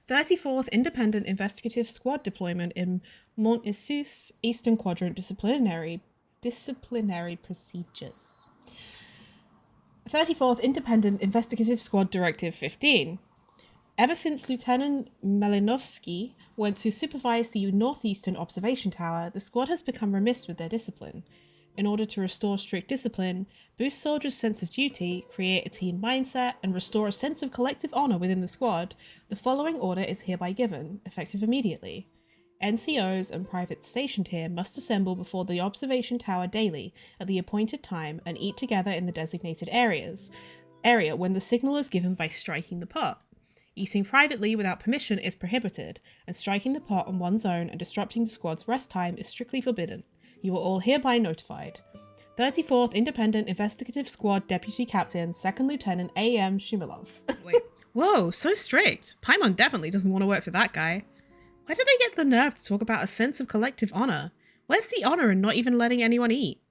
34th Independent Investigative Squad deployment in Mont Issus, Eastern Quadrant disciplinary procedures. 34th Independent Investigative Squad Directive 15. Ever since Lieutenant Malinovsky went to supervise the Northeastern Observation Tower, the squad has become remiss with their discipline. In order to restore strict discipline, boost soldiers' sense of duty, create a team mindset, and restore a sense of collective honor within the squad, the following order is hereby given, effective immediately. NCOs and privates stationed here must assemble before the observation tower daily at the appointed time and eat together in the designated area when the signal is given by striking the pot. Eating privately without permission is prohibited, and striking the pot on one's own and disrupting the squad's rest time is strictly forbidden. You are all hereby notified. 34th Independent Investigative Squad Deputy Captain, 2nd Lieutenant A.M. Shumilov. Wait. Whoa, so strict. Paimon definitely doesn't want to work for that guy. Why do they get the nerve to talk about a sense of collective honor? Where's the honor in not even letting anyone eat?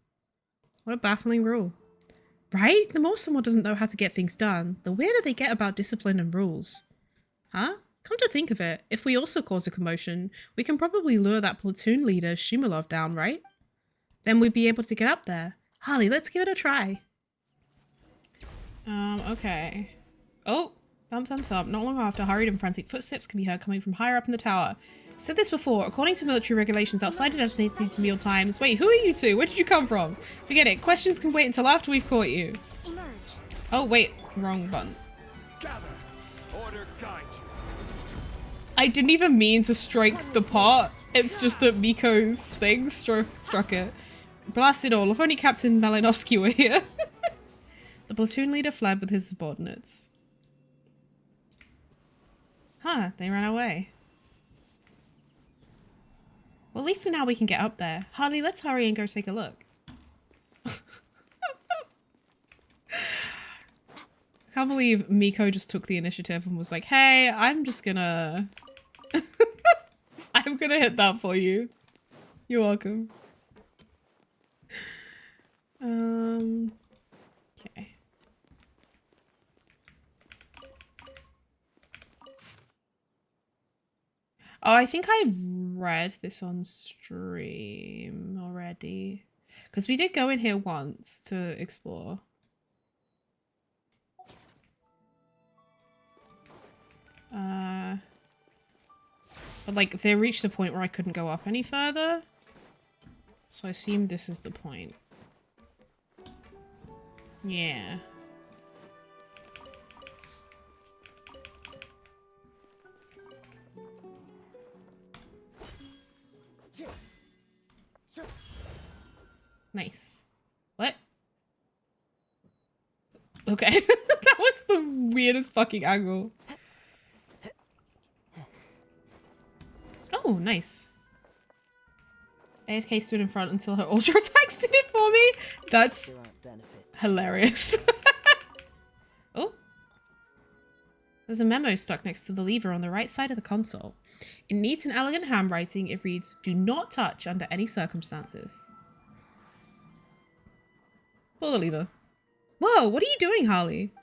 What a baffling rule. Right? The more someone doesn't know how to get things done, the weirder they get about discipline and rules. Huh? Come to think of it, if we also cause a commotion, we can probably lure that platoon leader, Shumilov, down, right? Then we'd be able to get up there. Harley, let's give it a try. Okay. Oh, thumbs up. Not long after, hurried and frantic footsteps can be heard coming from higher up in the tower. Said this before, according to military regulations outside of designated meal times. Wait, who are you two? Where did you come from? Forget it. Questions can wait until after we've caught you. Emerge. Oh, wait. Wrong button. Gather. Order guide you. I didn't even mean to strike the pot. It's just that Miko's thing struck it. Blast it all. If only Captain Malinovsky were here. The platoon leader fled with his subordinates. Huh, they ran away. Well, at least now we can get up there. Harley, let's hurry and go take a look. I can't believe Miko just took the initiative and was like, hey, I'm just gonna... I'm gonna hit that for you. You're welcome. Okay. Oh, I think I read this on stream already. Because we did go in here once to explore. But like, they reached a point where I couldn't go up any further. So I assume this is the point. Yeah. Nice. What? Okay. That was the weirdest fucking angle. Oh, nice. AFK stood in front until her ultra attacks did it for me. That's hilarious. Oh. There's a memo stuck next to the lever on the right side of the console. In neat and elegant handwriting, it reads, "Do not touch under any circumstances." Pull the lever. Whoa, what are you doing, Harley?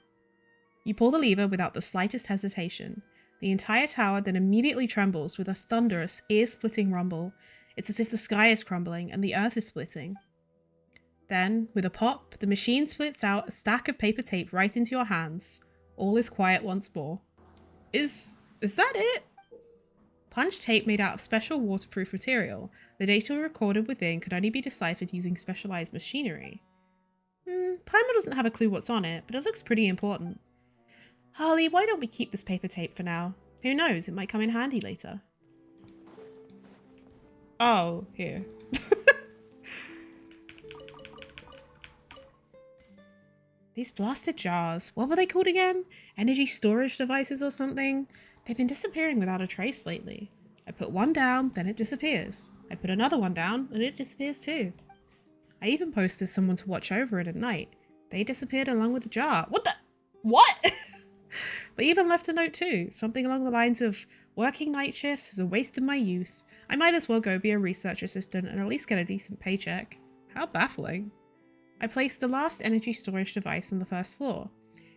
You pull the lever without the slightest hesitation. The entire tower then immediately trembles with a thunderous, ear-splitting rumble. It's as if the sky is crumbling and the earth is splitting. Then, with a pop, the machine splits out a stack of paper tape right into your hands. All is quiet once more. Is that it? Punched tape made out of special waterproof material. The data recorded within could only be deciphered using specialized machinery. Paimon doesn't have a clue what's on it, but it looks pretty important. Harley, why don't we keep this paper tape for now? Who knows, it might come in handy later. Oh, here. These blasted jars, what were they called again? Energy storage devices or something? They've been disappearing without a trace lately. I put one down, then it disappears. I put another one down, and it disappears too. I even posted someone to watch over it at night. They disappeared along with the jar. What the? What? They even left a note too, something along the lines of, "Working night shifts is a waste of my youth. I might as well go be a research assistant and at least get a decent paycheck." How baffling. I placed the last energy storage device on the first floor.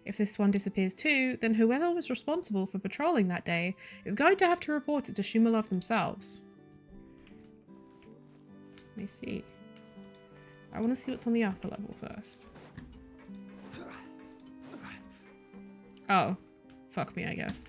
If this one disappears too, then whoever was responsible for patrolling that day is going to have to report it to Shumalov themselves. Let me see. I want to see what's on the upper level first. Oh. Fuck me, I guess.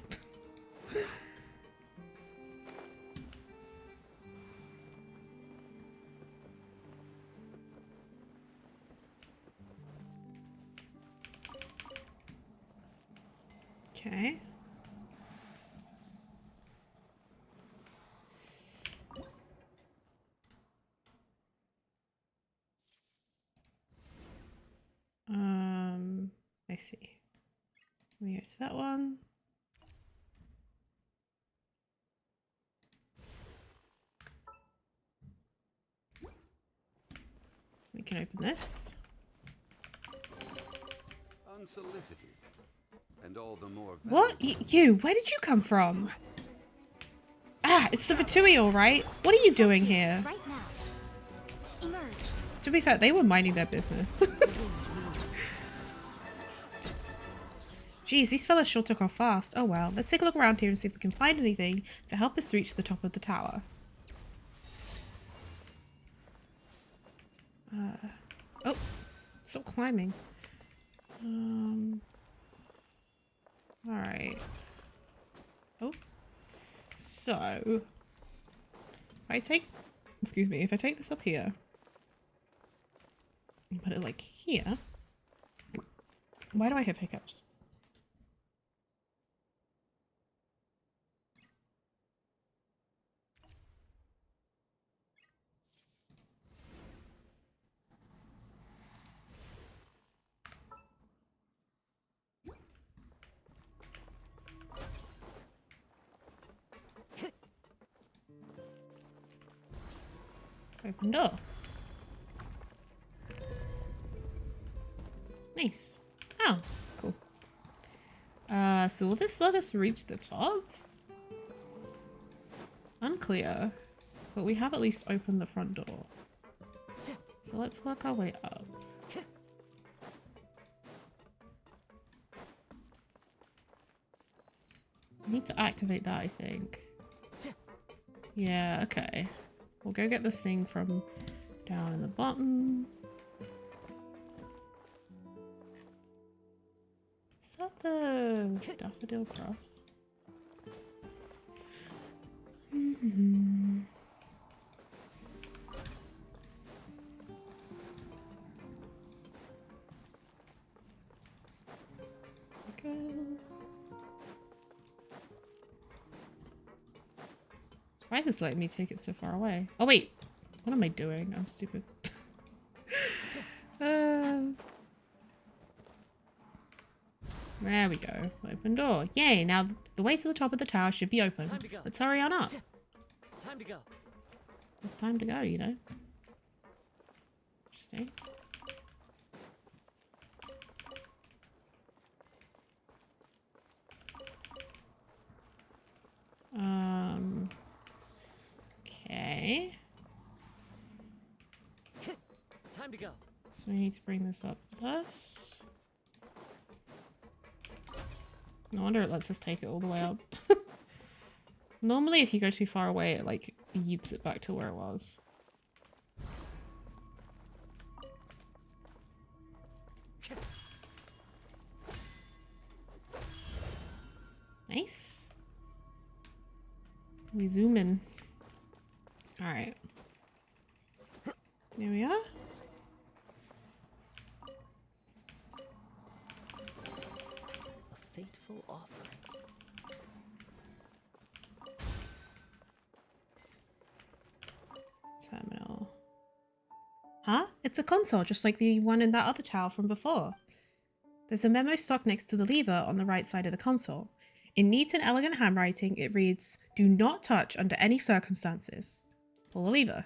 Okay. I see. Let me go to that one. We can open this. Unsolicited. And all the more What? You? Where did you come from? Ah, it's the Fatui, all right. What are you doing here? Right now. Emerge. To be fair, they were minding their business. Jeez, these fellas sure took off fast. Oh well, let's take a look around here and see if we can find anything to help us reach the top of the tower. Oh, stop climbing. Alright. Oh. So, if I take, excuse me, if I take this up here and put it like here, why do I have hiccups? Open door. Nice. Oh, cool. So will this let us reach the top? Unclear. But we have at least opened the front door. So let's work our way up. I need to activate that, I think. Yeah, okay. We'll go get this thing from down in the bottom. Is that the Daffodil Cross? Okay. Why is this letting me take it so far away? Oh wait, what am I doing? I'm stupid. There we go. Open door. Yay, now the way to the top of the tower should be open. Let's hurry on up. Time to go. It's time to go, you know. Interesting. Okay. Time to go. So we need to bring this up with us. No wonder it lets us take it all the way up. Normally if you go too far away, it like yeets it back to where it was. Nice. We zoom in. Alright. There we are. A fateful offering. Terminal. Huh? It's a console, just like the one in that other tower from before. There's a memo stuck next to the lever on the right side of the console. In neat and elegant handwriting, it reads, "Do not touch under any circumstances." Pull the lever.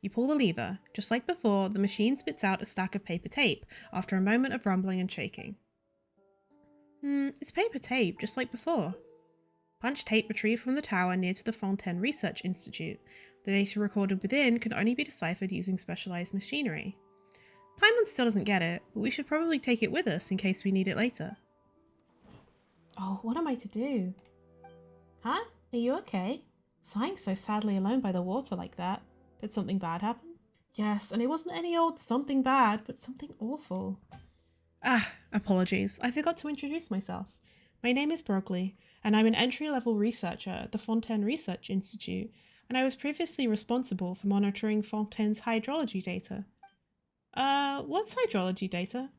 You pull the lever. Just like before, the machine spits out a stack of paper tape after a moment of rumbling and shaking. It's paper tape, just like before. Punch tape retrieved from the tower near to the Fontaine Research Institute. The data recorded within can only be deciphered using specialized machinery. Paimon still doesn't get it, but we should probably take it with us in case we need it later. Oh, what am I to do? Huh? Are you okay? Sighing so sadly alone by the water like that. Did something bad happen? Yes, and it wasn't any old something bad, but something awful. Ah, apologies. I forgot to introduce myself. My name is Brogley, and I'm an entry-level researcher at the Fontaine Research Institute, and I was previously responsible for monitoring Fontaine's hydrology data. What's hydrology data?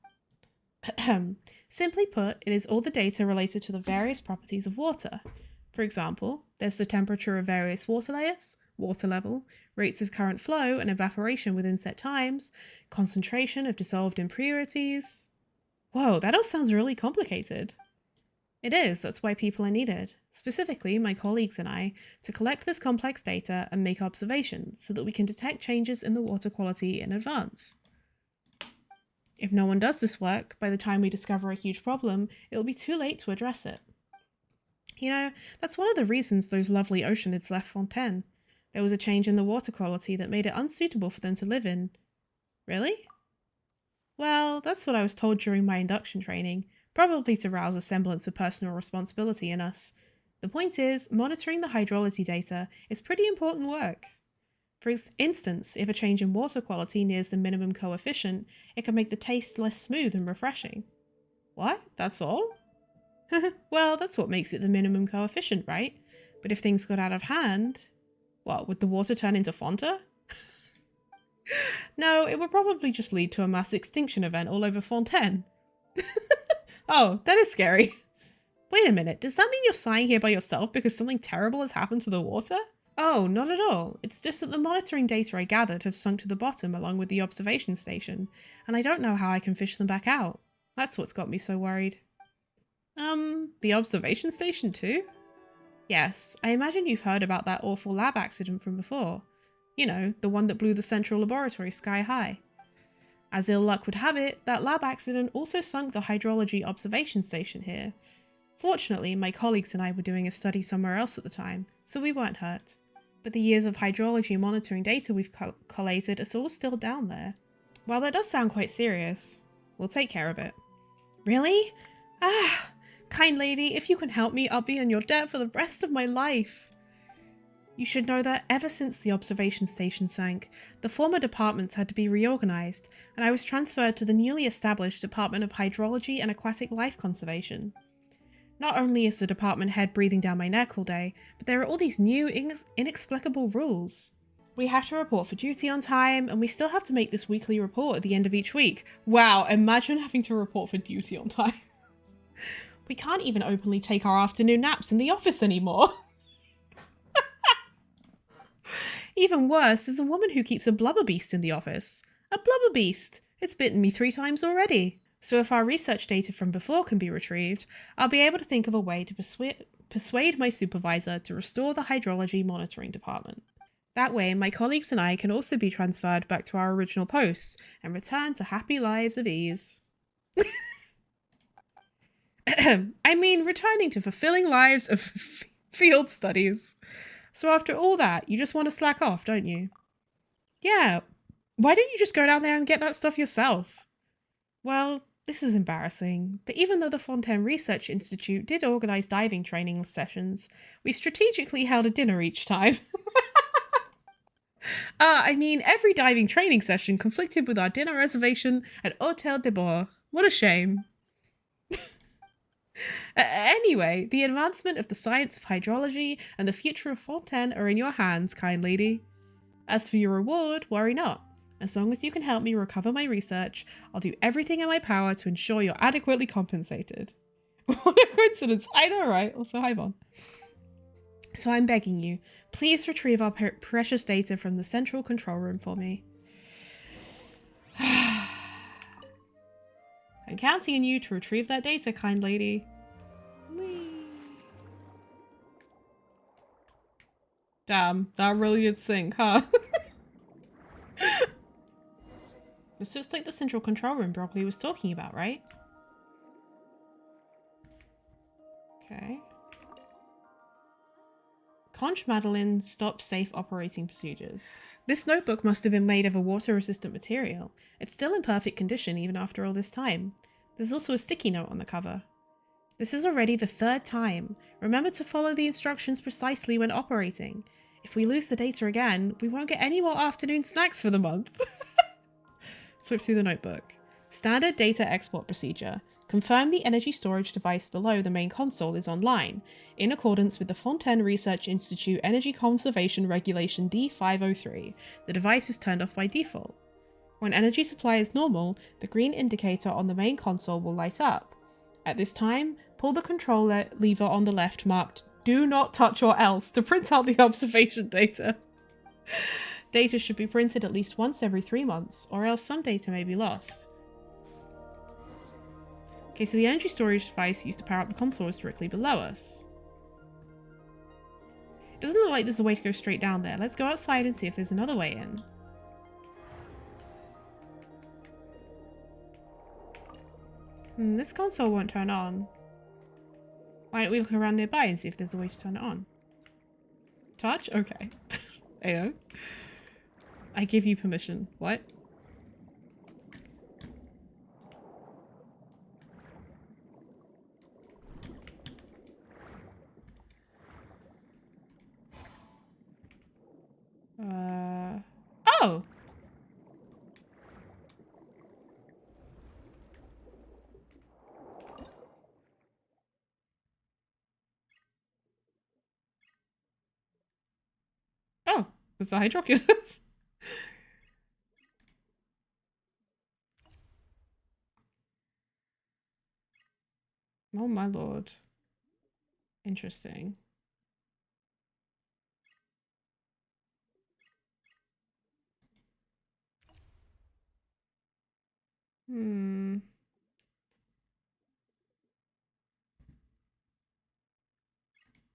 Simply put, it is all the data related to the various properties of water. For example, there's the temperature of various water layers, water level, rates of current flow and evaporation within set times, concentration of dissolved impurities. Whoa, that all sounds really complicated. It is, that's why people are needed. Specifically, my colleagues and I, to collect this complex data and make observations so that we can detect changes in the water quality in advance. If no one does this work, by the time we discover a huge problem, it will be too late to address it. You know, that's one of the reasons those lovely oceanids left Fontaine. There was a change in the water quality that made it unsuitable for them to live in. Really? Well, that's what I was told during my induction training, probably to rouse a semblance of personal responsibility in us. The point is, monitoring the hydrology data is pretty important work. For instance, if a change in water quality nears the minimum coefficient, it can make the taste less smooth and refreshing. What? That's all? Well, that's what makes it the minimum coefficient, right? But if things got out of hand, what, would the water turn into Fanta? No, it would probably just lead to a mass extinction event all over Fontaine. Oh, that is scary. Wait a minute, does that mean you're sighing here by yourself because something terrible has happened to the water? Oh, not at all. It's just that the monitoring data I gathered have sunk to the bottom along with the observation station, and I don't know how I can fish them back out. That's what's got me so worried. The observation station too? Yes, I imagine you've heard about that awful lab accident from before. You know, the one that blew the central laboratory sky high. As ill luck would have it, that lab accident also sunk the hydrology observation station here. Fortunately, my colleagues and I were doing a study somewhere else at the time, so we weren't hurt. But the years of hydrology monitoring data we've collated are all still down there. While that does sound quite serious, we'll take care of it. Really? Ah, kind lady, if you can help me, I'll be in your debt for the rest of my life. You should know that ever since the observation station sank, the former departments had to be reorganised, and I was transferred to the newly established Department of Hydrology and Aquatic Life Conservation. Not only is the department head breathing down my neck all day, but there are all these new, inexplicable rules. We have to report for duty on time, and we still have to make this weekly report at the end of each week. Wow, imagine having to report for duty on time. We can't even openly take our afternoon naps in the office anymore. Even worse is a woman who keeps a blubber beast in the office. A blubber beast! It's bitten me 3 times already. So if our research data from before can be retrieved, I'll be able to think of a way to persuade my supervisor to restore the hydrology monitoring department. That way, my colleagues and I can also be transferred back to our original posts and return to happy lives of ease. I mean, returning to fulfilling lives of field studies. So after all that, you just want to slack off, don't you? Yeah, why don't you just go down there and get that stuff yourself? Well, this is embarrassing, but even though the Fontaine Research Institute did organise diving training sessions, we strategically held a dinner each time. I mean, every diving training session conflicted with our dinner reservation at Hôtel de Bord. What a shame. Anyway, the advancement of the science of hydrology and the future of Fontaine are in your hands, kind lady. As for your reward, worry not. As long as you can help me recover my research, I'll do everything in my power to ensure you're adequately compensated. What a coincidence. I know, right? Also, hi, Von. So I'm begging you, please retrieve our precious data from the central control room for me. I'm counting on you to retrieve that data, kind lady. Whee. Damn, that really did sink, huh? This looks like the central control room Broccoli was talking about, right? Okay. Conch Madeline stopped safe operating procedures. This notebook must have been made of a water-resistant material. It's still in perfect condition even after all this time. There's also a sticky note on the cover. This is already the third time. Remember to follow the instructions precisely when operating. If we lose the data again, we won't get any more afternoon snacks for the month. Flip through the notebook. Standard data export procedure. Confirm the energy storage device below the main console is online, in accordance with the Fontaine Research Institute Energy Conservation Regulation D503. The device is turned off by default. When energy supply is normal, the green indicator on the main console will light up. At this time, pull the control lever on the left marked "Do not touch or else" to print out the observation data. Data should be printed at least once every 3 months, or else some data may be lost. Okay, so the energy storage device used to power up the console is directly below us. It doesn't look like there's a way to go straight down there. Let's go outside and see if there's another way in. This console won't turn on. Why don't we look around nearby and see if there's a way to turn it on? Touch? Okay. Ayo. I give you permission. What? Oh! Oh, it's a hydroculus. Oh my lord. Interesting.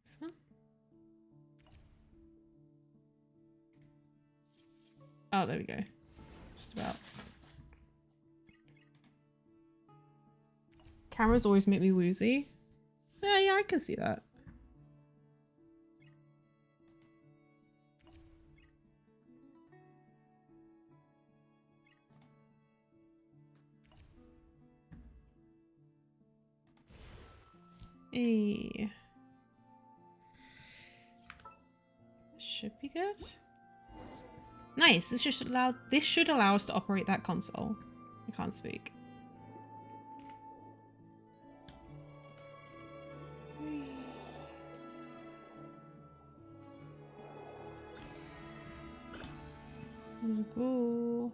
This one? Oh, there we go. Just about. Cameras always make me woozy. Yeah, I can see that. Hey. Should be good. Nice. This should allow us to operate that console. I can't speak. Let's go.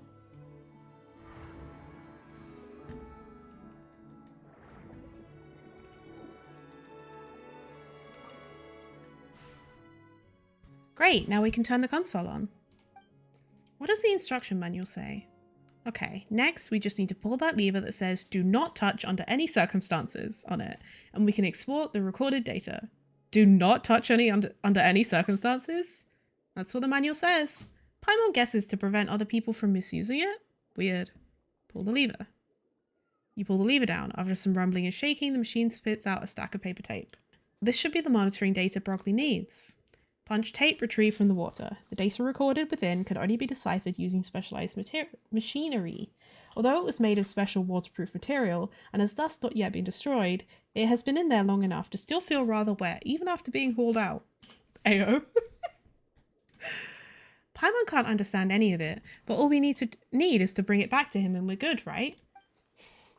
Great, now we can turn the console on. What does the instruction manual say? Okay, next we just need to pull that lever that says "Do not touch under any circumstances" on it, and we can export the recorded data. Do not touch under any circumstances? That's what the manual says. Paimon guesses to prevent other people from misusing it? Weird. Pull the lever. You pull the lever down. After some rumbling and shaking, the machine spits out a stack of paper tape. This should be the monitoring data Broccoli needs. Punch tape retrieved from the water. The data recorded within could only be deciphered using specialized machinery. Although it was made of special waterproof material and has thus not yet been destroyed, it has been in there long enough to still feel rather wet even after being hauled out. Ayo. Paimon can't understand any of it, but all we need is to bring it back to him and we're good, right?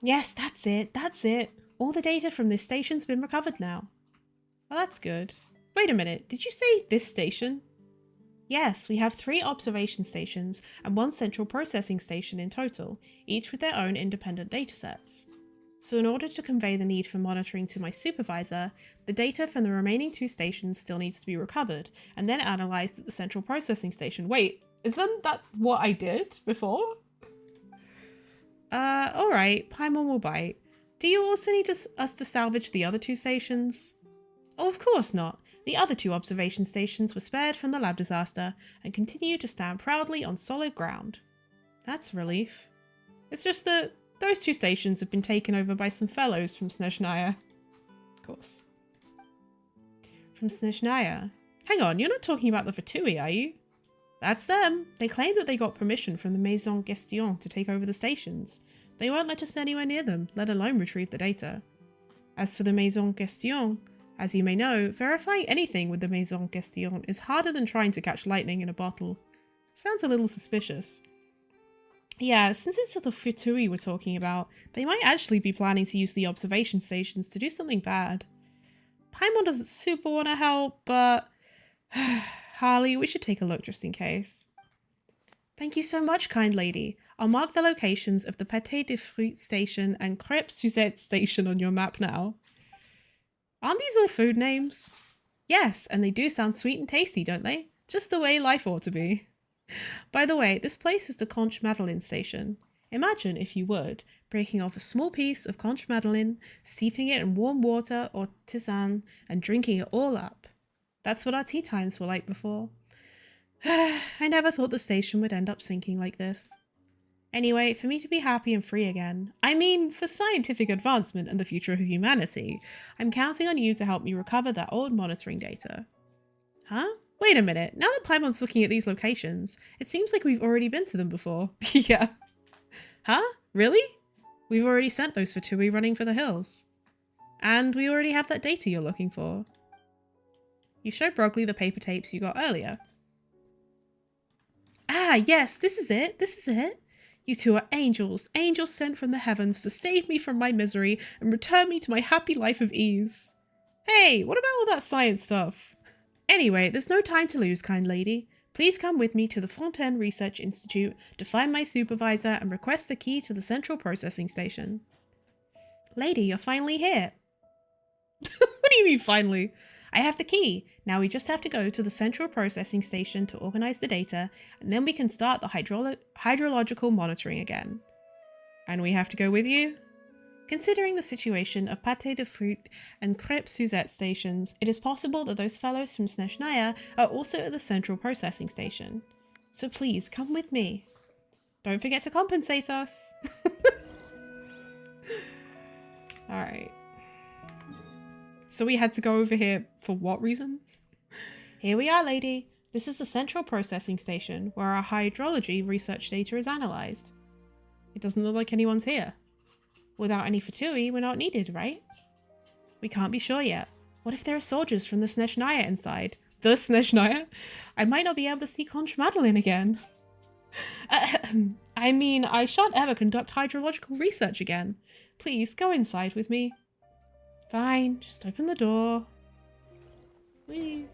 Yes, that's it. All the data from this station's been recovered now. Well, that's good. Wait a minute, did you say this station? Yes, we have 3 observation stations and 1 central processing station in total, each with their own independent datasets. So in order to convey the need for monitoring to my supervisor, the data from the remaining 2 stations still needs to be recovered and then analysed at the central processing station. Wait, isn't that what I did before? Alright, Paimon will bite. Do you also need us to salvage the other 2 stations? Oh, of course not. The other 2 observation stations were spared from the lab disaster and continue to stand proudly on solid ground. That's a relief. It's just that those 2 stations have been taken over by some fellows from Snezhnaya. Of course. From Snezhnaya? Hang on, you're not talking about the Fatui, are you? That's them. They claim that they got permission from the Maison Gestion to take over the stations. They won't let us anywhere near them, let alone retrieve the data. As for the maison question, as you may know, verifying anything with the maison question is harder than trying to catch lightning in a bottle. Sounds a little suspicious. Yeah, since it's the Futui we're talking about, they might actually be planning to use the observation stations to do something bad. Paimon doesn't super want to help, but Harley, we should take a look just in case. Thank you so much, kind lady. I'll mark the locations of the Pâté de Fruits station and Crêpe Suzette station on your map now. Aren't these all food names? Yes, and they do sound sweet and tasty, don't they? Just the way life ought to be. By the way, this place is the Conche Madeleine station. Imagine, if you would, breaking off a small piece of Conche Madeleine, steeping it in warm water or tisane, and drinking it all up. That's what our tea times were like before. I never thought the station would end up sinking like this. Anyway, for me to be happy and free again, I mean, for scientific advancement and the future of humanity, I'm counting on you to help me recover that old monitoring data. Huh? Wait a minute, now that Paimon's looking at these locations, it seems like we've already been to them before. Yeah. Huh? Really? We've already sent those for Tui running for the hills. And we already have that data you're looking for. You showed Brogley the paper tapes you got earlier. Ah, yes, this is it. This is it. You two are angels, angels sent from the heavens to save me from my misery and return me to my happy life of ease. Hey, what about all that science stuff? Anyway, there's no time to lose, kind lady. Please come with me to the Fontaine Research Institute to find my supervisor and request the key to the central processing station. Lady, you're finally here. What do you mean, finally? I have the key. Now we just have to go to the central processing station to organize the data, and then we can start the hydrological monitoring again. And we have to go with you? Considering the situation of Pâté de Fruits and Crêpe Suzette stations, it is possible that those fellows from Snezhnaya are also at the central processing station. So please, come with me. Don't forget to compensate us. Alright. So we had to go over here for what reason? Here we are, lady. This is the central processing station where our hydrology research data is analysed. It doesn't look like anyone's here. Without any Fatui, we're not needed, right? We can't be sure yet. What if there are soldiers from the Snezhnaya inside? The Snezhnaya? I might not be able to see Conche Madeleine again. I mean, I shan't ever conduct hydrological research again. Please, go inside with me. Fine, just open the door. Whee!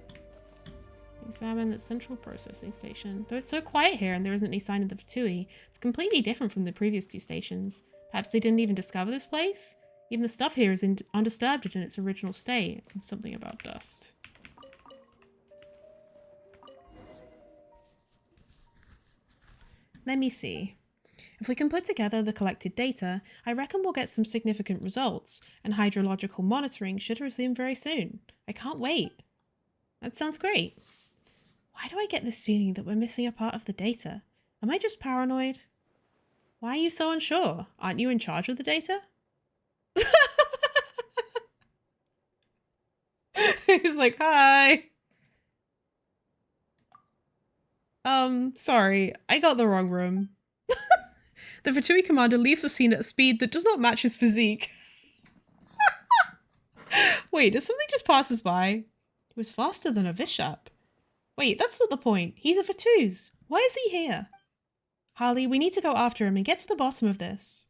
Examine the central processing station. Though it's so quiet here and there isn't any sign of the Fatui, it's completely different from the previous two stations. Perhaps they didn't even discover this place? Even the stuff here is undisturbed in its original state. And something about dust. Let me see. If we can put together the collected data, I reckon we'll get some significant results, and hydrological monitoring should resume very soon. I can't wait. That sounds great. Why do I get this feeling that we're missing a part of the data? Am I just paranoid? Why are you so unsure? Aren't you in charge of the data? He's like, hi. Sorry, I got the wrong room. The Fatui commander leaves the scene at a speed that does not match his physique. Wait, does something just pass us by? He was faster than a Bishop. Wait, that's not the point. He's a Fatuz. Why is he here? Harley, we need to go after him and get to the bottom of this.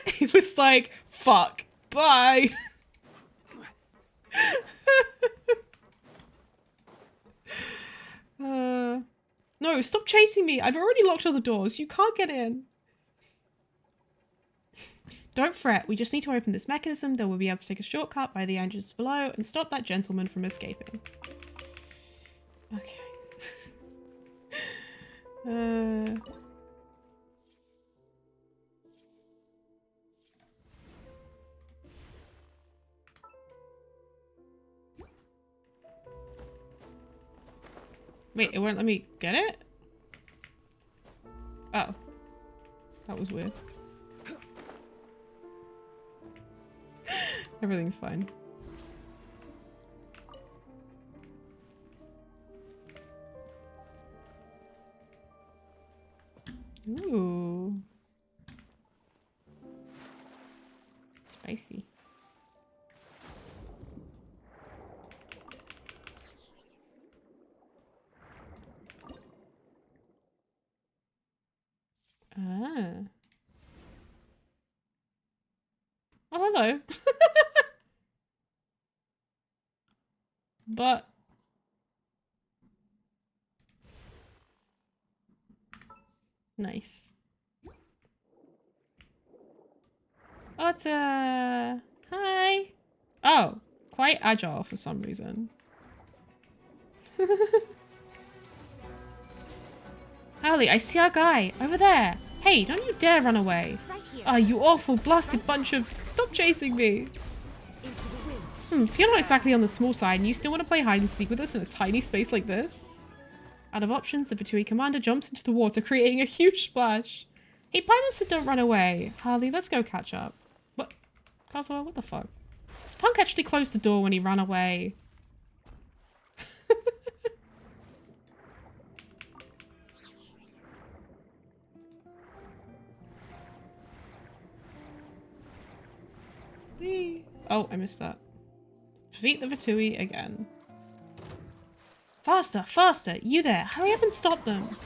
He was like, fuck, bye. No, stop chasing me. I've already locked all the doors. You can't get in. Don't fret. We just need to open this mechanism. Then we'll be able to take a shortcut by the engines below and stop that gentleman from escaping. Okay. Wait, it won't let me get it? Oh. That was weird. Everything's fine. Ooh. Hello. But... Nice. Otter! Hi! Oh, quite agile for some reason. Harley, I see our guy! Over there! Hey, don't you dare run away! Right here. Oh, you awful blasted bunch of... Stop chasing me! Into the wind. If you're not exactly on the small side and you still want to play hide and seek with us in a tiny space like this? Out of options, the Vitui commander jumps into the water, creating a huge splash. Hey, Paimon said don't run away. Harley, let's go catch up. What? Kazuha, what the fuck? This punk actually closed the door when he ran away. Whee. Oh, I missed that. Defeat the Vitui again. Faster, faster! You there! Hurry up and stop them!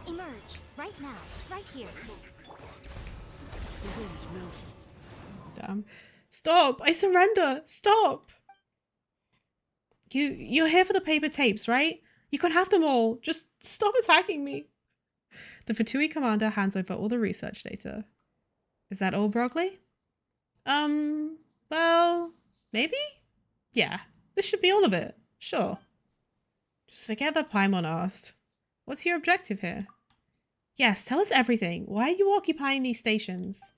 Emerge. Right now. Right here. The wind knows me. Damn. Stop! I surrender! Stop! You're here for the paper tapes, right? You can have them all. Just stop attacking me. The Vitui commander hands over all the research data. Is that all, Brogley? Well, maybe? Yeah, this should be all of it. Sure. Just forget that Paimon asked. What's your objective here? Yes, tell us everything. Why are you occupying these stations?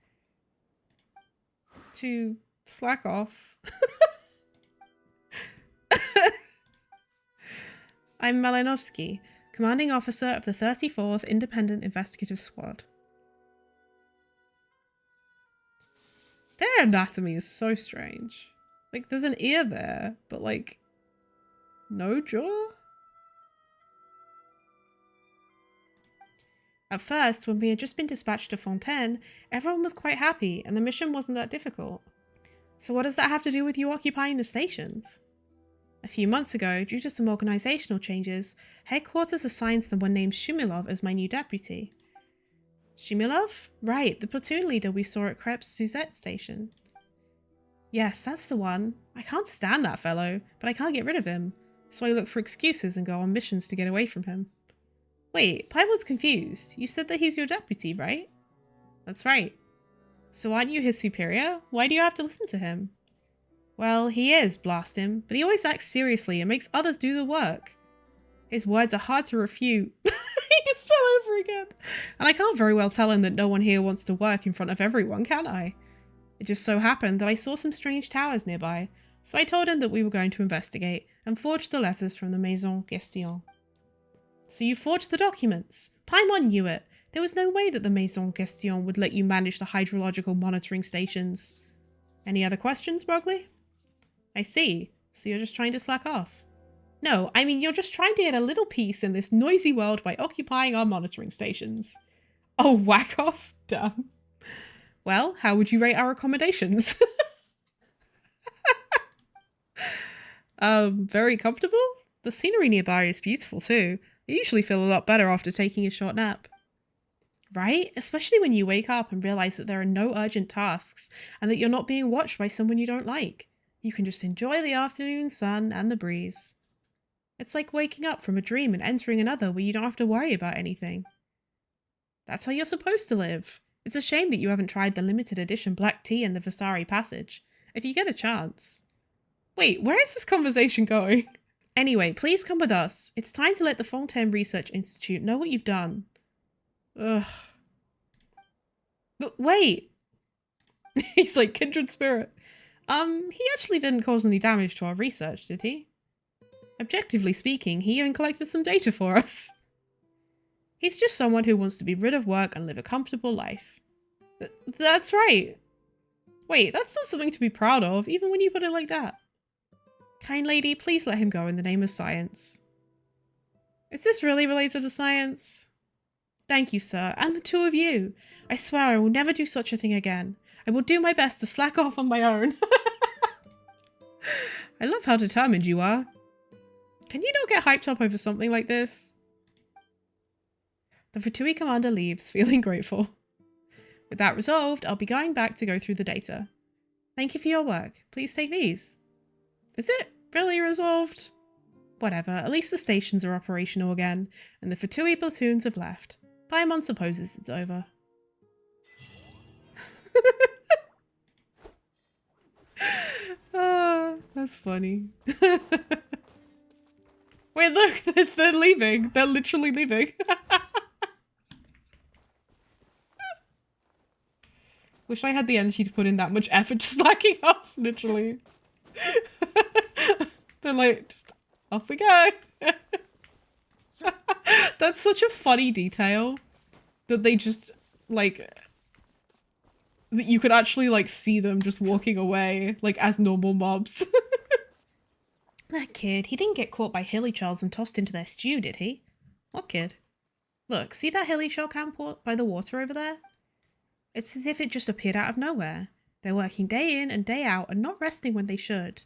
To slack off. I'm Malinovsky, commanding officer of the 34th Independent Investigative Squad. Their anatomy is so strange. Like, there's an ear there, but like, no jaw? At first, when we had just been dispatched to Fontaine, everyone was quite happy and the mission wasn't that difficult. So what does that have to do with you occupying the stations? A few months ago, due to some organisational changes, headquarters assigned someone named Shumilov as my new deputy. Shumilov? Right, the platoon leader we saw at Krebs Suzette station. Yes, that's the one. I can't stand that fellow, but I can't get rid of him, so I look for excuses and go on missions to get away from him. Wait, Paimon's confused. You said that he's your deputy, right? That's right. So aren't you his superior? Why do you have to listen to him? Well, he is, blast him, but he always acts seriously and makes others do the work. His words are hard to refute. He just fell over again. And I can't very well tell him that no one here wants to work in front of everyone, can I? It just so happened that I saw some strange towers nearby, so I told him that we were going to investigate and forged the letters from the Maison Gestion. So you forged the documents? Paimon knew it. There was no way that the Maison Gestion would let you manage the hydrological monitoring stations. Any other questions, Brogley? I see. So you're just trying to slack off. No, I mean you're just trying to get a little peace in this noisy world by occupying our monitoring stations. Oh, whack off? Damn. Well, how would you rate our accommodations? Very comfortable? The scenery nearby is beautiful too. I usually feel a lot better after taking a short nap. Right? Especially when you wake up and realize that there are no urgent tasks and that you're not being watched by someone you don't like. You can just enjoy the afternoon sun and the breeze. It's like waking up from a dream and entering another where you don't have to worry about anything. That's how you're supposed to live. It's a shame that you haven't tried the limited edition black tea in the Vasari Passage. If you get a chance. Wait, where is this conversation going? Anyway, please come with us. It's time to let the Fontaine Research Institute know what you've done. Ugh. But wait! He's like kindred spirit. He actually didn't cause any damage to our research, did he? Objectively speaking, he even collected some data for us. He's just someone who wants to be rid of work and live a comfortable life. That's right. Wait, that's not something to be proud of, even when you put it like that. Kind lady, please let him go in the name of science. Is this really related to science? Thank you, sir, and the two of you. I swear I will never do such a thing again. I will do my best to slack off on my own. I love how determined you are. Can you not get hyped up over something like this? The Vitui commander leaves, feeling grateful. With that resolved, I'll be going back to go through the data. Thank you for your work. Please take these. Is it really resolved? Whatever, at least the stations are operational again, and the Fatui platoons have left. Paimon supposes it's over. That's funny. Wait, look, they're leaving. They're literally leaving. Wish I had the energy to put in that much effort just slacking off, literally. They're like, just off we go. That's such a funny detail that they just, like, that you could actually, like, see them just walking away, like, as normal mobs. That kid, he didn't get caught by hilichurls and tossed into their stew, did he? What kid? Look, see that hilichurl camp by the water over there? It's as if it just appeared out of nowhere. They're working day in and day out and not resting when they should.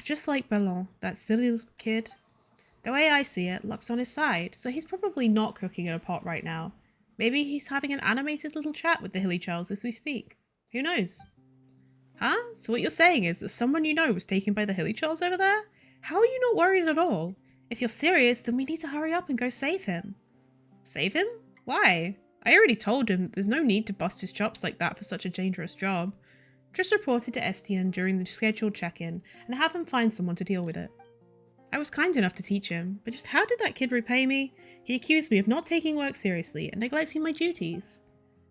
Just like Ballon, that silly kid. The way I see it, Luck's on his side, so he's probably not cooking in a pot right now. Maybe he's having an animated little chat with the hilichurls as we speak. Who knows? Huh? So what you're saying is that someone you know was taken by the hilichurls over there? How are you not worried at all? If you're serious, then we need to hurry up and go save him. Save him? Why? I already told him that there's no need to bust his chops like that for such a dangerous job. Just reported to Estienne during the scheduled check-in and have him find someone to deal with it. I was kind enough to teach him, but just how did that kid repay me? He accused me of not taking work seriously and neglecting my duties.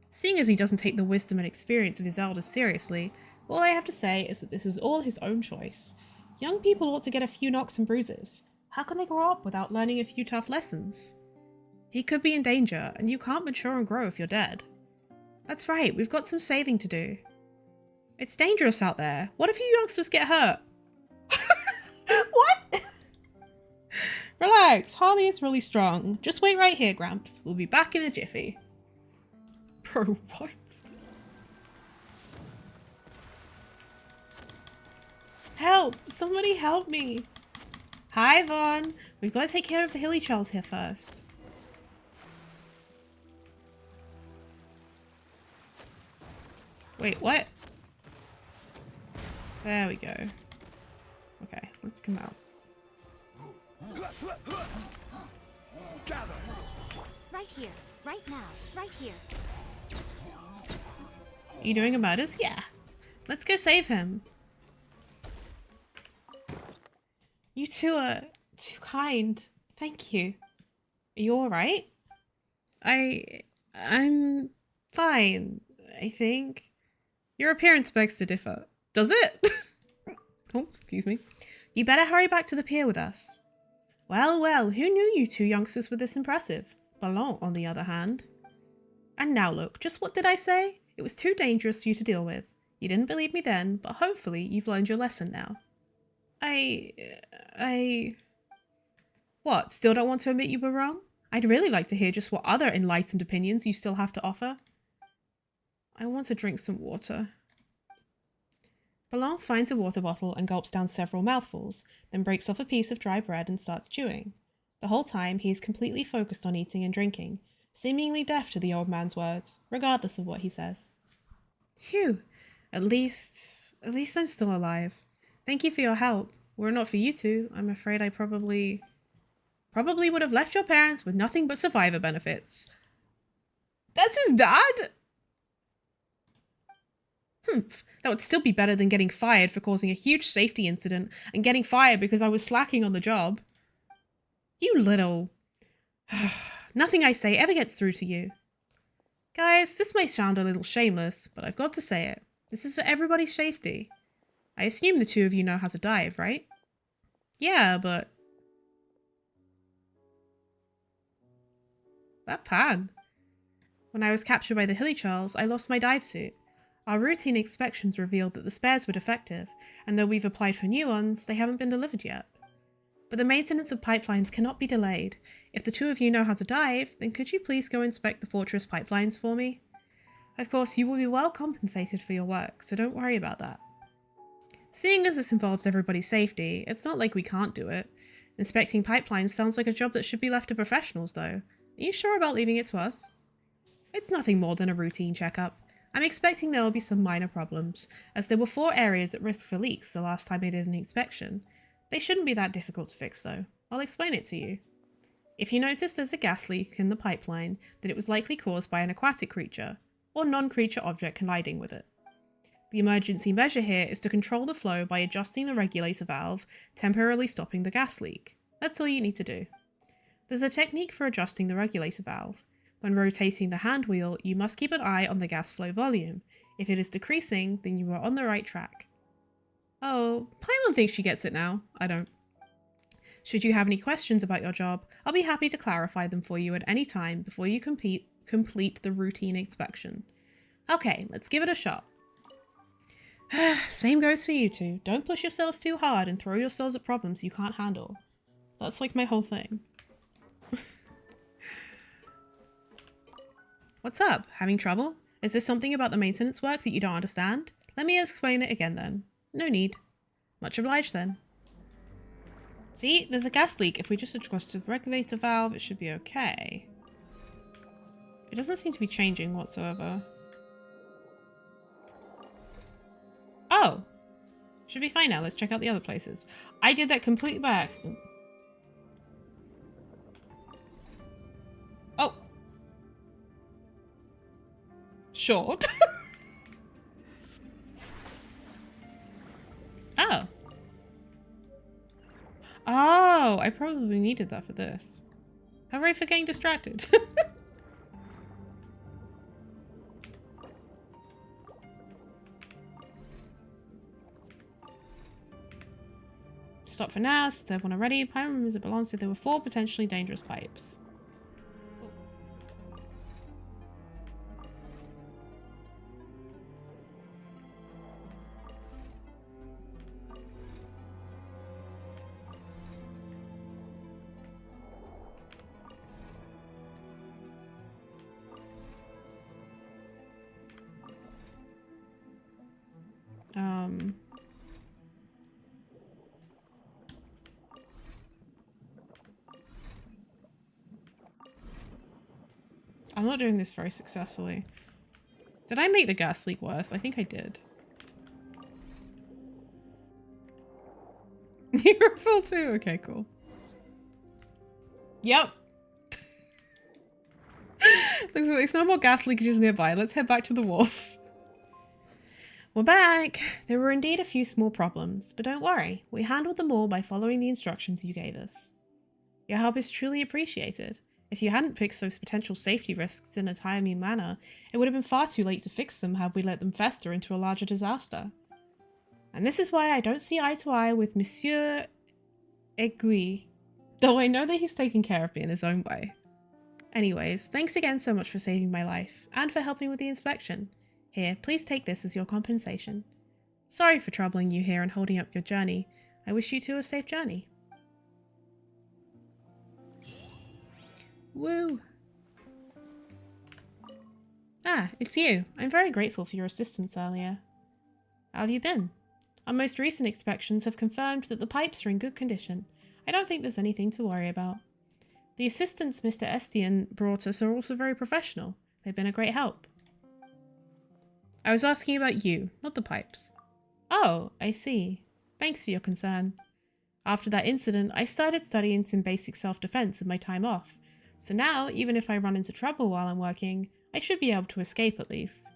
Seeing as he doesn't take the wisdom and experience of his elders seriously, all I have to say is that this was all his own choice. Young people ought to get a few knocks and bruises. How can they grow up without learning a few tough lessons? He could be in danger, and you can't mature and grow if you're dead. That's right, we've got some saving to do. It's dangerous out there. What if you youngsters get hurt? What? Relax, Harley is really strong. Just wait right here, Gramps. We'll be back in a jiffy. Bro, what? Help! Somebody help me! Hi, Vaughn. We've got to take care of the hilichurls here first. Wait, what? There we go. Okay, let's come out. Gather. Right here. Right now. Right here. You doing a murders? Yeah. Let's go save him. You two are too kind. Thank you. Are you alright? I'm fine, I think. Your appearance begs to differ. Does it? Oh, excuse me. You better hurry back to the pier with us. Well, well, who knew you two youngsters were this impressive? Ballon, on the other hand. And now look, just what did I say? It was too dangerous for you to deal with. You didn't believe me then, but hopefully you've learned your lesson now. What, still don't want to admit you were wrong? I'd really like to hear just what other enlightened opinions you still have to offer. I want to drink some water. Ballon finds a water bottle and gulps down several mouthfuls, then breaks off a piece of dry bread and starts chewing. The whole time he is completely focused on eating and drinking, seemingly deaf to the old man's words, regardless of what he says. Phew, at least I'm still alive. Thank you for your help. Were it not for you two, I'm afraid I probably would have left your parents with nothing but survivor benefits. That's his dad? Humph, that would still be better than getting fired for causing a huge safety incident and getting fired because I was slacking on the job. You little... Nothing I say ever gets through to you. Guys, this may sound a little shameless, but I've got to say it. This is for everybody's safety. I assume the two of you know how to dive, right? Yeah, but... That pan. When I was captured by the hilichurls, I lost my dive suit. Our routine inspections revealed that the spares were defective, and though we've applied for new ones, they haven't been delivered yet. But the maintenance of pipelines cannot be delayed. If the two of you know how to dive, then could you please go inspect the fortress pipelines for me? Of course, you will be well compensated for your work, so don't worry about that. Seeing as this involves everybody's safety, it's not like we can't do it. Inspecting pipelines sounds like a job that should be left to professionals, though. Are you sure about leaving it to us? It's nothing more than a routine checkup. I'm expecting there will be some minor problems, as there were 4 areas at risk for leaks the last time I did an inspection. They shouldn't be that difficult to fix though. I'll explain it to you. If you notice there's a gas leak in the pipeline, then it was likely caused by an aquatic creature, or non-creature object colliding with it. The emergency measure here is to control the flow by adjusting the regulator valve, temporarily stopping the gas leak. That's all you need to do. There's a technique for adjusting the regulator valve. When rotating the hand wheel, you must keep an eye on the gas flow volume. If it is decreasing, then you are on the right track. Oh, Paimon thinks she gets it now. I don't. Should you have any questions about your job, I'll be happy to clarify them for you at any time before you complete the routine inspection. Okay, let's give it a shot. Same goes for you two. Don't push yourselves too hard and throw yourselves at problems you can't handle. That's like my whole thing. What's up? Having trouble? Is there something about the maintenance work that you don't understand? Let me explain it again then. No need. Much obliged then. See, there's a gas leak. If we just adjust the regulator valve, it should be okay. It doesn't seem to be changing whatsoever. Oh! Should be fine now. Let's check out the other places. I did that completely by accident. Oh! Sure. Oh. Oh, I probably needed that for this. Hooray for getting distracted. Stop for now. Step one already. Pipe remembers it belongs to. There were 4 potentially dangerous pipes. I'm not doing this very successfully. Did I make the gas leak worse? I think I did. You're full too? Okay, cool. Yep. There's no more gas leakages nearby. Let's head back to the wharf. We're back. There were indeed a few small problems, but don't worry. We handled them all by following the instructions you gave us. Your help is truly appreciated. If you hadn't fixed those potential safety risks in a timely manner, it would have been far too late to fix them had we let them fester into a larger disaster. And this is why I don't see eye to eye with Monsieur Aiguille, though I know that he's taken care of me in his own way. Anyways, thanks again so much for saving my life, and for helping with the inspection. Here, please take this as your compensation. Sorry for troubling you here and holding up your journey. I wish you two a safe journey. Woo! Ah, it's you. I'm very grateful for your assistance earlier. How have you been? Our most recent inspections have confirmed that the pipes are in good condition. I don't think there's anything to worry about. The assistants Mr. Estienne brought us are also very professional. They've been a great help. I was asking about you, not the pipes. Oh, I see. Thanks for your concern. After that incident, I started studying some basic self-defense in my time off. So now, even if I run into trouble while I'm working, I should be able to escape at least.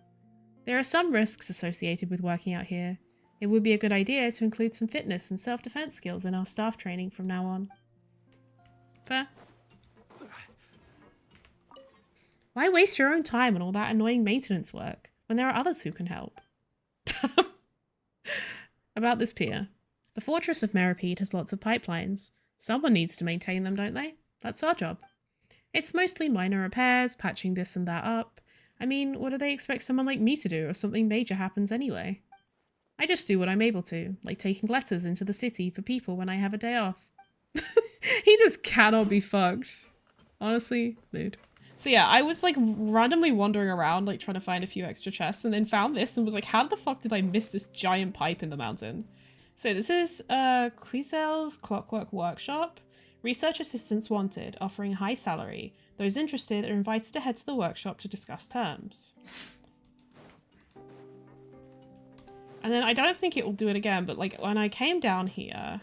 There are some risks associated with working out here. It would be a good idea to include some fitness and self-defense skills in our staff training from now on. Fair. Why waste your own time on all that annoying maintenance work when there are others who can help? About this pier. The Fortress of Meripede has lots of pipelines. Someone needs to maintain them, don't they? That's our job. It's mostly minor repairs, patching this and that up. I mean, what do they expect someone like me to do if something major happens anyway? I just do what I'm able to, like taking letters into the city for people when I have a day off. He just cannot be fucked. Honestly, dude. So yeah, I was like randomly wandering around like trying to find a few extra chests and then found this and was like, how the fuck did I miss this giant pipe in the mountain? So this is Quisel's Clockwork Workshop. Research assistants wanted, offering high salary. Those interested are invited to head to the workshop to discuss terms. And then I don't think it will do it again, but like when I came down here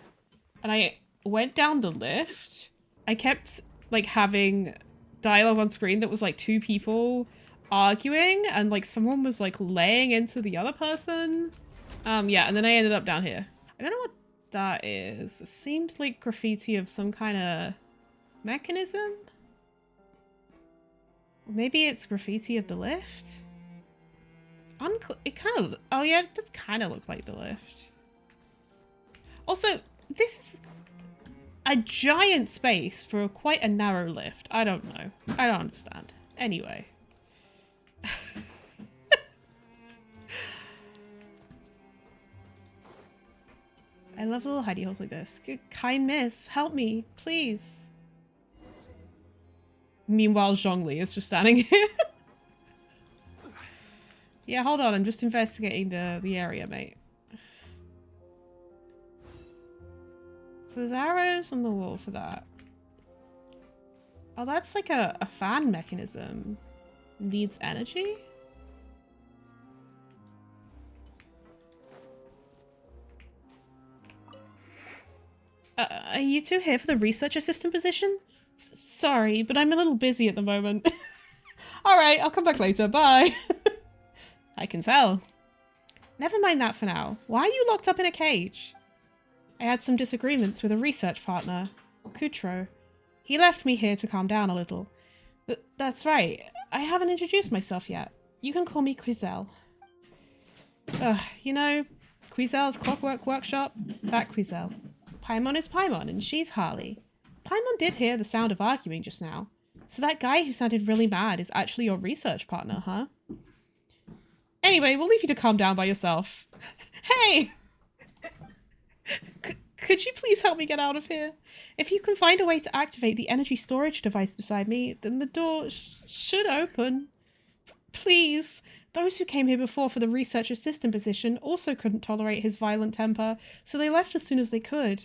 and I went down the lift, I kept like having dialogue on screen that was like two people arguing and like someone was like laying into the other person. Yeah, and then I ended up down here. I don't know what that is. It seems like graffiti of some kind of mechanism. Or maybe it's graffiti of the lift? It kind of, oh yeah, it does kind of look like the lift. Also, this is a giant space for quite a narrow lift. I don't know. I don't understand. Anyway. I love little hidey holes like this. Kind miss, help me, please. Meanwhile, Zhongli is just standing here. Yeah, hold on. I'm just investigating the area, mate. So there's arrows on the wall for that. Oh, that's like a fan mechanism. Needs energy? Are you two here for the research assistant position? Sorry, but I'm a little busy at the moment. Alright, I'll come back later. Bye. I can tell. Never mind that for now. Why are you locked up in a cage? I had some disagreements with a research partner, Kutro. He left me here to calm down a little. That's right. I haven't introduced myself yet. You can call me Quizel. You know, Quizel's Clockwork Workshop? That Quizel. Paimon is Paimon, and she's Harley. Paimon did hear the sound of arguing just now. So that guy who sounded really mad is actually your research partner, huh? Anyway, we'll leave you to calm down by yourself. Hey! Could you please help me get out of here? If you can find a way to activate the energy storage device beside me, then the door should open. Please. Those who came here before for the research assistant position also couldn't tolerate his violent temper, so they left as soon as they could.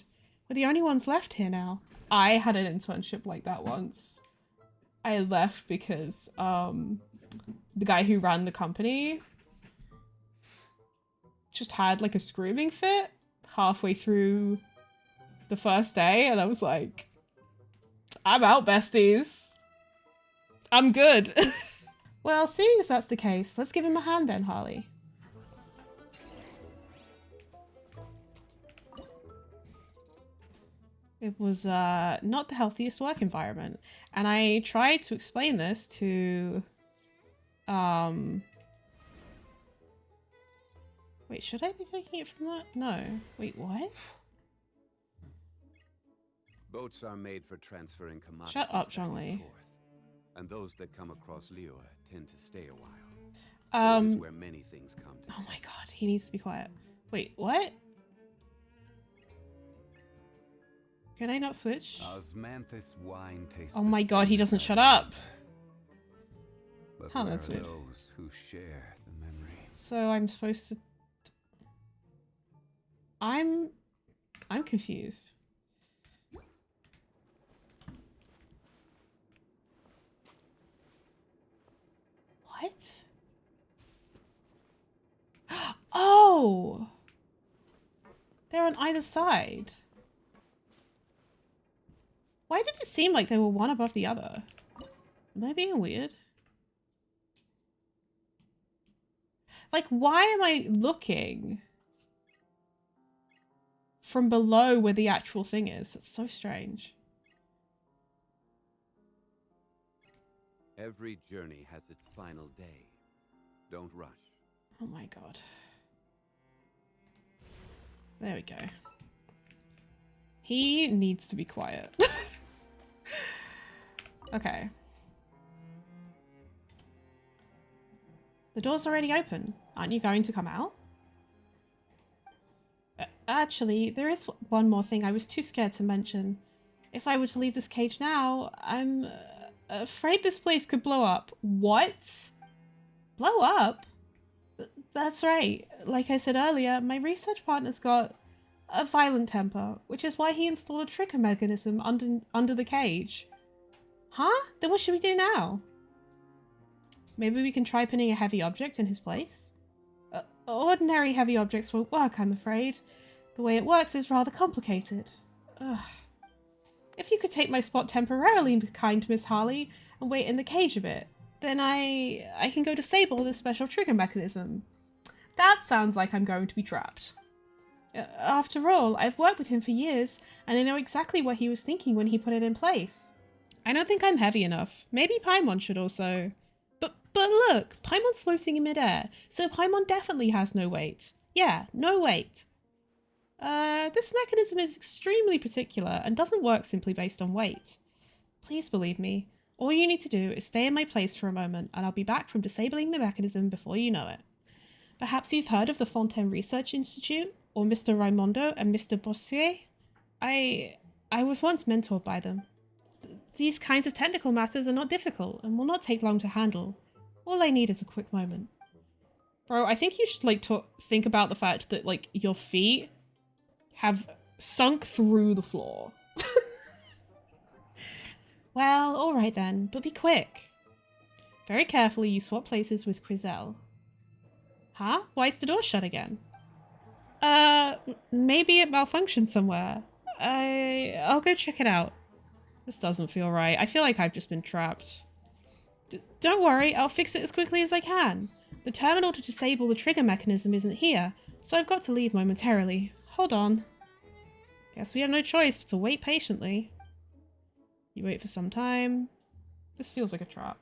We're the only ones left here now. I had an internship like that once. I left because the guy who ran the company just had like a screaming fit halfway through the first day, and I was like, I'm out, besties. I'm good. Well, seeing as that's the case, let's give him a hand then, Harley. It was not the healthiest work environment, and I tried to explain this to wait, should I be taking it from that? No. Wait, what? Boats are made for transferring commodities. Shut up, back and Zhongli. forth, and those that come across Liu tend to stay a while. This is where many things come to Oh my god, he needs to be quiet. Wait, what? Can I not switch? Osmanthus wine tastes Oh the my god, he same doesn't as shut others. up. But Huh, where that's are weird. those who share the memory? So I'm supposed to... I'm confused. What? Oh! They're on either side. Why did it seem like they were one above the other? Am I being weird? Like, why am I looking from below where the actual thing is? It's so strange. Every journey has its final day. Don't rush. Oh my god. There we go. He needs to be quiet. Okay. The door's already open. Aren't you going to come out? Actually, there is one more thing I was too scared to mention. If I were to leave this cage now, I'm afraid this place could blow up. What? Blow up? That's right. Like I said earlier, my research partner's got a violent temper, which is why he installed a trigger mechanism under the cage. Huh? Then what should we do now? Maybe we can try putting a heavy object in his place? Ordinary heavy objects won't work, I'm afraid. The way it works is rather complicated. Ugh. If you could take my spot temporarily, kind Miss Harley, and wait in the cage a bit, then I can go disable this special trigger mechanism. That sounds like I'm going to be trapped. After all, I've worked with him for years, and I know exactly what he was thinking when he put it in place. I don't think I'm heavy enough. Maybe Paimon should also... But look, Paimon's floating in midair, so Paimon definitely has no weight. Yeah, no weight. This mechanism is extremely particular and doesn't work simply based on weight. Please believe me. All you need to do is stay in my place for a moment, and I'll be back from disabling the mechanism before you know it. Perhaps you've heard of the Fontaine Research Institute, or Mr. Raimondo and Mr. Bossier? I was once mentored by them. These kinds of technical matters are not difficult and will not take long to handle. All I need is a quick moment. Bro, I think you should, like, think about the fact that, like, your feet have sunk through the floor. Well, alright then, but be quick. Very carefully, you swap places with Crizel. Huh? Why is the door shut again? Maybe it malfunctioned somewhere. I'll go check it out. This doesn't feel right. I feel like I've just been trapped. Don't worry, I'll fix it as quickly as I can. The terminal to disable the trigger mechanism isn't here, so I've got to leave momentarily. Hold on. Guess we have no choice but to wait patiently. You wait for some time. This feels like a trap.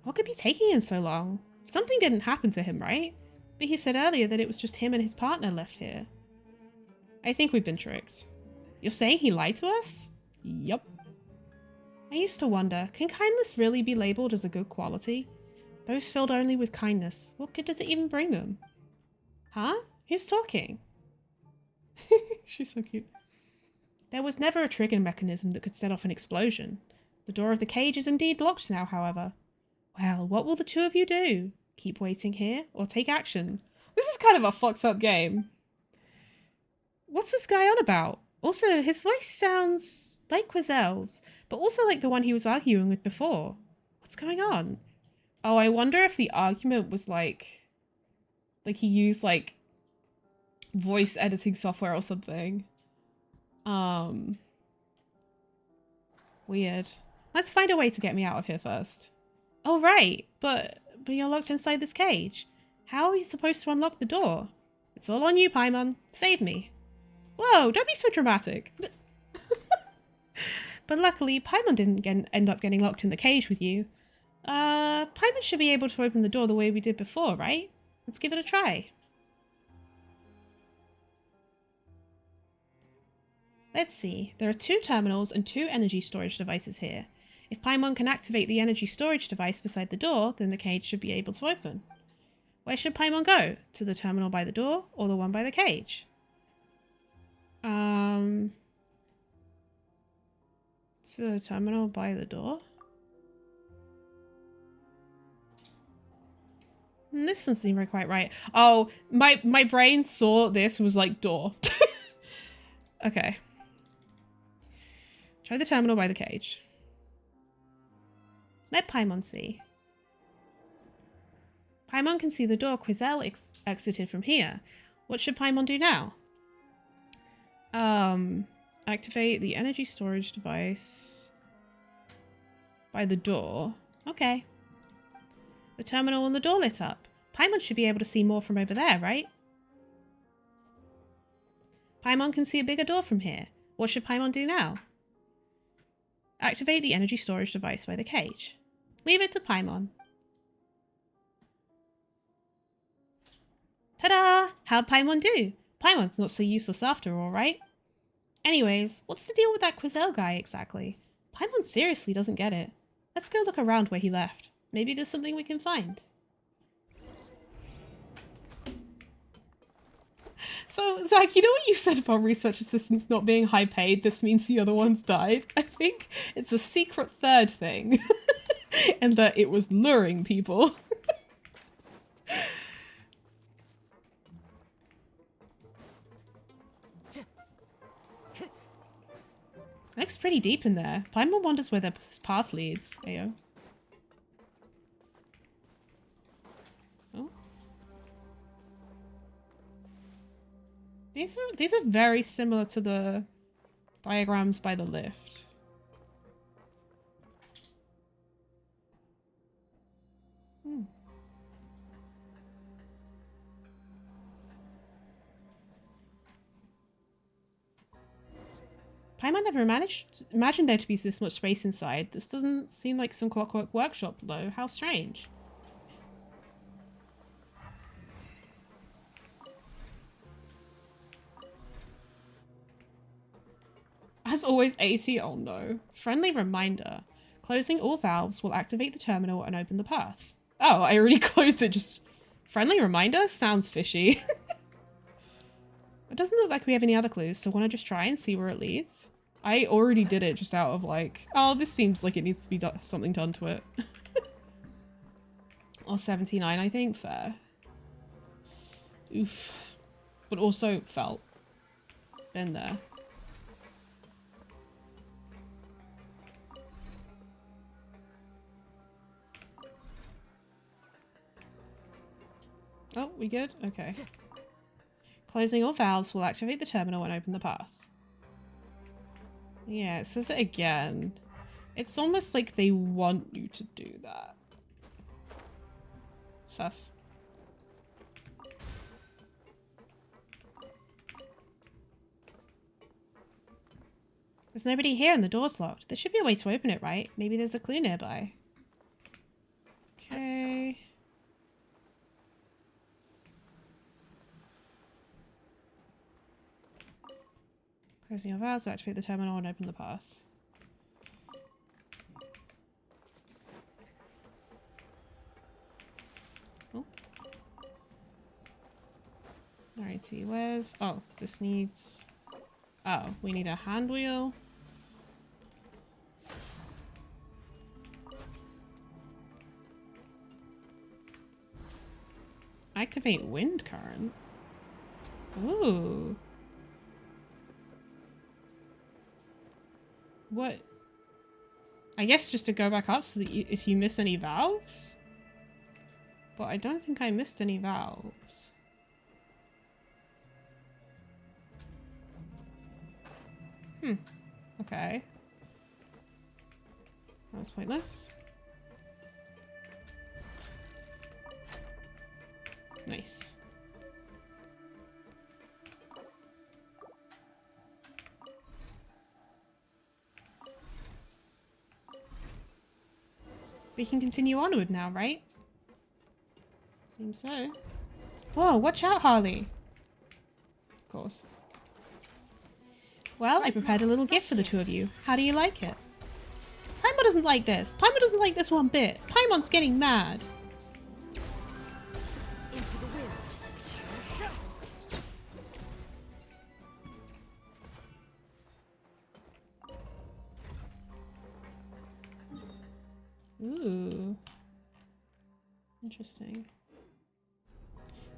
What could be taking him so long? Something didn't happen to him, right? But he said earlier that it was just him and his partner left here. I think we've been tricked. You're saying he lied to us? Yup. I used to wonder, can kindness really be labelled as a good quality? Those filled only with kindness, what good does it even bring them? Huh? Who's talking? She's so cute. There was never a trigger mechanism that could set off an explosion. The door of the cage is indeed locked now, however. Well, what will the two of you do? Keep waiting here, or take action? This is kind of a fucked up game. What's this guy on about? Also, his voice sounds like Quizel's, but also like the one he was arguing with before. What's going on? Oh, I wonder if the argument was like he used like voice editing software or something. Weird. Let's find a way to get me out of here first. Oh, right, but you're locked inside this cage. How are you supposed to unlock the door? It's all on you, Paimon. Save me. Whoa, don't be so dramatic. But luckily, Paimon didn't end up getting locked in the cage with you. Paimon should be able to open the door the way we did before, right? Let's give it a try. Let's see. There are 2 terminals and 2 energy storage devices here. If Paimon can activate the energy storage device beside the door, then the cage should be able to open. Where should Paimon go? To the terminal by the door or the one by the cage? To the terminal by the door? This doesn't seem quite right. Oh, my brain saw this was like door. Okay. Try the terminal by the cage. Let Paimon see. Paimon can see the door Quizel exited from here. What should Paimon do now? Activate the energy storage device by the door. Okay. The terminal and the door lit up. Paimon should be able to see more from over there, right? Paimon can see a bigger door from here. What should Paimon do now? Activate the energy storage device by the cage. Leave it to Paimon. Ta-da! How'd Paimon do? Paimon's not so useless after all, right? Anyways, what's the deal with that Quizel guy exactly? Paimon seriously doesn't get it. Let's go look around where he left. Maybe there's something we can find. So, Zach, you know what you said about research assistants not being high paid? This means the other ones died. I think it's a secret third thing. And that it was luring people. Looks pretty deep in there. Paimon wonders where this path leads. Ayo. Oh. These are very similar to the diagrams by the lift. Hmm. Paimon never imagined there to be this much space inside. This doesn't seem like some clockwork workshop, though. How strange. As always, 80. Oh no. Friendly reminder. Closing all valves will activate the terminal and open the path. Oh, I already closed it. Just friendly reminder? Sounds fishy. It doesn't look like we have any other clues, so want to just try and see where it leads? I already did it just out of like, oh, this seems like it needs to be something done to it. Or 79, I think. Fair. Oof. But also felt. Been there. Oh, we good? Okay. Closing all valves will activate the terminal and open the path. Yeah, it says it again. It's almost like they want you to do that. Sus. There's nobody here and the door's locked. There should be a way to open it, right? Maybe there's a clue nearby. Okay. Closing your valves to activate the terminal and open the path. Oh. Alrighty, where's... Oh, this needs... Oh, we need a hand wheel. Activate wind current. Ooh. What? I guess just to go back up so that if you miss any valves? But I don't think I missed any valves. Okay. That was pointless. Nice. We can continue onward now, right? Seems so. Whoa, watch out, Harley. Of course. Well, I prepared a little gift for the two of you. How do you like it? Paimon doesn't like this. Paimon doesn't like this one bit. Paimon's getting mad. Into the wind. Ooh. Interesting.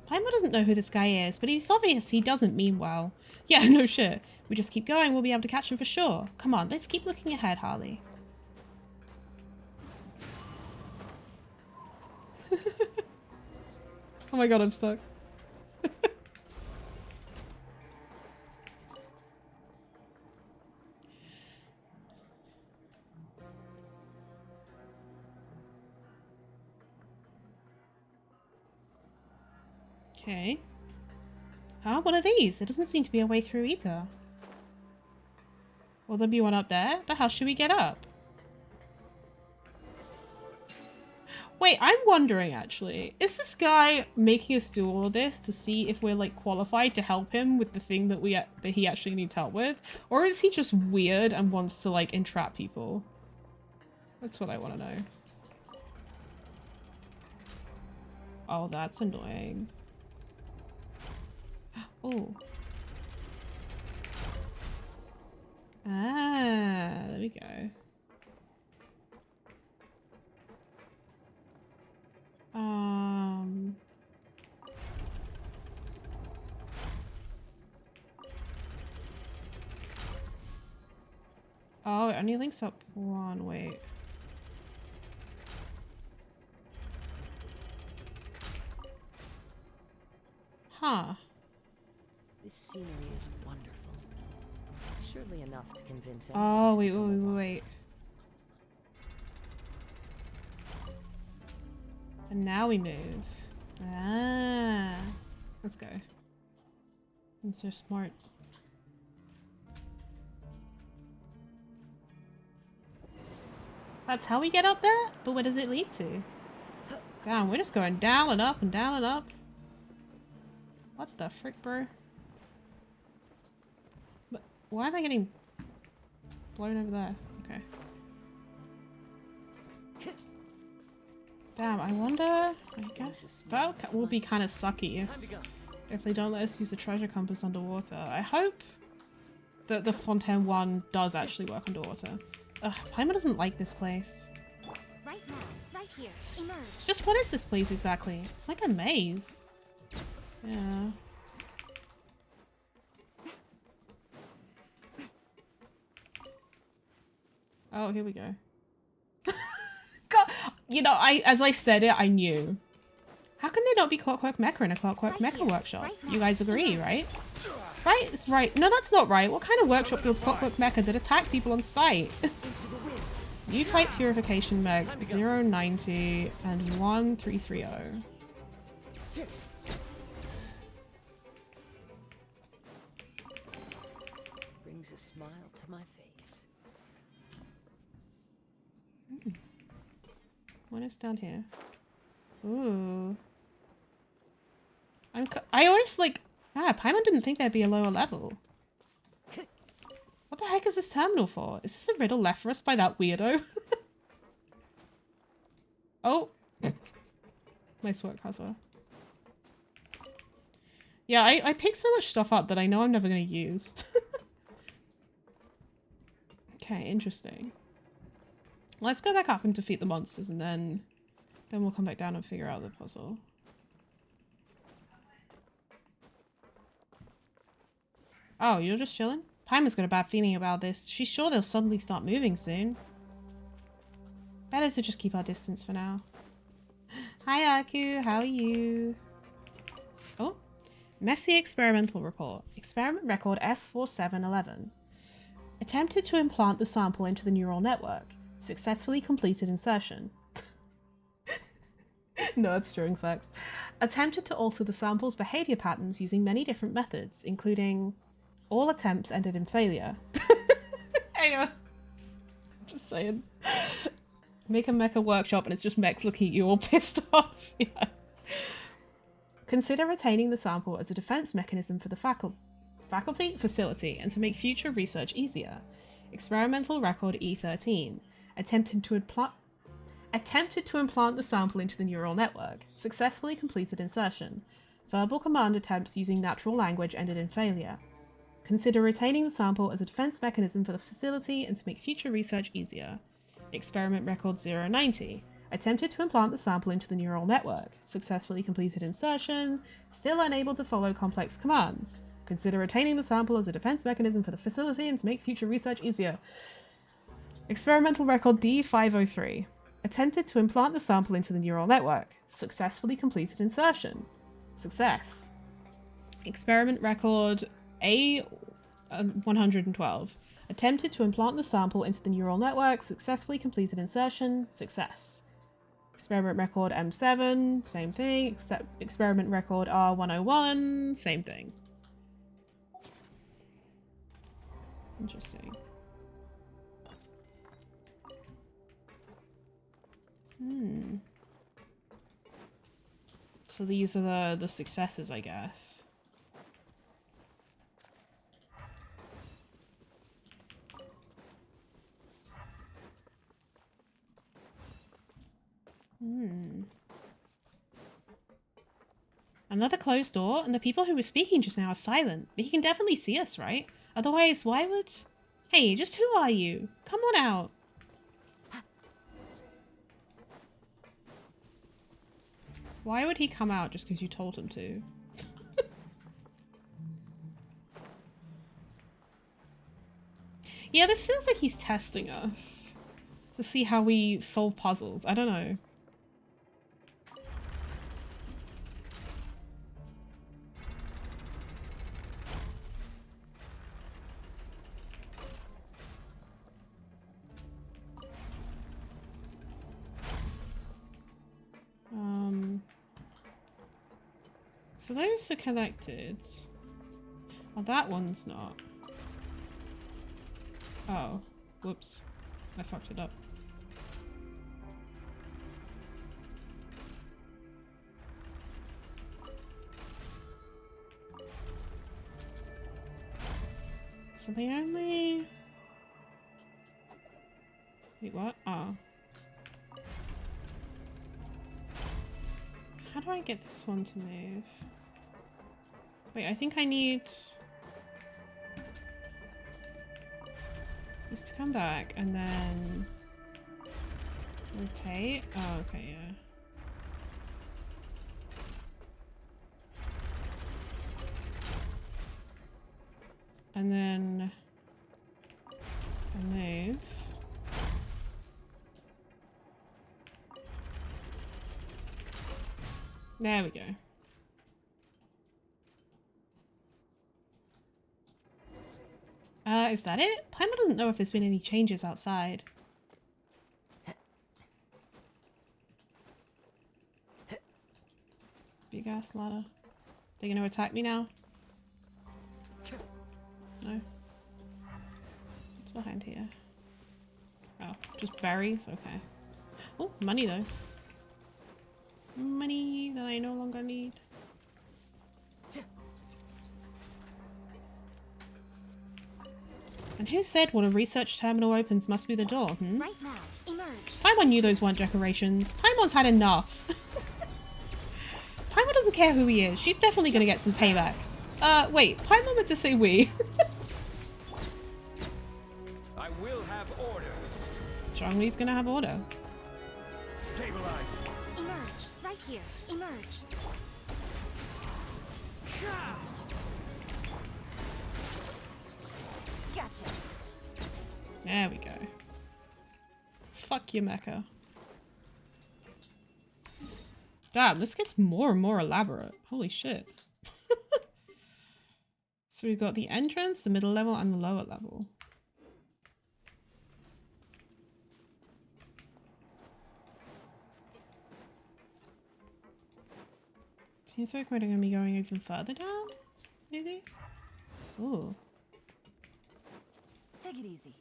Paimon doesn't know who this guy is, but he's obvious he doesn't mean well. Yeah, no shit. We just keep going, we'll be able to catch him for sure. Come on, let's keep looking ahead, Harley. Oh my god, I'm stuck. Okay. Huh? What are these? There doesn't seem to be a way through either. Will there be one up there? But how should we get up? Wait, I'm wondering actually. Is this guy making us do all of this to see if we're like qualified to help him with the thing that that he actually needs help with? Or is he just weird and wants to like entrap people? That's what I want to know. Oh, that's annoying. Oh. Ah, there we go. Oh, it only links up one. Wait. Huh. This scenery is wonderful. Surely enough to convince Oh, anyone wait, to come wait, along. wait. And now we move. Ah. Let's go. I'm so smart. That's how we get up there? But where does it lead to? Damn, we're just going down and up and down and up. What the frick, bro? But why am I getting blown over there? Okay. Damn, I wonder... I guess that will be kind of sucky if they don't let us use the treasure compass underwater. I hope that the Fontaine one does actually work underwater. Ugh, Paimon doesn't like this place. Right now, right here. Emerge. Just what is this place exactly? It's like a maze. Yeah. Oh, here we go. God, you know, as I said it, I knew. How can there not be Clockwork Mecha in a Clockwork Right Mecha here, workshop? right now. You guys agree, right? Right? It's right. No, that's not right. What kind of workshop builds Clockwork Mecha that attack people on sight? Into the wind. New type purification mech 090 and 1330. Brings a smile to my face. What is down here? Ooh. I always like... Ah, Paimon didn't think there'd be a lower level. What the heck is this terminal for? Is this a riddle left for us by that weirdo? Oh. Nice work, Hazza. Yeah, I picked so much stuff up that I know I'm never going to use. Okay, interesting. Let's go back up and defeat the monsters and then we'll come back down and figure out the puzzle. Oh, you're just chilling? Paimon's got a bad feeling about this. She's sure they'll suddenly start moving soon. Better to just keep our distance for now. Hi Aku, how are you? Oh, messy experimental report. Experiment record S4711. Attempted to implant the sample into the neural network. Successfully completed insertion. Nerds during sex. Attempted to alter the sample's behavior patterns using many different methods, including... All attempts ended in failure. Hang on. Just saying. Make a mecha workshop and it's just mechs looking at you all pissed off. Yeah. Consider retaining the sample as a defense mechanism for the facility and to make future research easier. Experimental record E13. Attempted to implant the sample into the neural network. Successfully completed insertion. Verbal command attempts using natural language ended in failure. Consider retaining the sample as a defense mechanism for the facility and to make future research easier. Experiment record 090. Attempted to implant the sample into the neural network. Successfully completed insertion. Still unable to follow complex commands. Consider retaining the sample as a defense mechanism for the facility and to make future research easier. Experimental record D503. Attempted to implant the sample into the neural network. Successfully completed insertion. Success. Experiment record A112. Attempted to implant the sample into the neural network. Successfully completed insertion. Success. Experiment record M7. Same thing. Experiment record R101. Same thing. Interesting. So these are the successes, I guess. Another closed door, and the people who were speaking just now are silent. But he can definitely see us, right? Otherwise, why would... Hey, just who are you? Come on out. Why would he come out just because you told him to? Yeah, this feels like he's testing us to see how we solve puzzles. I don't know. So those are connected. Oh, that one's not. Oh, whoops. I fucked it up. So the only... Wait, what? Oh. How do I get this one to move? Wait, I think I need this to come back and then rotate. Oh, okay, yeah. And then move. There we go. Is that it? Paimon doesn't know if there's been any changes outside. Big ass ladder. They're gonna attack me now? No? What's behind here? Oh, just berries? Okay. Oh, money though. Money that I no longer need. And who said when a research terminal opens must be the door, hmm? Right now, emerge. Paimon knew those weren't decorations. Paimon's had enough. Paimon doesn't care who he is. She's definitely gonna get some payback. Wait, Paimon meant to say we. I will have order. Zhongli's gonna have order. Stabilize. Emerge. Right here. Emerge. Gotcha. There we go. Fuck you, Mecha. Damn, this gets more and more elaborate. Holy shit. So we've got the entrance, the middle level, and the lower level. Seems like we're going to be going even further down, maybe? Ooh. Take it easy.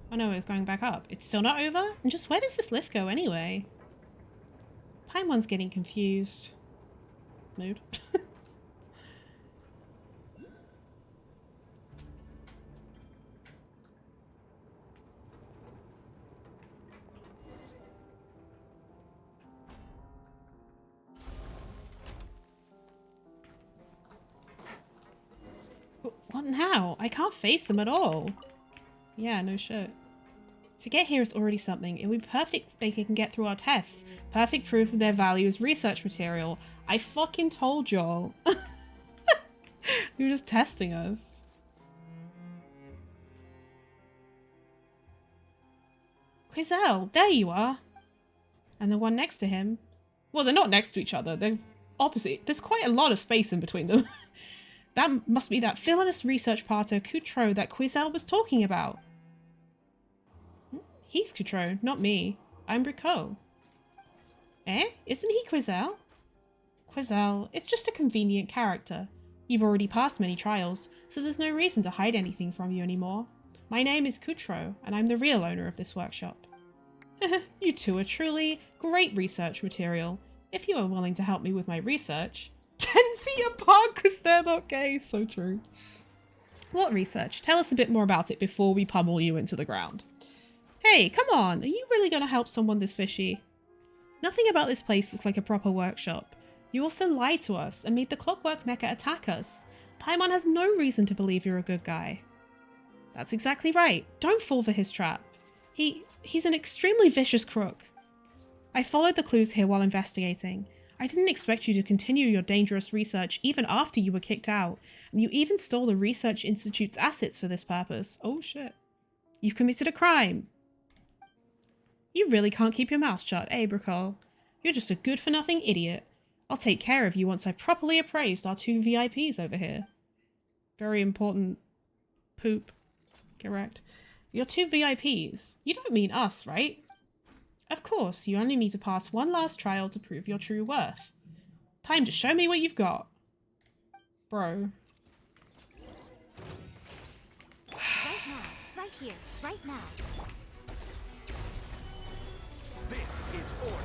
Oh no, we're going back up. It's still not over? And just where does this lift go anyway? Paimon's getting confused. Mood. What now? I can't face them at all. Yeah, no shit. To get here is already something. It would be perfect if they can get through our tests. Perfect proof of their value as research material. I fucking told y'all. You're just testing us. Quizelle, there you are. And the one next to him. Well, they're not next to each other. They're opposite. There's quite a lot of space in between them. That must be that villainous research partner, Coutreau, that Quizelle was talking about. He's Coutreau, not me. I'm Bricot. Eh? Isn't he Quizelle? Quizelle, it's just a convenient character. You've already passed many trials, so there's no reason to hide anything from you anymore. My name is Coutreau, and I'm the real owner of this workshop. You two are truly great research material. If you are willing to help me with my research... 10 feet apart because they're not gay. So true. What research? Tell us a bit more about it before we pummel you into the ground. Hey, come on. Are you really going to help someone this fishy? Nothing about this place looks like a proper workshop. You also lied to us and made the Clockwork Mecha attack us. Paimon has no reason to believe you're a good guy. That's exactly right. Don't fall for his trap. He's an extremely vicious crook. I followed the clues here while investigating. I didn't expect you to continue your dangerous research even after you were kicked out, and you even stole the Research Institute's assets for this purpose. Oh shit. You've committed a crime. You really can't keep your mouth shut, eh, Bricole? You're just a good-for-nothing idiot. I'll take care of you once I've properly appraised our 2 VIPs over here. Very important poop. Correct. Your 2 VIPs. You don't mean us, right? Of course, you only need to pass one last trial to prove your true worth. Time to show me what you've got. Bro. Right now. Right here. Right now. This is order.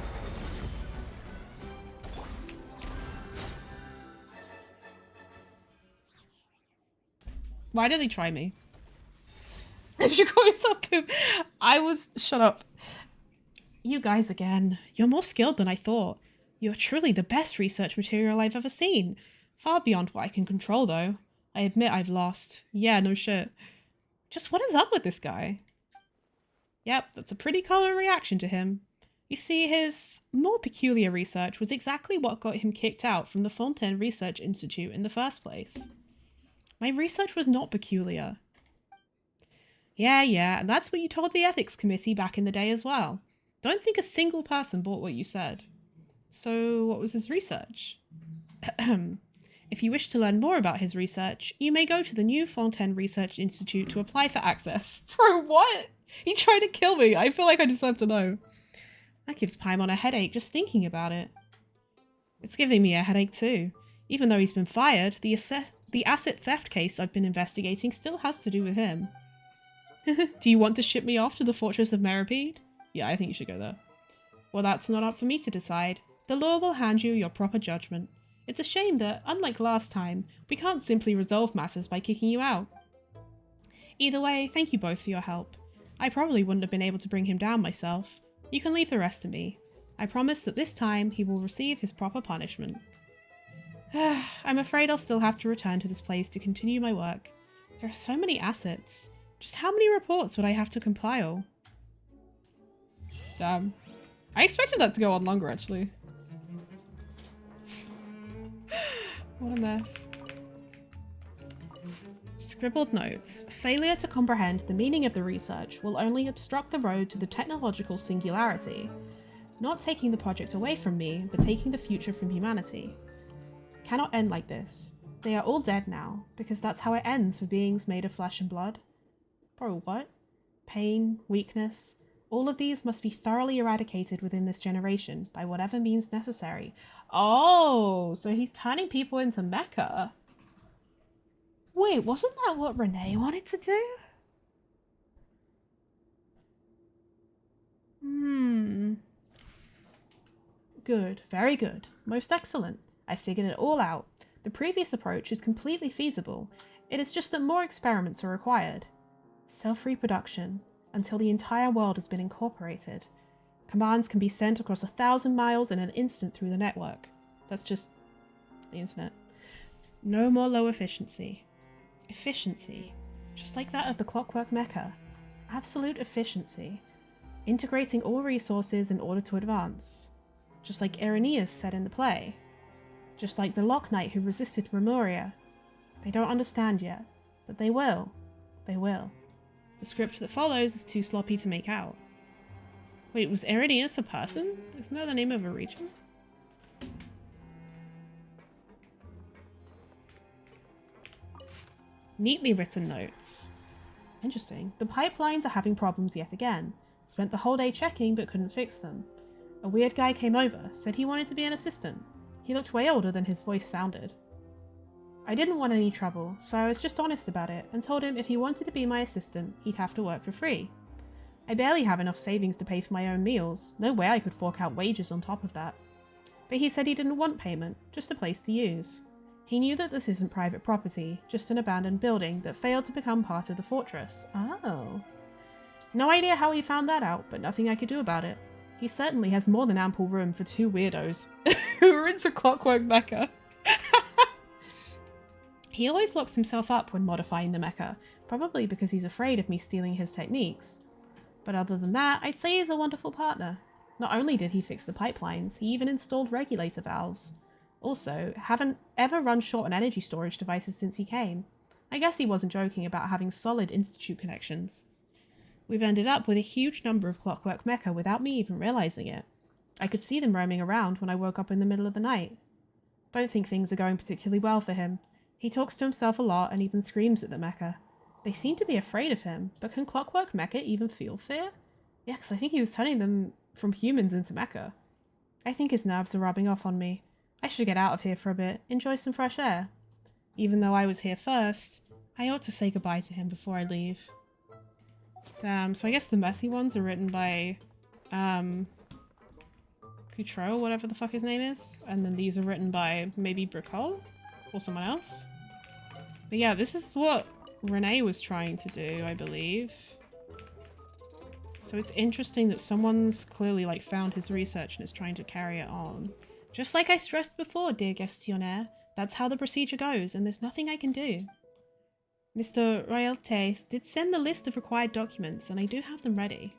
Why did they try me? If you call yourself Coop, I was... Shut up. You guys again. You're more skilled than I thought. You're truly the best research material I've ever seen. Far beyond what I can control, though. I admit I've lost. Yeah, no shit. Just what is up with this guy? Yep, that's a pretty common reaction to him. You see, his more peculiar research was exactly what got him kicked out from the Fontaine Research Institute in the first place. My research was not peculiar. Yeah, and that's what you told the ethics committee back in the day as well. Don't think a single person bought what you said. So, what was his research? If you wish to learn more about his research, you may go to the new Fontaine Research Institute to apply for access. Bro, what? He tried to kill me. I feel like I deserve to know. That gives Paimon a headache just thinking about it. It's giving me a headache too. Even though he's been fired, the asset theft case I've been investigating still has to do with him. Do you want to ship me off to the Fortress of Meripede? Yeah, I think you should go there. Well, that's not up for me to decide. The law will hand you your proper judgment. It's a shame that, unlike last time, we can't simply resolve matters by kicking you out. Either way, thank you both for your help. I probably wouldn't have been able to bring him down myself. You can leave the rest to me. I promise that this time he will receive his proper punishment. I'm afraid I'll still have to return to this place to continue my work. There are so many assets. Just how many reports would I have to compile? Damn. I expected that to go on longer, actually. What a mess. Scribbled notes. Failure to comprehend the meaning of the research will only obstruct the road to the technological singularity. Not taking the project away from me, but taking the future from humanity. Cannot end like this. They are all dead now, because that's how it ends for beings made of flesh and blood. Bro, what? Pain, weakness, all of these must be thoroughly eradicated within this generation, by whatever means necessary. Oh, so he's turning people into mecha. Wait, wasn't that what Renee wanted to do? Good, very good. Most excellent. I figured it all out. The previous approach is completely feasible. It is just that more experiments are required. Self-reproduction, until the entire world has been incorporated. Commands can be sent across 1,000 miles in an instant through the network. That's just the internet. No more low efficiency. Efficiency, just like that of the Clockwork Mecha. Absolute efficiency. Integrating all resources in order to advance. Just like Irenaeus said in the play. Just like the Lock Knight who resisted Remuria. They don't understand yet, but they will. They will. The script that follows is too sloppy to make out. Wait, was Irenaeus a person? Isn't that the name of a region? Neatly written notes. Interesting. The pipelines are having problems yet again. Spent the whole day checking but couldn't fix them. A weird guy came over, said he wanted to be an assistant. He looked way older than his voice sounded. I didn't want any trouble, so I was just honest about it and told him if he wanted to be my assistant, he'd have to work for free. I barely have enough savings to pay for my own meals. No way I could fork out wages on top of that. But he said he didn't want payment, just a place to use. He knew that this isn't private property, just an abandoned building that failed to become part of the fortress. Oh. No idea how he found that out, but nothing I could do about it. He certainly has more than ample room for 2 weirdos who are into Clockwork Mecha. He always locks himself up when modifying the mecha, probably because he's afraid of me stealing his techniques. But other than that, I'd say he's a wonderful partner. Not only did he fix the pipelines, he even installed regulator valves. Also, haven't ever run short on energy storage devices since he came. I guess he wasn't joking about having solid Institute connections. We've ended up with a huge number of clockwork mecha without me even realizing it. I could see them roaming around when I woke up in the middle of the night. Don't think things are going particularly well for him. He talks to himself a lot and even screams at the mecha. They seem to be afraid of him, but can clockwork mecha even feel fear? Yeah, because I think he was turning them from humans into mecha. I think his nerves are rubbing off on me. I should get out of here for a bit, enjoy some fresh air. Even though I was here first, I ought to say goodbye to him before I leave. Damn, so I guess the messy ones are written by, Coutreau, whatever the fuck his name is. And then these are written by maybe Bricole? Or someone else? But yeah, this is what Renee was trying to do, I believe. So it's interesting that someone's clearly like found his research and is trying to carry it on. Just like I stressed before, dear gestionnaire, that's how the procedure goes and there's nothing I can do. Mr. Royaltes did send the list of required documents and I do have them ready.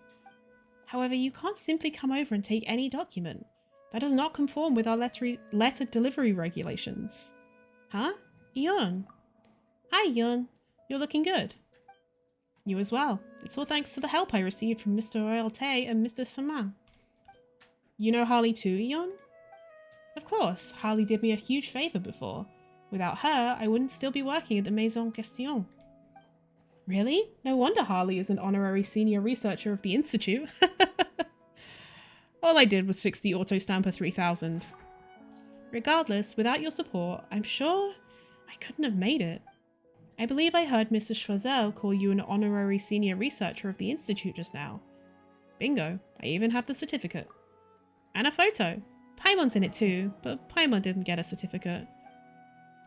However, you can't simply come over and take any document. That does not conform with our letter delivery regulations. Huh? Ion. Hi, Ion. You're looking good. You as well. It's all thanks to the help I received from Mr. Royalte and Mr. Saman. You know Harley too, Ion? Of course, Harley did me a huge favour before. Without her, I wouldn't still be working at the Maison Question. Really? No wonder Harley is an honorary senior researcher of the Institute. All I did was fix the auto-stamper 3000. Regardless, without your support, I'm sure I couldn't have made it. I believe I heard Mr. Choiseul call you an honorary senior researcher of the Institute just now. Bingo, I even have the certificate. And a photo. Paimon's in it too, but Paimon didn't get a certificate.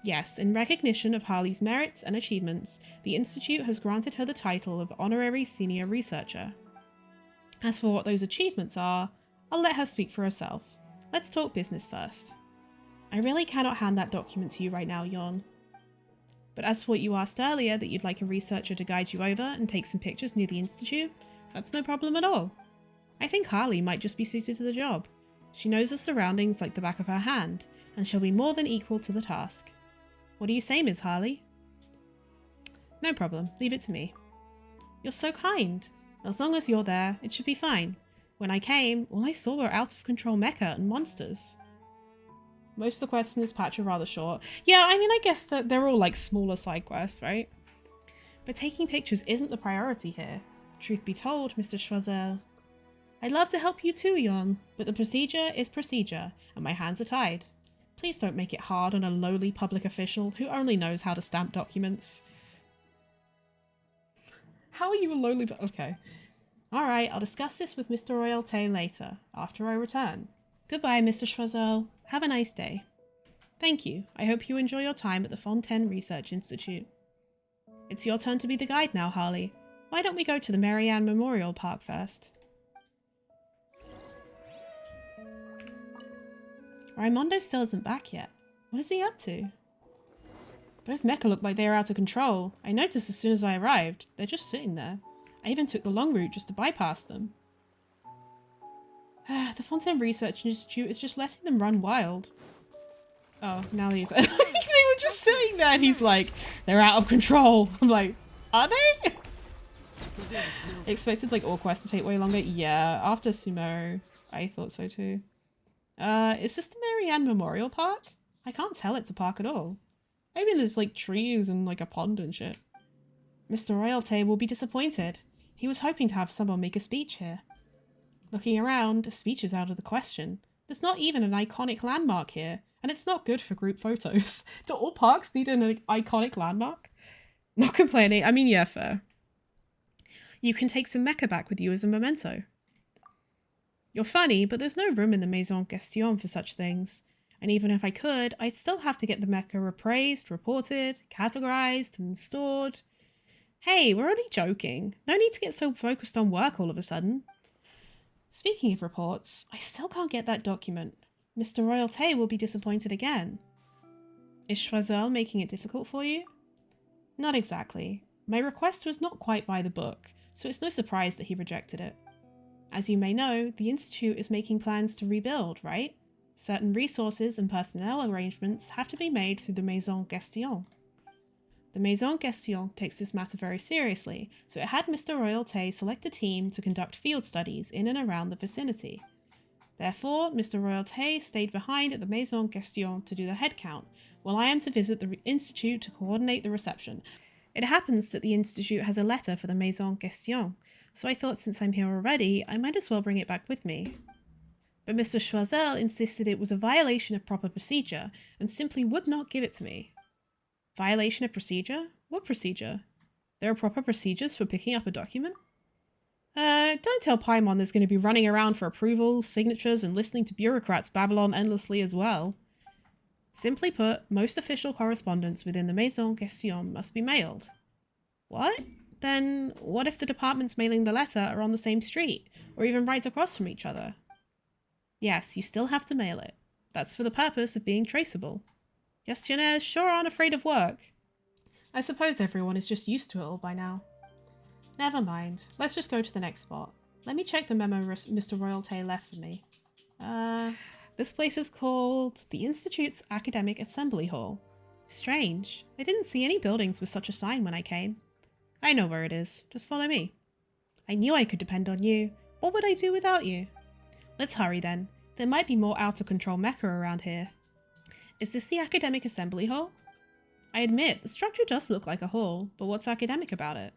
Yes, in recognition of Harley's merits and achievements, the Institute has granted her the title of Honorary Senior Researcher. As for what those achievements are, I'll let her speak for herself. Let's talk business first. I really cannot hand that document to you right now, Yon. But as for what you asked earlier, that you'd like a researcher to guide you over and take some pictures near the Institute, that's no problem at all. I think Harley might just be suited to the job. She knows the surroundings like the back of her hand, and she'll be more than equal to the task. What do you say, Ms. Harley? No problem, leave it to me. You're so kind. As long as you're there, it should be fine. When I came, all I saw were out-of-control mecha and monsters. Most of the quests in this patch are rather short. Yeah, I mean, I guess that they're all like smaller side quests, right? But taking pictures isn't the priority here. Truth be told, Mr. Choiseul. I'd love to help you too, Yon, but the procedure is procedure, and my hands are tied. Please don't make it hard on a lowly public official who only knows how to stamp documents. How are you a lowly... Okay. Alright, I'll discuss this with Mr. Royalte later, after I return. Goodbye, Mr. Choiseul. Have a nice day. Thank you. I hope you enjoy your time at the Fontaine Research Institute. It's your turn to be the guide now, Harley. Why don't we go to the Marianne Memorial Park first? Raimondo still isn't back yet. What is he up to? Those mecha look like they're out of control. I noticed as soon as I arrived. They're just sitting there. I even took the long route just to bypass them. The Fontaine Research Institute is just letting them run wild. Oh, now they were just sitting there and he's like, they're out of control. I'm like, are they? Expected like all quests to take way longer. Yeah, after Sumo, I thought so too. Is this the Marianne Memorial Park? I can't tell it's a park at all. Maybe there's like trees and like a pond and shit. Mr. Royalte will be disappointed. He was hoping to have someone make a speech here. Looking around, a speech is out of the question. There's not even an iconic landmark here, and it's not good for group photos. Do all parks need an iconic landmark? Not complaining. I mean, yeah, fair. You can take some mecha back with you as a memento. You're funny, but there's no room in the Maison Question for such things. And even if I could, I'd still have to get the mecha appraised, reported, categorized, and stored. Hey, we're only joking. No need to get so focused on work all of a sudden. Speaking of reports, I still can't get that document. Mr. Royalte will be disappointed again. Is Choiseul making it difficult for you? Not exactly. My request was not quite by the book, so it's no surprise that he rejected it. As you may know, the Institute is making plans to rebuild, right? Certain resources and personnel arrangements have to be made through the Maison Gestion. The Maison Gestion takes this matter very seriously, so it had Mr. Royalty select a team to conduct field studies in and around the vicinity. Therefore, Mr. Royalty stayed behind at the Maison Gestion to do the headcount, while I am to visit the Institute to coordinate the reception. It happens that the Institute has a letter for the Maison Gestion, so I thought since I'm here already, I might as well bring it back with me. But Mr. Choiseul insisted it was a violation of proper procedure, and simply would not give it to me. Violation of procedure? What procedure? There are proper procedures for picking up a document? Don't tell Paimon there's going to be running around for approval, signatures, and listening to bureaucrats babble on endlessly as well. Simply put, most official correspondence within the Maison Gestion must be mailed. What? Then what if the departments mailing the letter are on the same street, or even right across from each other? Yes, you still have to mail it. That's for the purpose of being traceable. Gestionnaires sure aren't afraid of work. I suppose everyone is just used to it all by now. Never mind. Let's just go to the next spot. Let me check the memo Mr. Royalty left for me. This place is called the Institute's Academic Assembly Hall. Strange. I didn't see any buildings with such a sign when I came. I know where it is. Just follow me. I knew I could depend on you. What would I do without you? Let's hurry then. There might be more out-of-control mecha around here. Is this the Academic Assembly Hall? I admit, the structure does look like a hall, but what's academic about it?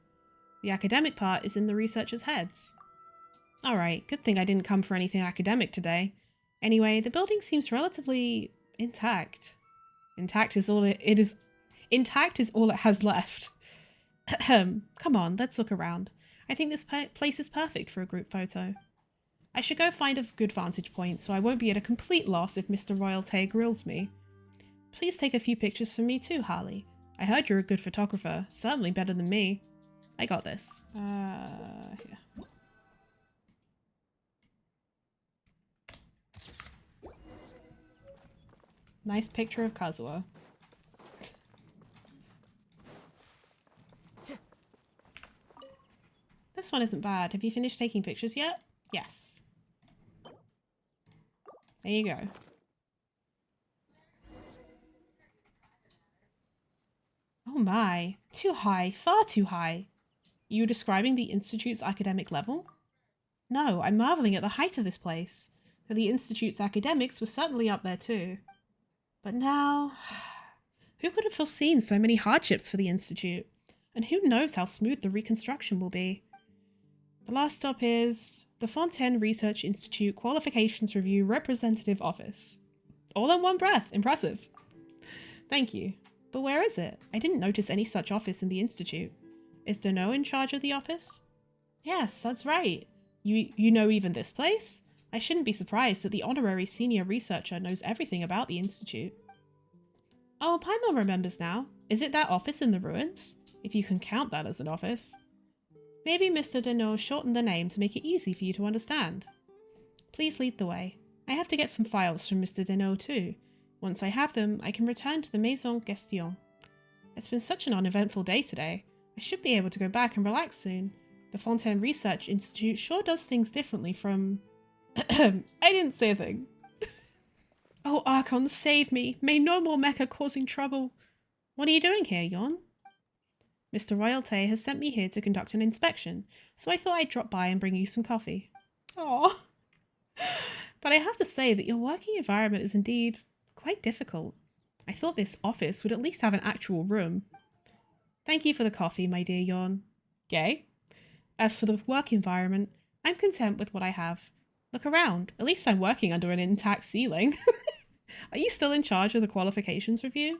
The academic part is in the researchers' heads. Alright, good thing I didn't come for anything academic today. Anyway, the building seems relatively intact. Intact is all it has left. Come on, let's look around. I think this place is perfect for a group photo. I should go find a good vantage point so I won't be at a complete loss if Mr. Royalty grills me. Please take a few pictures for me too, Harley. I heard you're a good photographer, certainly better than me. I got this. Here. Nice picture of Kazuo. This one isn't bad. Have you finished taking pictures yet? Yes. There you go. Oh my. Too high. Far too high. You describing the Institute's academic level? No, I'm marveling at the height of this place. Though the Institute's academics were certainly up there too. But now... Who could have foreseen so many hardships for the Institute? And who knows how smooth the reconstruction will be? The last stop is the Fontaine Research Institute Qualifications Review Representative Office. All in one breath. Impressive. Thank you. But where is it? I didn't notice any such office in the Institute. Is Deneau in charge of the office? Yes, that's right. You know even this place? I shouldn't be surprised that the honorary senior researcher knows everything about the Institute. Oh, Paimon remembers now. Is it that office in the ruins? If you can count that as an office. Maybe Mr. Deneau shortened the name to make it easy for you to understand. Please lead the way. I have to get some files from Mr. Deneau too. Once I have them, I can return to the Maison Gestion. It's been such an uneventful day today. I should be able to go back and relax soon. The Fontaine Research Institute sure does things differently from... I didn't say a thing. Oh, Archon, save me. May no more mecha causing trouble. What are you doing here, Yon? Mr. Royalty has sent me here to conduct an inspection, so I thought I'd drop by and bring you some coffee. Aww. But I have to say that your working environment is indeed quite difficult. I thought this office would at least have an actual room. Thank you for the coffee, my dear Yon. Gay? As for the work environment, I'm content with what I have. Look around. At least I'm working under an intact ceiling. Are you still in charge of the qualifications review?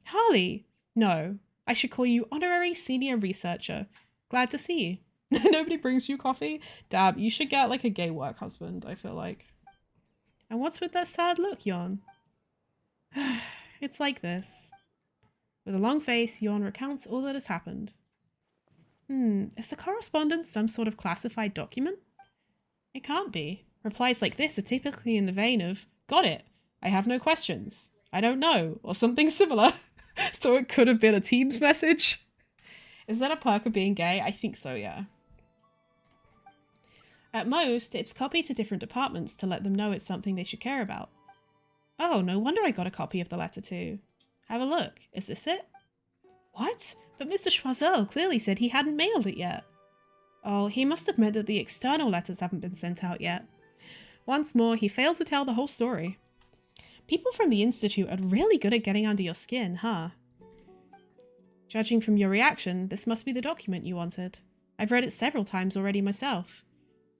Harley! No. I should call you Honorary Senior Researcher. Glad to see you. Nobody brings you coffee? Dab, you should get like a gay work husband, I feel like. And what's with that sad look, Yon? It's like this. With a long face, Yon recounts all that has happened. Is the correspondence some sort of classified document? It can't be. Replies like this are typically in the vein of, got it, I have no questions, I don't know, or something similar. So it could have been a Teams message. Is that a perk of being gay? I think so, yeah. At most, it's copied to different departments to let them know it's something they should care about. Oh, no wonder I got a copy of the letter too. Have a look. Is this it? What? But Mr. Choiseul clearly said he hadn't mailed it yet. Oh, he must have meant that the external letters haven't been sent out yet. Once more, he failed to tell the whole story. People from the Institute are really good at getting under your skin, huh? Judging from your reaction, this must be the document you wanted. I've read it several times already myself.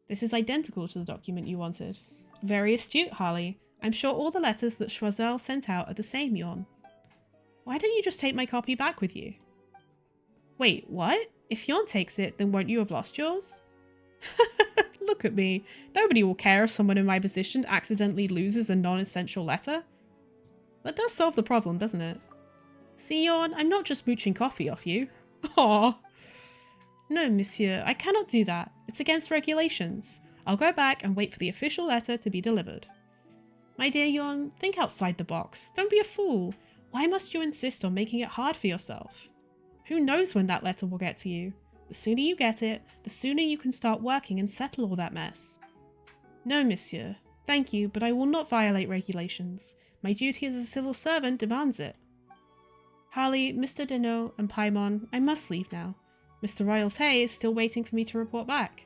This is identical to the document you wanted. Very astute, Harley. I'm sure all the letters that Choiseul sent out are the same, Yawn. Why don't you just take my copy back with you? Wait, what? If Yawn takes it, then won't you have lost yours? Look at me. Nobody will care if someone in my position accidentally loses a non-essential letter. That does solve the problem, doesn't it? See, Yawn, I'm not just mooching coffee off you. Aww. No, monsieur, I cannot do that. It's against regulations. I'll go back and wait for the official letter to be delivered. My dear Yawn, think outside the box. Don't be a fool. Why must you insist on making it hard for yourself? Who knows when that letter will get to you? The sooner you get it, the sooner you can start working and settle all that mess. No, monsieur. Thank you, but I will not violate regulations. My duty as a civil servant demands it. Harley, Mr. Deneau, and Paimon, I must leave now. Mr. Royalty is still waiting for me to report back.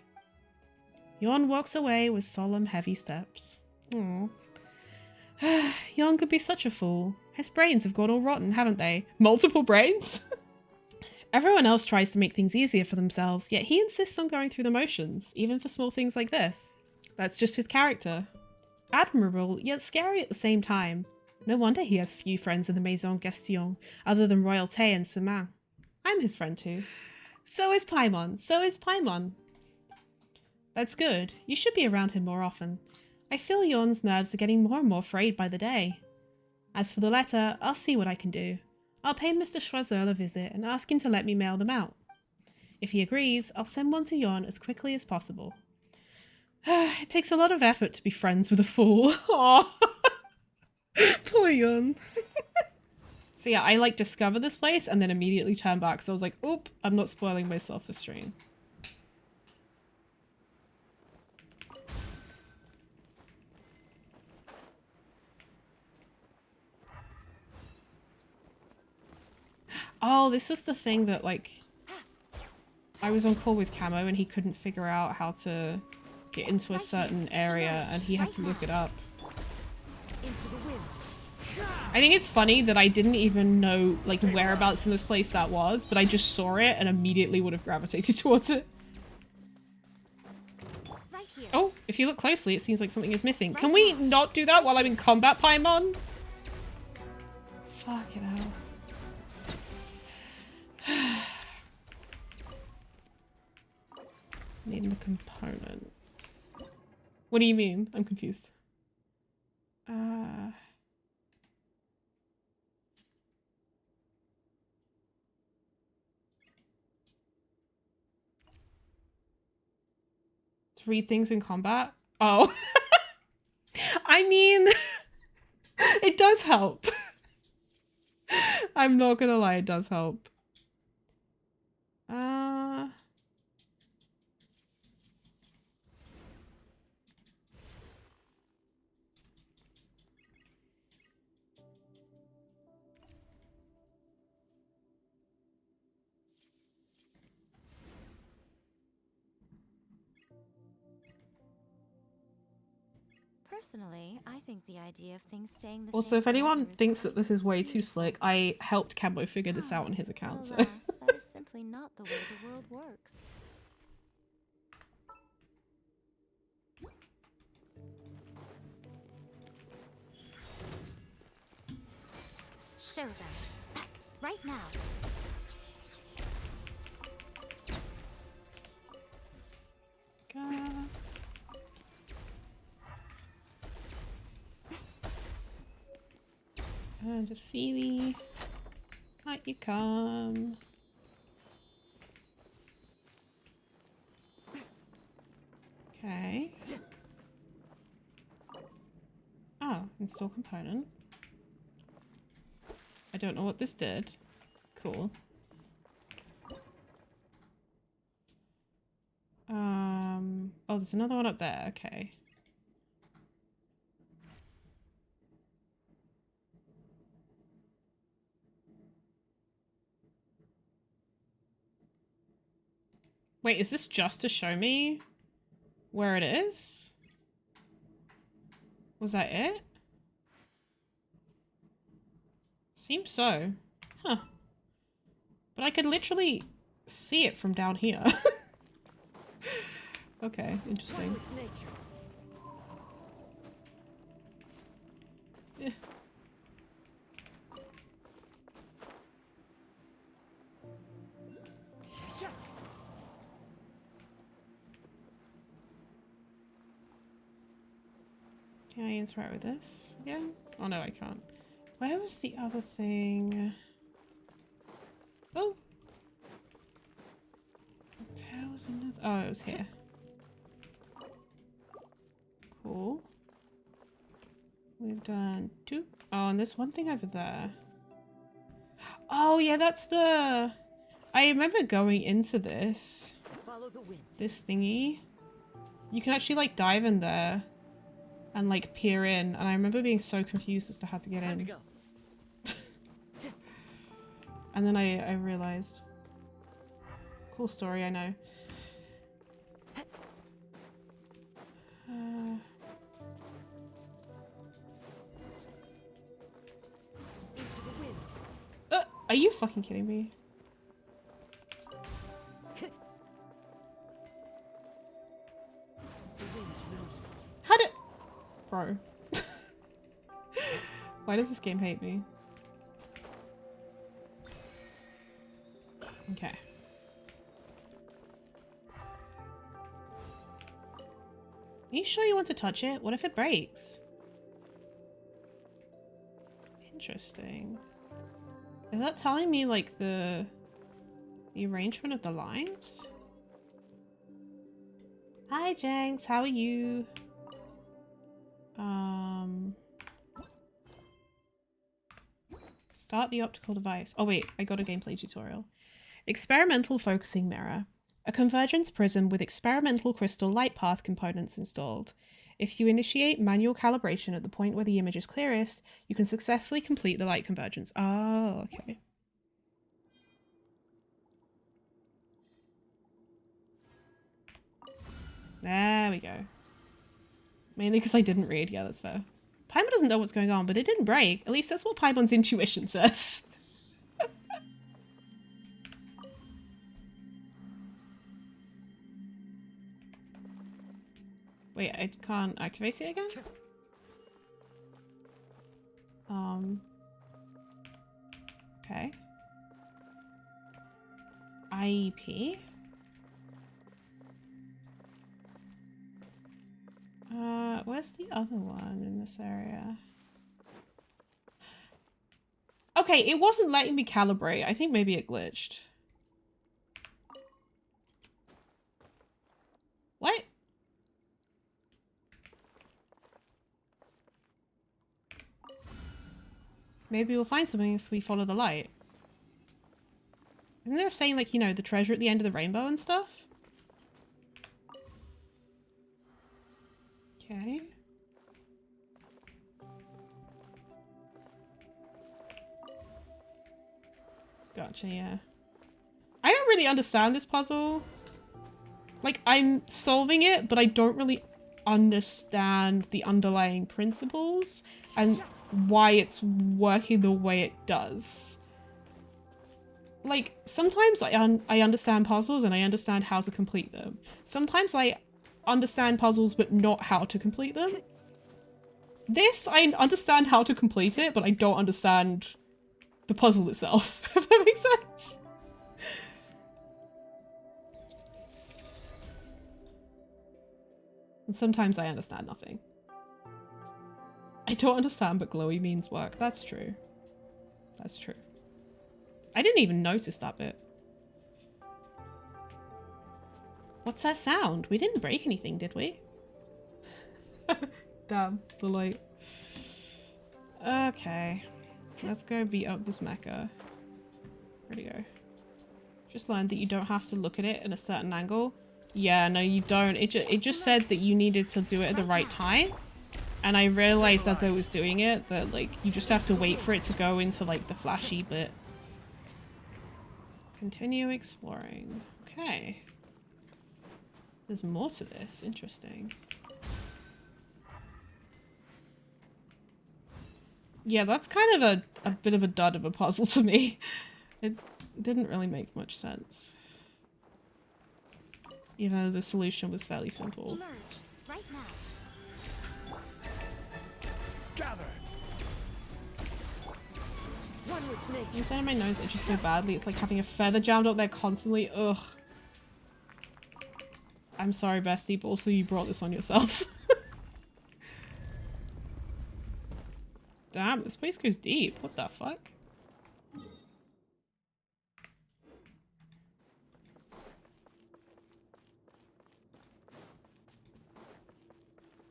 Yawn walks away with solemn, heavy steps. Aww. Yawn could be such a fool. His brains have gone all rotten, haven't they? Multiple brains? Everyone else tries to make things easier for themselves, yet he insists on going through the motions, even for small things like this. That's just his character. Admirable, yet scary at the same time. No wonder he has few friends in the Maison Gestion, other than Royalty and Semin. I'm his friend too. So is Paimon. So is Paimon. That's good. You should be around him more often. I feel Yawn's nerves are getting more and more frayed by the day. As for the letter, I'll see what I can do. I'll pay Mr. Choiseul a visit and ask him to let me mail them out. If he agrees, I'll send one to Yawn as quickly as possible. It takes a lot of effort to be friends with a fool. Aww. Poor Yawn. So yeah, I discovered this place and then immediately turned back. So I was like, oop, I'm not spoiling myself for stream. Oh, this is the thing that, I was on call with Camo and he couldn't figure out how to get into a certain area and he had to look it up. I think it's funny that I didn't even know, whereabouts in this place that was, but I just saw it and immediately would have gravitated towards it. Oh, if you look closely, it seems like something is missing. Can we not do that while I'm in combat, Paimon? Fuck it out. Need a component. What do you mean? I'm confused. To read things in combat? Oh. I mean, it does help. I'm not gonna lie, it does help. Personally, I think the idea of things staying the Also, same if anyone forever is thinks that quite this is way too slick, I helped Cambo figure this out on his account, so. Alas, that is simply not the way the world works. Show them. Right now. And just see thee. Out you come. Okay. Oh, install component. I don't know what this did. Cool. Oh, there's another one up there. Okay. Wait, is this just to show me where it is? Was that it? Seems so. Huh. But I could literally see it from down here. Okay, interesting. Yeah. Can I interact with this again? Oh no, I can't. Where was the other thing? Oh! There was another. Oh, it was here. Cool. We've done 2. Oh, and there's one thing over there. Oh, yeah, that's the... I remember going into this. Follow the wind. This thingy. You can actually, like, dive in there and, like, peer in. And I remember being so confused as to how to get in. And then I realized. Cool story, I know. Are you fucking kidding me? How did... Bro. Why does this game hate me? Okay. Are you sure you want to touch it? What if it breaks? Interesting. Is that telling me, like, the arrangement of the lines? Hi, Jenks. How are you? Start the optical device. Oh, wait. I got a gameplay tutorial. Experimental focusing mirror. A convergence prism with experimental crystal light path components installed. If you initiate manual calibration at the point where the image is clearest, you can successfully complete the light convergence. Oh, okay. There we go. Mainly because I didn't read. Yeah, that's fair. Paimon doesn't know what's going on, but it didn't break. At least that's what Paimon's intuition says. Wait, I can't activate it again? Okay. IEP? Where's the other one in this area? Okay, it wasn't letting me calibrate. I think maybe it glitched. What? Maybe we'll find something if we follow the light. Isn't there a saying, like, you know, the treasure at the end of the rainbow and stuff? Okay. Gotcha, yeah. I don't really understand this puzzle. Like, I'm solving it, but I don't really understand the underlying principles and why it's working the way it does. Like, sometimes I understand puzzles and I understand how to complete them. Sometimes I understand puzzles but not how to complete them. This, I understand how to complete it, but I don't understand the puzzle itself, if that makes sense. And sometimes I understand nothing. I don't understand, but glowy means work. That's true. That's true. I didn't even notice that bit. What's that sound? We didn't break anything, did we? Damn, the light. Okay. Let's go beat up this mecha. Where'd he go? Just learned that you don't have to look at it in a certain angle Yeah, no, you don't. It just said that you needed to do it at the right time. And I realized as I was doing it that, like, you just have to wait for it to go into, like, the flashy bit. Continue exploring. Okay. There's more to this. Interesting. Yeah, that's kind of a bit of a dud of a puzzle to me. It didn't really make much sense. Even though the solution was fairly simple. Emerge right now. Gather. One with nature. Inside of my nose itches so badly, it's like having a feather jammed up there constantly. Ugh. I'm sorry, bestie, but also you brought this on yourself. Damn, this place goes deep. What the fuck?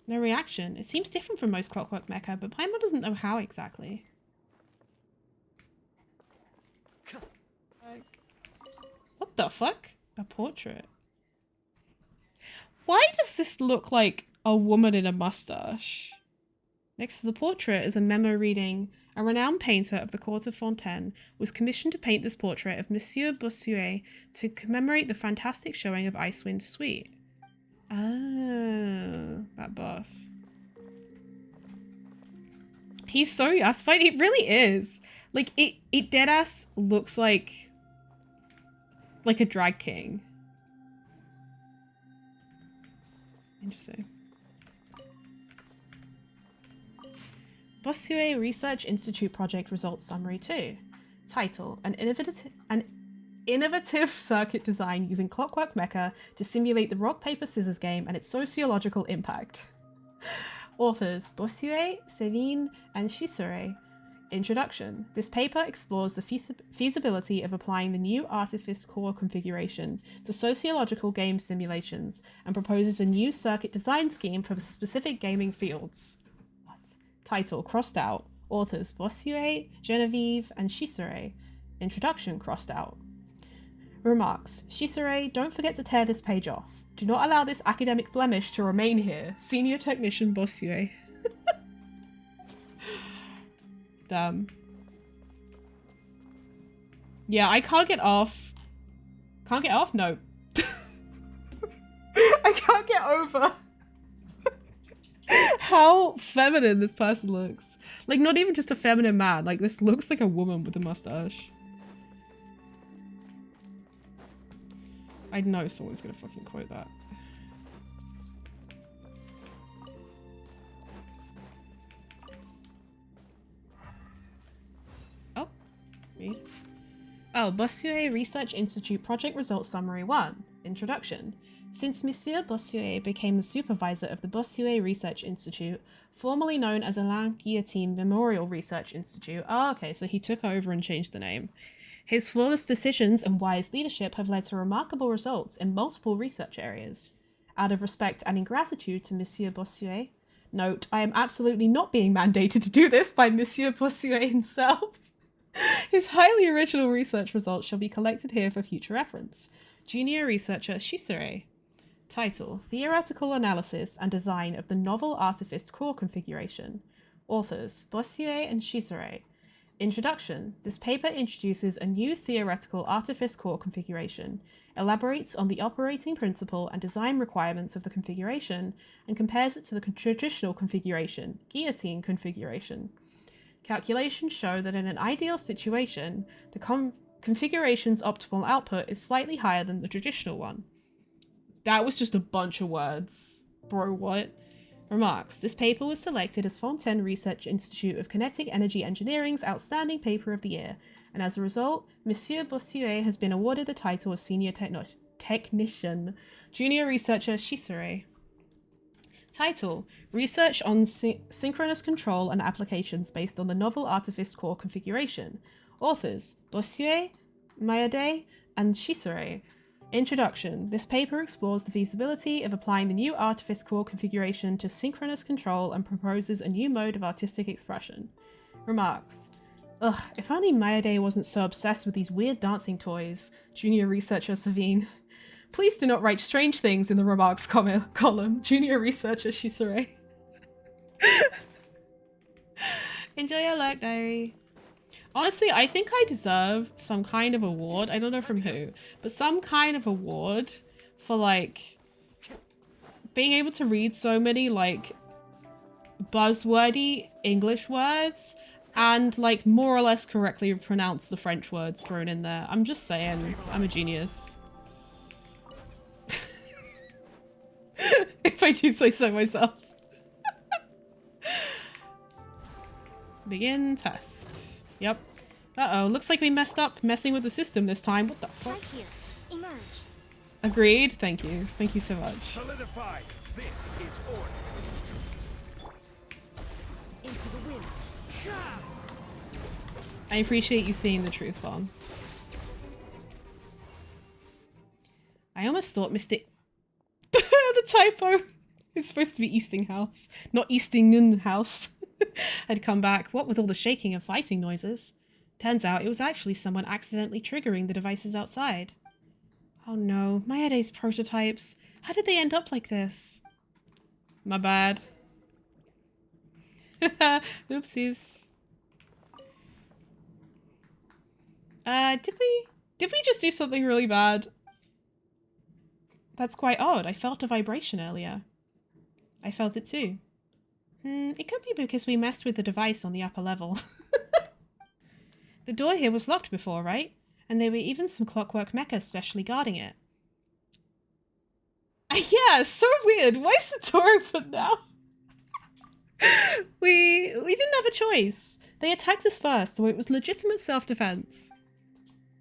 No reaction. It seems different from most Clockwork Mecha, but Paimon doesn't know how exactly. What the fuck? A portrait. Why does this look like a woman in a mustache? Next to the portrait is a memo reading, "A renowned painter of the court of Fontaine was commissioned to paint this portrait of Monsieur Bossuet to commemorate the fantastic showing of Icewind Suite." Oh, that boss. He's so ass-fight. It really is. Like, it deadass looks like a drag king. Interesting. Bossuet Research Institute Project Results Summary 2. Title: An innovative circuit design using Clockwork Mecha to simulate the rock, paper, scissors game and its sociological impact. Authors: Bossuet, Sévin, and Chiseret. Introduction. This paper explores the feasibility of applying the new artifice core configuration to sociological game simulations and proposes a new circuit design scheme for specific gaming fields. What? Title crossed out. Authors: Bossuet, Genevieve, and Chiseret. Introduction crossed out. Remarks. Chiseret, don't forget to tear this page off. Do not allow this academic blemish to remain here. Senior Technician Bossuet. Damn. Yeah, I can't get off. Can't get off? No. I can't get over how feminine this person looks. Like, not even just a feminine man. Like, this looks like a woman with a mustache. I know someone's gonna fucking quote that. Oh, read. Oh, Bossuet Research Institute Project Results Summary 1. Introduction. Since Monsieur Bossuet became the supervisor of the Bossuet Research Institute, formerly known as Alain Guillotine Memorial Research Institute. Oh, okay, so he took over and changed the name. His flawless decisions and wise leadership have led to remarkable results in multiple research areas. Out of respect and in gratitude to Monsieur Bossuet, note, I am absolutely not being mandated to do this by Monsieur Bossuet himself. His highly original research results shall be collected here for future reference. Junior Researcher Chiseret. Title: Theoretical Analysis and Design of the Novel Artifice Core Configuration. Authors: Bossuet and Chiseret. Introduction. This paper introduces a new theoretical artifice core configuration, elaborates on the operating principle and design requirements of the configuration, and compares it to the traditional configuration, guillotine configuration. Calculations show that in an ideal situation, the configuration's optimal output is slightly higher than the traditional one. That was just a bunch of words. Bro, what? Remarks. This paper was selected as Fontaine Research Institute of Kinetic Energy Engineering's Outstanding Paper of the Year, and as a result, Monsieur Bossuet has been awarded the title of Senior Technician. Junior Researcher Chiseret. Title: Research on Synchronous Control and Applications based on the Novel Artifice Core Configuration. Authors: Bossuet, Mayade, and Chiseret. Introduction. This paper explores the feasibility of applying the new Artifice Core configuration to synchronous control and proposes a new mode of artistic expression. Remarks. Ugh, if only Mayade wasn't so obsessed with these weird dancing toys. Junior Researcher Sévin. Please do not write strange things in the remarks column. Junior researcher Shisore. Enjoy your luck, diary. Honestly, I think I deserve some kind of award. I don't know from who, but some kind of award for like being able to read so many like buzzwordy English words and like more or less correctly pronounce the French words thrown in there. I'm just saying, I'm a genius. If I do say so myself. Begin test. Yep. Uh-oh, looks like we messed up messing with the system this time. What the fuck? Right here. Emerge. Agreed. Thank you. Thank you so much. Solidified. This is order. Into the wind. I appreciate you seeing the truth, Vaughn. I almost thought Mr. The typo. It's supposed to be Eastinghouse, not Eastingenhouse. Had come back, what with all the shaking and fighting noises. Turns out it was actually someone accidentally triggering the devices outside. Oh no, Maede's prototypes. How did they end up like this? My bad. Oopsies. Did we just do something really bad? That's quite odd. I felt a vibration earlier. I felt it too. It could be because we messed with the device on the upper level. The door here was locked before, right? And there were even some clockwork mechas specially guarding it. Yeah, so weird. Why is the door open now? We didn't have a choice. They attacked us first, so it was legitimate self-defense.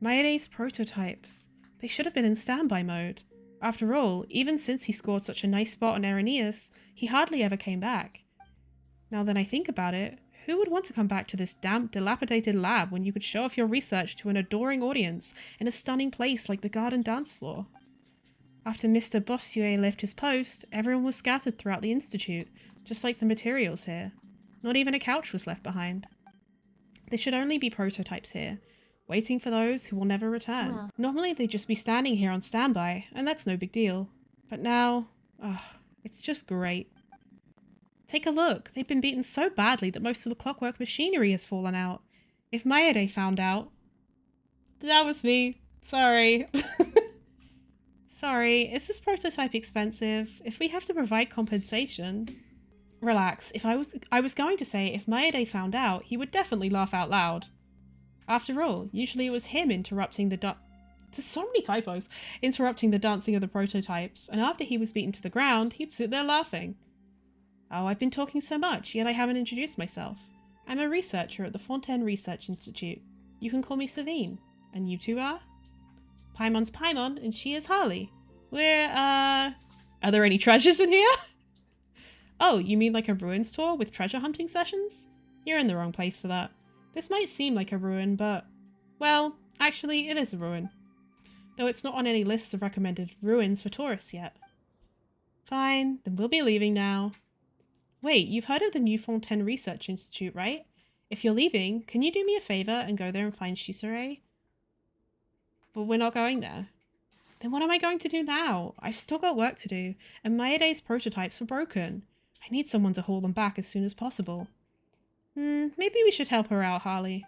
Maede's prototypes. They should have been in standby mode. After all, even since he scored such a nice spot on Irenaeus, he hardly ever came back. Now that I think about it, who would want to come back to this damp, dilapidated lab when you could show off your research to an adoring audience in a stunning place like the garden dance floor? After Mr. Bossuet left his post, everyone was scattered throughout the institute, just like the materials here. Not even a couch was left behind. There should only be prototypes here, waiting for those who will never return. Well. Normally they'd just be standing here on standby, and that's no big deal. But now, it's just great. Take a look. They've been beaten so badly that most of the clockwork machinery has fallen out. If Maede found out... That was me. Sorry. Sorry, is this prototype expensive? If we have to provide compensation... Relax. I was going to say, if Maede found out, he would definitely laugh out loud. After all, usually it was him interrupting the There's so many typos. Interrupting the dancing of the prototypes, and after he was beaten to the ground, he'd sit there laughing. Oh, I've been talking so much, yet I haven't introduced myself. I'm a researcher at the Fontaine Research Institute. You can call me Savine. And you two are? Paimon's Paimon, and she is Harley. We're, Are there any treasures in here? Oh, you mean like a ruins tour with treasure hunting sessions? You're in the wrong place for that. This might seem like a ruin, but... Well, actually, it is a ruin. Though it's not on any lists of recommended ruins for tourists yet. Fine, then we'll be leaving now. Wait, you've heard of the new Fontaine Research Institute, right? If you're leaving, can you do me a favor and go there and find Shisore? But we're not going there. Then what am I going to do now? I've still got work to do, and Maede's prototypes are broken. I need someone to haul them back as soon as possible. Maybe we should help her out, Harley.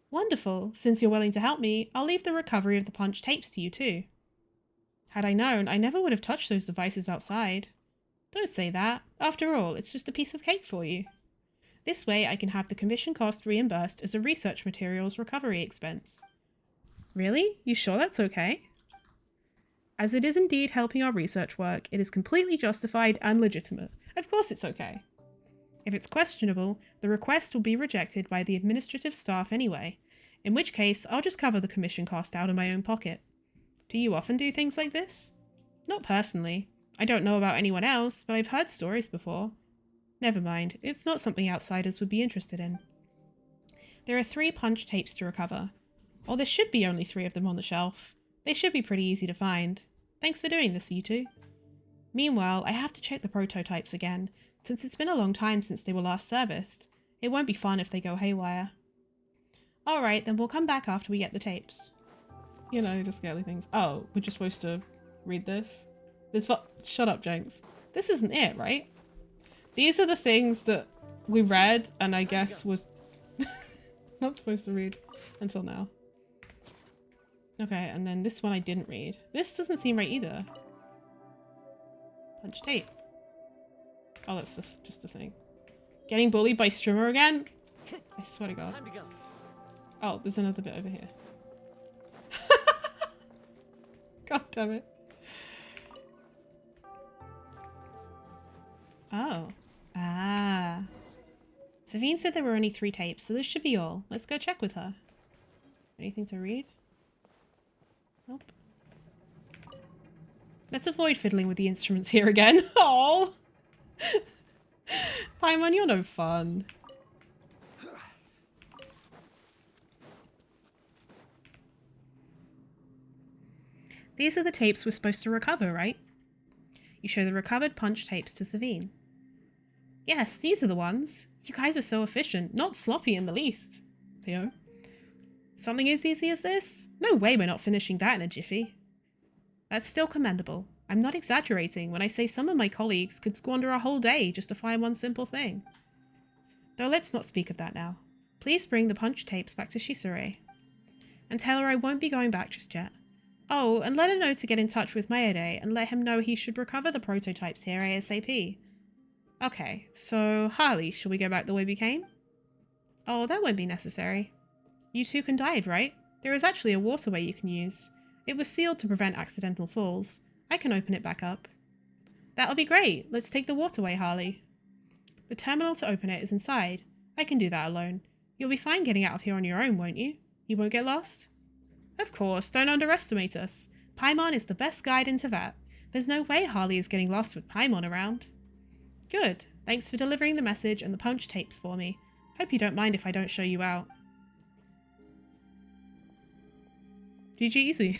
Wonderful. Since you're willing to help me, I'll leave the recovery of the punch tapes to you too. Had I known, I never would have touched those devices outside. Don't say that. After all, it's just a piece of cake for you. This way I can have the commission cost reimbursed as a research materials recovery expense. Really? You sure that's okay? As it is indeed helping our research work, it is completely justified and legitimate. Of course it's okay. If it's questionable, the request will be rejected by the administrative staff anyway, in which case I'll just cover the commission cost out of my own pocket. Do you often do things like this? Not personally. I don't know about anyone else, but I've heard stories before. Never mind, it's not something outsiders would be interested in. There are 3 punch tapes to recover. Or there should be only 3 of them on the shelf. They should be pretty easy to find. Thanks for doing this, you two. Meanwhile, I have to check the prototypes again, since it's been a long time since they were last serviced. It won't be fun if they go haywire. Alright, then we'll come back after we get the tapes. You know, just girly things. Oh, we're just supposed to read this. Shut up, Jenks. This isn't it, right? These are the things that we read and I guess was not supposed to read until now. Okay, and then this one I didn't read. This doesn't seem right either. Punch tape. Oh, that's just the thing. Getting bullied by Strimmer again? I swear to God. Time to go. Oh, there's another bit over here. God damn it. Oh. Ah. Savine said there were only 3 tapes, so this should be all. Let's go check with her. Anything to read? Nope. Let's avoid fiddling with the instruments here again. Oh. Paimon, you're no fun. These are the tapes we're supposed to recover, right? You show the recovered punch tapes to Savine. Yes, these are the ones. You guys are so efficient, not sloppy in the least. Theo? Something as easy as this? No way we're not finishing that in a jiffy. That's still commendable. I'm not exaggerating when I say some of my colleagues could squander a whole day just to find one simple thing. Though let's not speak of that now. Please bring the punch tapes back to Shisore. And tell her I won't be going back just yet. Oh, and let her know to get in touch with Mayade and let him know he should recover the prototypes here ASAP. Okay, so Harley, shall we go back the way we came? Oh, that won't be necessary. You two can dive, right? There is actually a waterway you can use. It was sealed to prevent accidental falls. I can open it back up. That'll be great. Let's take the waterway, Harley. The terminal to open it is inside. I can do that alone. You'll be fine getting out of here on your own, won't you? You won't get lost? Of course, don't underestimate us. Paimon is the best guide into that. There's no way Harley is getting lost with Paimon around. Good. Thanks for delivering the message and the punch tapes for me. Hope you don't mind if I don't show you out. GG easy.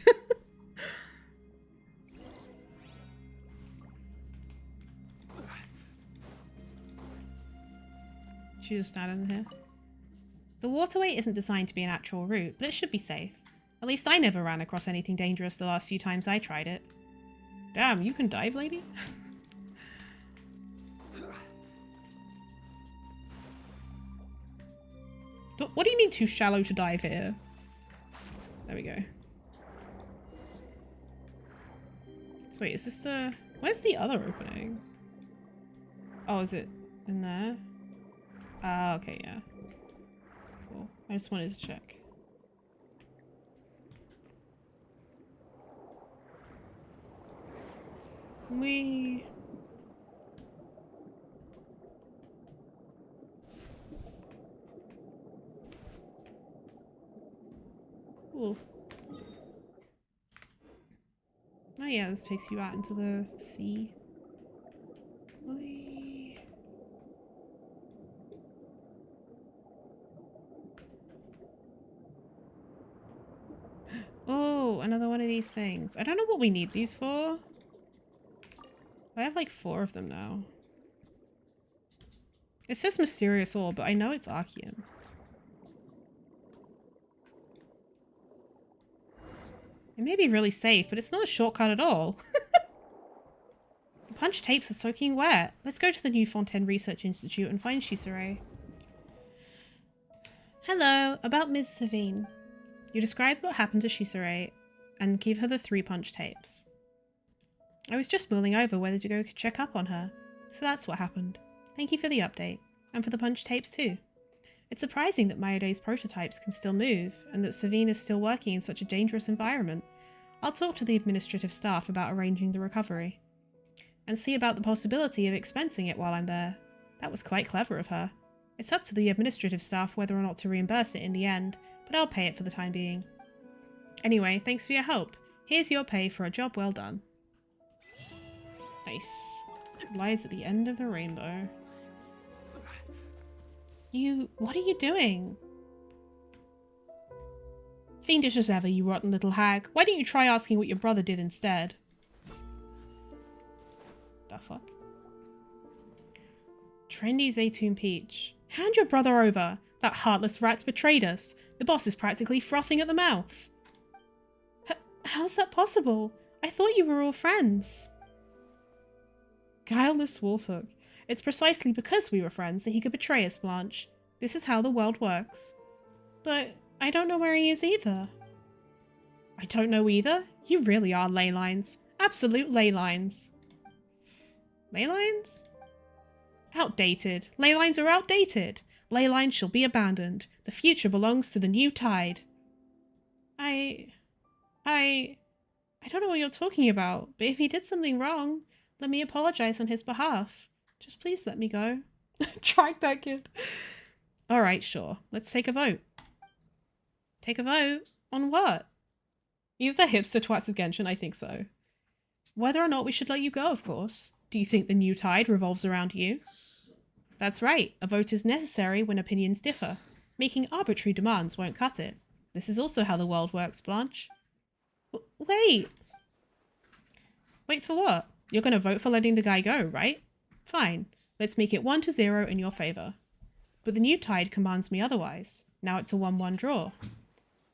She just standing here. The waterway isn't designed to be an actual route, but it should be safe. At least I never ran across anything dangerous the last few times I tried it. Damn, you can dive, lady? What do you mean too shallow to dive here? There we go. So wait, is this the... Where's the other opening? Oh, is it in there? Ah, okay, yeah. Cool. I just wanted to check. We... Cool. Oh yeah, this takes you out into the sea. Whee. Oh, another one of these things. I don't know what we need these for. I have like 4 of them now. It says mysterious ore, but I know it's Archean. It may be really safe, but it's not a shortcut at all. The punch tapes are soaking wet. Let's go to the new Fontaine Research Institute and find Shisore. Hello, about Ms. Savine. You described what happened to Shisore and give her the 3 punch tapes. I was just mulling over whether to go check up on her, so that's what happened. Thank you for the update, and for the punch tapes too. It's surprising that Mayode's prototypes can still move, and that Savine is still working in such a dangerous environment. I'll talk to the administrative staff about arranging the recovery. And see about the possibility of expensing it while I'm there. That was quite clever of her. It's up to the administrative staff whether or not to reimburse it in the end, but I'll pay it for the time being. Anyway, thanks for your help. Here's your pay for a job well done. Nice. Lies at the end of the rainbow. What are you doing? Fiendish as ever, you rotten little hag. Why don't you try asking what your brother did instead? The fuck? Trendy Zaytoon Peach. Hand your brother over. That heartless rat's betrayed us. The boss is practically frothing at the mouth. How's that possible? I thought you were all friends. Guileless Wolfhook. It's precisely because we were friends that he could betray us, Blanche. This is how the world works. But I don't know where he is either. I don't know either? You really are ley lines. Absolute ley lines. Ley lines? Outdated. Ley lines are outdated. Ley lines shall be abandoned. The future belongs to the new tide. I don't know what you're talking about, but if he did something wrong, let me apologize on his behalf. Just please let me go. Track that kid. Alright, sure. Let's take a vote. Take a vote? On what? He's the hipster twats of Genshin, I think so. Whether or not we should let you go, of course. Do you think the new tide revolves around you? That's right. A vote is necessary when opinions differ. Making arbitrary demands won't cut it. This is also how the world works, Blanche. Wait! Wait for what? You're gonna vote for letting the guy go, right? Fine. Let's make it 1-0 in your favor. But the new tide commands me otherwise. Now it's a 1-1 draw.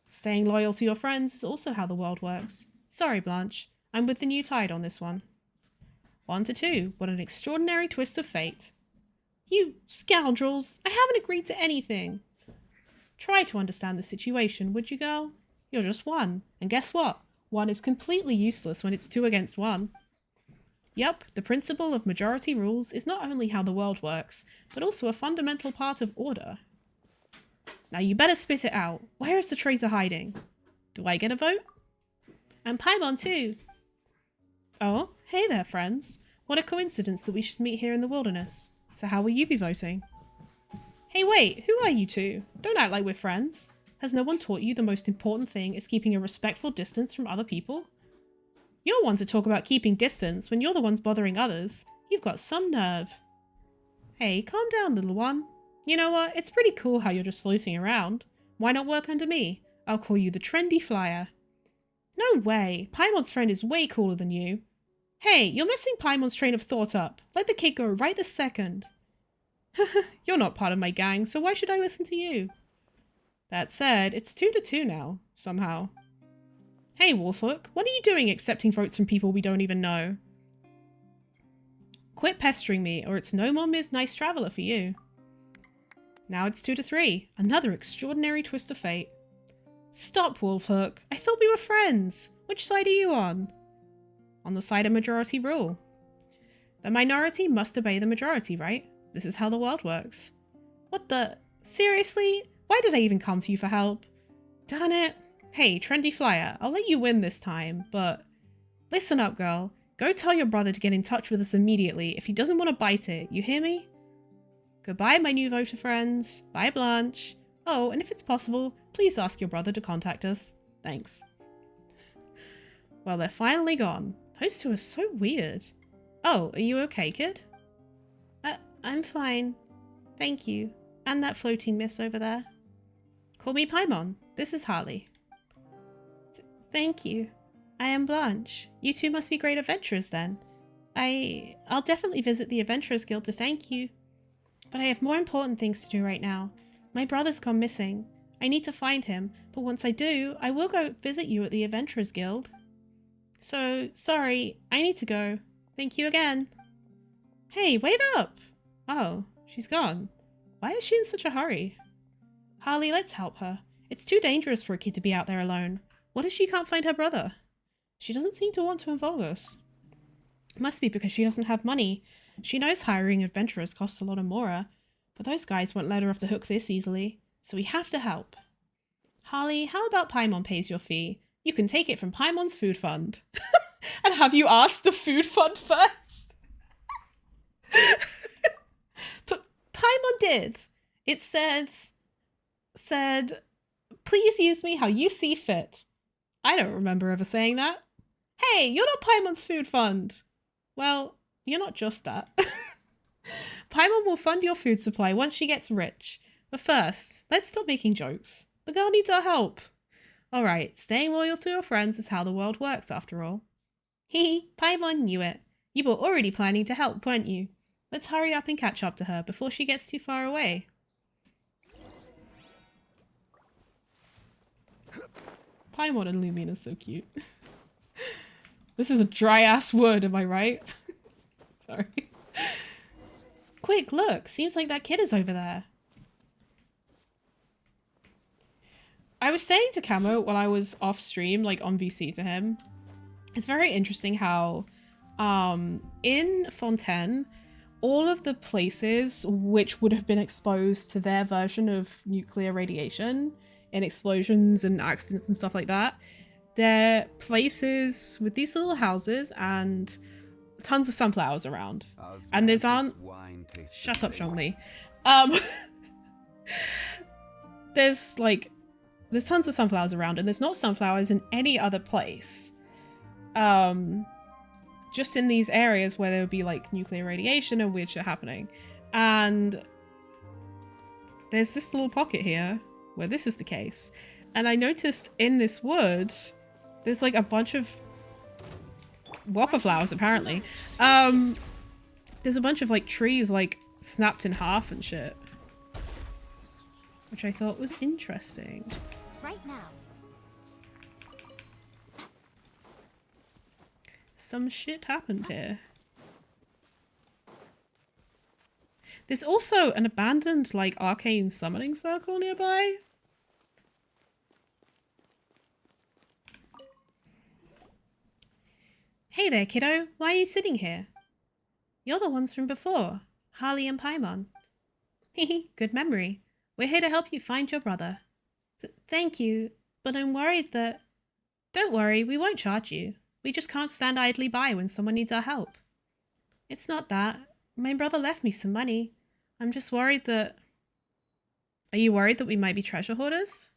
Staying loyal to your friends is also how the world works. Sorry, Blanche. I'm with the new tide on this one. 1-2. What an extraordinary twist of fate. You scoundrels! I haven't agreed to anything. Try to understand the situation, would you, girl? You're just one. And guess what? One is completely useless when it's 2 against 1. Yup, the principle of majority rules is not only how the world works, but also a fundamental part of order. Now you better spit it out. Where is the traitor hiding? Do I get a vote? And Paimon too. Oh, hey there, friends. What a coincidence that we should meet here in the wilderness. So how will you be voting? Hey, wait, who are you two? Don't act like we're friends. Has no one taught you the most important thing is keeping a respectful distance from other people? You're one to talk about keeping distance when you're the ones bothering others. You've got some nerve. Hey, calm down, little one. You know what? It's pretty cool how you're just floating around. Why not work under me? I'll call you the trendy flyer. No way. Paimon's friend is way cooler than you. Hey, you're messing Paimon's train of thought up. Let the kid go right this second. You're not part of my gang, so why should I listen to you? That said, it's 2-2 now, somehow. Hey, Wolfhook, what are you doing accepting votes from people we don't even know? Quit pestering me, or it's no more Ms. Nice Traveller for you. Now it's 2-3, another extraordinary twist of fate. Stop, Wolfhook. I thought we were friends. Which side are you on? On the side of majority rule. The minority must obey the majority, right? This is how the world works. What the? Seriously? Why did I even come to you for help? Darn it. Hey, trendy flyer, I'll let you win this time, but... Listen up, girl. Go tell your brother to get in touch with us immediately if he doesn't want to bite it, you hear me? Goodbye, my new voter friends. Bye, Blanche. Oh, and if it's possible, please ask your brother to contact us. Thanks. Well, they're finally gone. Those two are so weird. Oh, are you okay, kid? I'm fine. Thank you. And that floating miss over there. Call me Paimon. This is Harley. Thank you. I am Blanche. You two must be great adventurers then. I'll definitely visit the Adventurers Guild to thank you. But I have more important things to do right now. My brother's gone missing. I need to find him, but once I do, I will go visit you at the Adventurers Guild. So, sorry, I need to go. Thank you again. Hey, wait up! Oh, she's gone. Why is she in such a hurry? Harley, let's help her. It's too dangerous for a kid to be out there alone. What if she can't find her brother? She doesn't seem to want to involve us. Must be because she doesn't have money. She knows hiring adventurers costs a lot of mora, but those guys won't let her off the hook this easily, so we have to help. Harley, how about Paimon pays your fee? You can take it from Paimon's food fund. And have you asked the food fund first? But Paimon did. It said, please use me how you see fit. I don't remember ever saying that. Hey, you're not Paimon's food fund. Well, you're not just that. Paimon will fund your food supply once she gets rich. But first, let's stop making jokes. The girl needs our help. Alright, staying loyal to your friends is how the world works after all. Hee, Paimon knew it. You were already planning to help, weren't you? Let's hurry up and catch up to her before she gets too far away. Paimon and Lumine are so cute. This is a dry ass wood, am I right? Sorry. Quick, look. Seems like that kid is over there. I was saying to Camo when I was off stream, like on VC to him, it's very interesting how in Fontaine, all of the places which would have been exposed to their version of nuclear radiation in explosions and accidents and stuff like that, they're places with these little houses and tons of sunflowers around. And there's shut up, Zhongli. There's tons of sunflowers around, and there's not sunflowers in any other place. Just in these areas where there would be like nuclear radiation and weird shit happening. And there's this little pocket here where this is the case. And I noticed in this wood, there's like a bunch of whopper flowers apparently. There's a bunch of like trees like snapped in half and shit. Which I thought was interesting. Right now. Some shit happened here. There's also an abandoned, like, arcane summoning circle nearby. Hey there, kiddo. Why are you sitting here? You're the ones from before. Harley and Paimon. Hehe, good memory. We're here to help you find your brother. Thank you, but I'm worried that... Don't worry, we won't charge you. We just can't stand idly by when someone needs our help. It's not that. My brother left me some money. I'm just worried that... Are you worried that we might be treasure hoarders?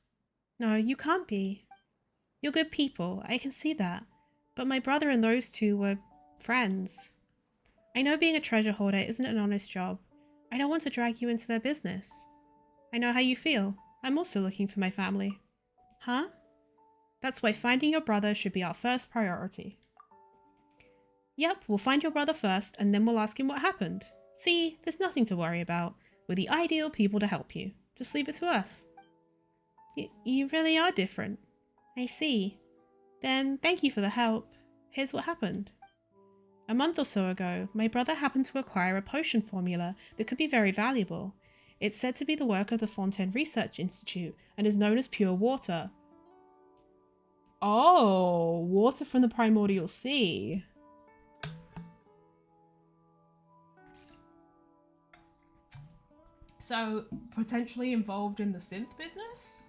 No, you can't be. You're good people, I can see that. But my brother and those two were friends. I know being a treasure hoarder isn't an honest job. I don't want to drag you into their business. I know how you feel. I'm also looking for my family. Huh? That's why finding your brother should be our first priority. Yep, we'll find your brother first, and then we'll ask him what happened. See, there's nothing to worry about. We're the ideal people to help you. Just leave it to us. You really are different. I see. Then, thank you for the help. Here's what happened. A month or so ago, my brother happened to acquire a potion formula that could be very valuable. It's said to be the work of the Fontaine Research Institute, and is known as pure water. Oh, water from the primordial sea. So, potentially involved in the synth business?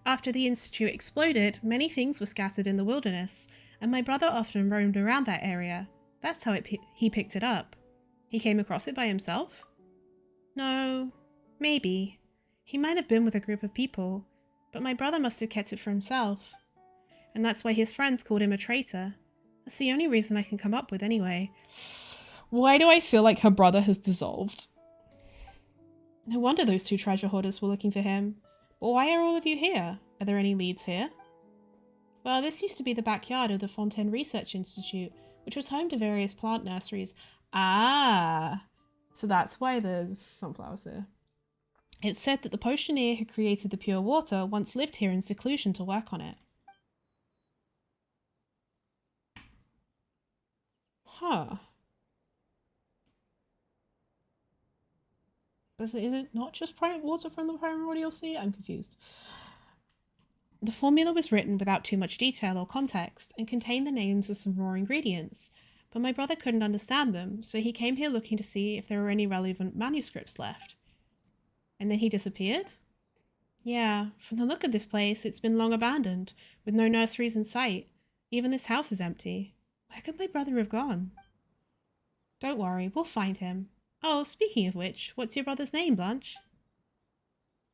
After the institute exploded, many things were scattered in the wilderness, and my brother often roamed around that area. That's how he picked it up. He came across it by himself? No, maybe. He might have been with a group of people, but my brother must have kept it for himself. And that's why his friends called him a traitor. That's the only reason I can come up with anyway. Why do I feel like her brother has dissolved? No wonder those two treasure hoarders were looking for him. But why are all of you here? Are there any leads here? Well, this used to be the backyard of the Fontaine Research Institute, which was home to various plant nurseries. Ah, so that's why there's sunflowers here. It's said that the potioneer who created the pure water once lived here in seclusion to work on it. Huh. Is it not just water from the primordial sea? I'm confused. The formula was written without too much detail or context and contained the names of some raw ingredients, but my brother couldn't understand them, so he came here looking to see if there were any relevant manuscripts left. And then he disappeared? Yeah, from the look of this place, it's been long abandoned, with no nurseries in sight. Even this house is empty. Where could my brother have gone? Don't worry, we'll find him. Oh, speaking of which, what's your brother's name, Blanche?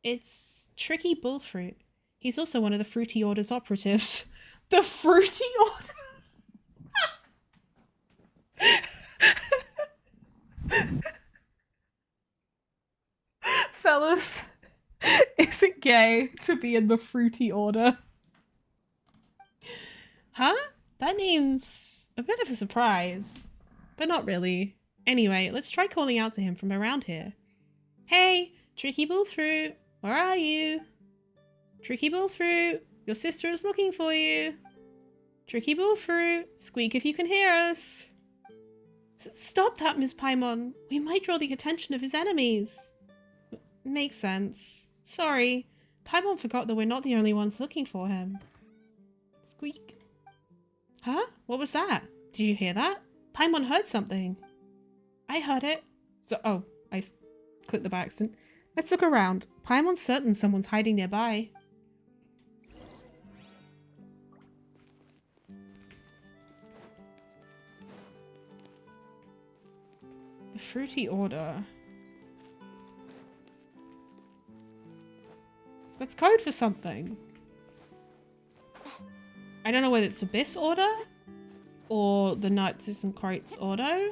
It's Tricky Bullfruit. He's also one of the Fruity Order's operatives. The Fruity Order? Fellas, is it gay to be in the Fruity Order? Huh? That name's a bit of a surprise. But not really. Anyway, let's try calling out to him from around here. Hey, Tricky Bullfruit, where are you? Tricky Bullfruit, Your sister is looking for you. Tricky bullfruit. Squeak if you can hear us. Stop that, Miss Paimon. We might draw the attention of his enemies. Makes sense. Sorry. Paimon forgot that we're not the only ones looking for him. Squeak. Huh? What was that? Did you hear that? Paimon heard something. I heard it. Oh, I clicked the by accident. Let's look around. Paimon's certain someone's hiding nearby. The fruity order. That's code for something. I don't know whether it's Abyss Order or the Knights and Crates Order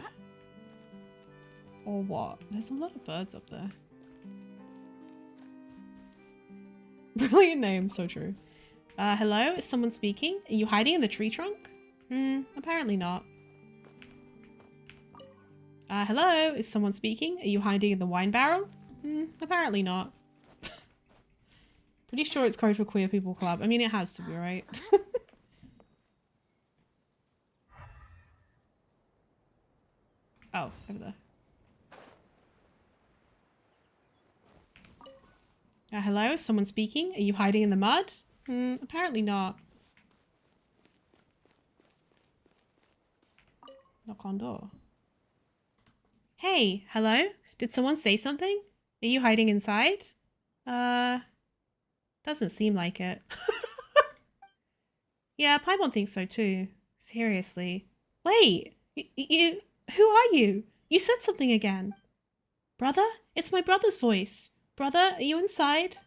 or what. There's a lot of birds up there. Brilliant name, so true. Hello? Is someone speaking? Are you hiding in the tree trunk? Apparently not. Hello? Is someone speaking? Are you hiding in the wine barrel? Apparently not. Pretty sure it's code for Queer People Club. I mean, it has to be, right? Oh, over there. Hello? Is someone speaking? Are you hiding in the mud? Apparently not. Knock on door. Hey, hello? Did someone say something? Are you hiding inside? Doesn't seem like it. Yeah, Paimon thinks so too. Seriously. Wait, who are you? You said something again. Brother? It's my brother's voice. Brother, are you inside?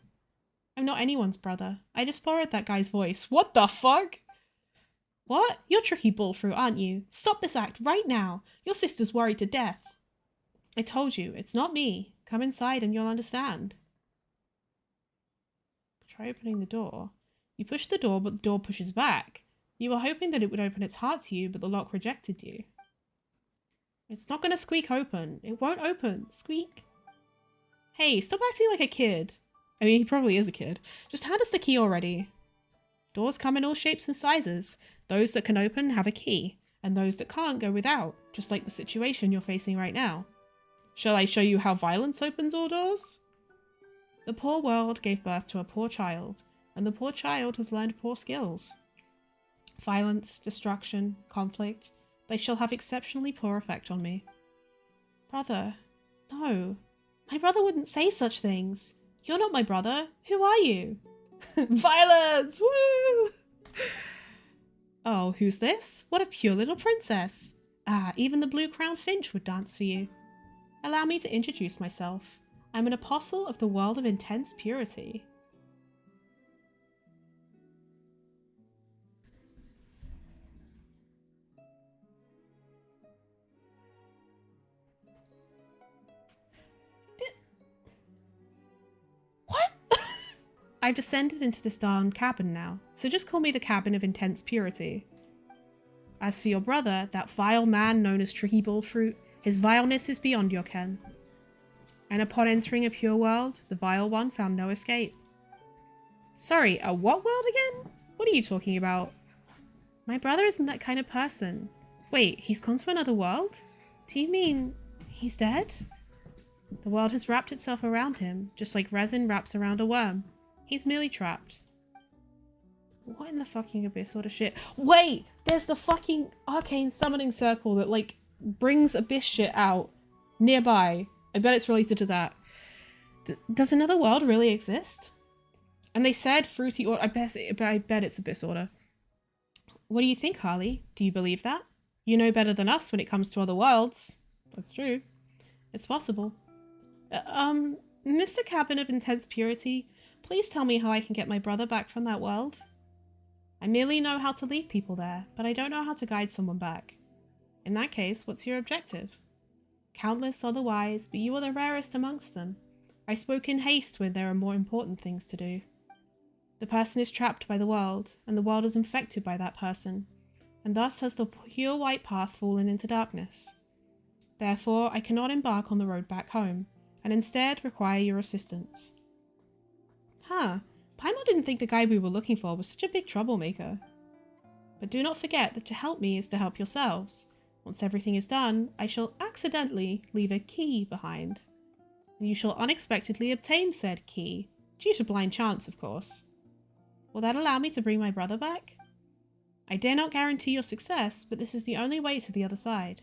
I'm not anyone's brother. I just borrowed that guy's voice. What the fuck? What? You're Tricky Bullfruit, aren't you? Stop this act right now. Your sister's worried to death. I told you, it's not me. Come inside and you'll understand. Try opening the door. You push the door, but the door pushes back. You were hoping that it would open its heart to you, but the lock rejected you. It's not gonna squeak open. It won't open. Squeak. Hey, stop acting like a kid. I mean, he probably is a kid. Just hand us the key already. Doors come in all shapes and sizes. Those that can open have a key, and those that can't go without, just like the situation you're facing right now. Shall I show you how violence opens all doors? The poor world gave birth to a poor child, and the poor child has learned poor skills. Violence, destruction, conflict, they shall have exceptionally poor effect on me. Brother, no. My brother wouldn't say such things. You're not my brother. Who are you? Violence! Woo! Oh, who's this? What a pure little princess. Ah, even the blue-crowned finch would dance for you. Allow me to introduce myself. I'm an apostle of the world of intense purity. What? I've descended into this darn cabin now, so just call me the Cabin of Intense Purity. As for your brother, that vile man known as Tricky Bullfruit, his vileness is beyond your ken. And upon entering a pure world, the vile one found no escape. Sorry, a what world again? What are you talking about? My brother isn't that kind of person. Wait, he's gone to another world? Do you mean he's dead? The world has wrapped itself around him, just like resin wraps around a worm. He's merely trapped. What in the fucking Abyss Order shit? Wait! There's the fucking arcane summoning circle that, like, brings Abyss shit out nearby. I bet it's related to that. Does another world really exist? And they said fruity order. I bet it's Abyss Order. What do you think, Harley? Do you believe that? You know better than us when it comes to other worlds. That's true. It's possible. Mr. Cabin of Intense Purity, please tell me how I can get my brother back from that world. I merely know how to lead people there, but I don't know how to guide someone back. In that case, what's your objective? Countless are the wise, but you are the rarest amongst them. I spoke in haste when there are more important things to do. The person is trapped by the world, and the world is infected by that person, and thus has the pure white path fallen into darkness. Therefore, I cannot embark on the road back home, and instead require your assistance. Huh, Paimon didn't think the guy we were looking for was such a big troublemaker. But do not forget that to help me is to help yourselves. Once everything is done, I shall accidentally leave a key behind. And you shall unexpectedly obtain said key, due to blind chance, of course. Will that allow me to bring my brother back? I dare not guarantee your success, but this is the only way to the other side.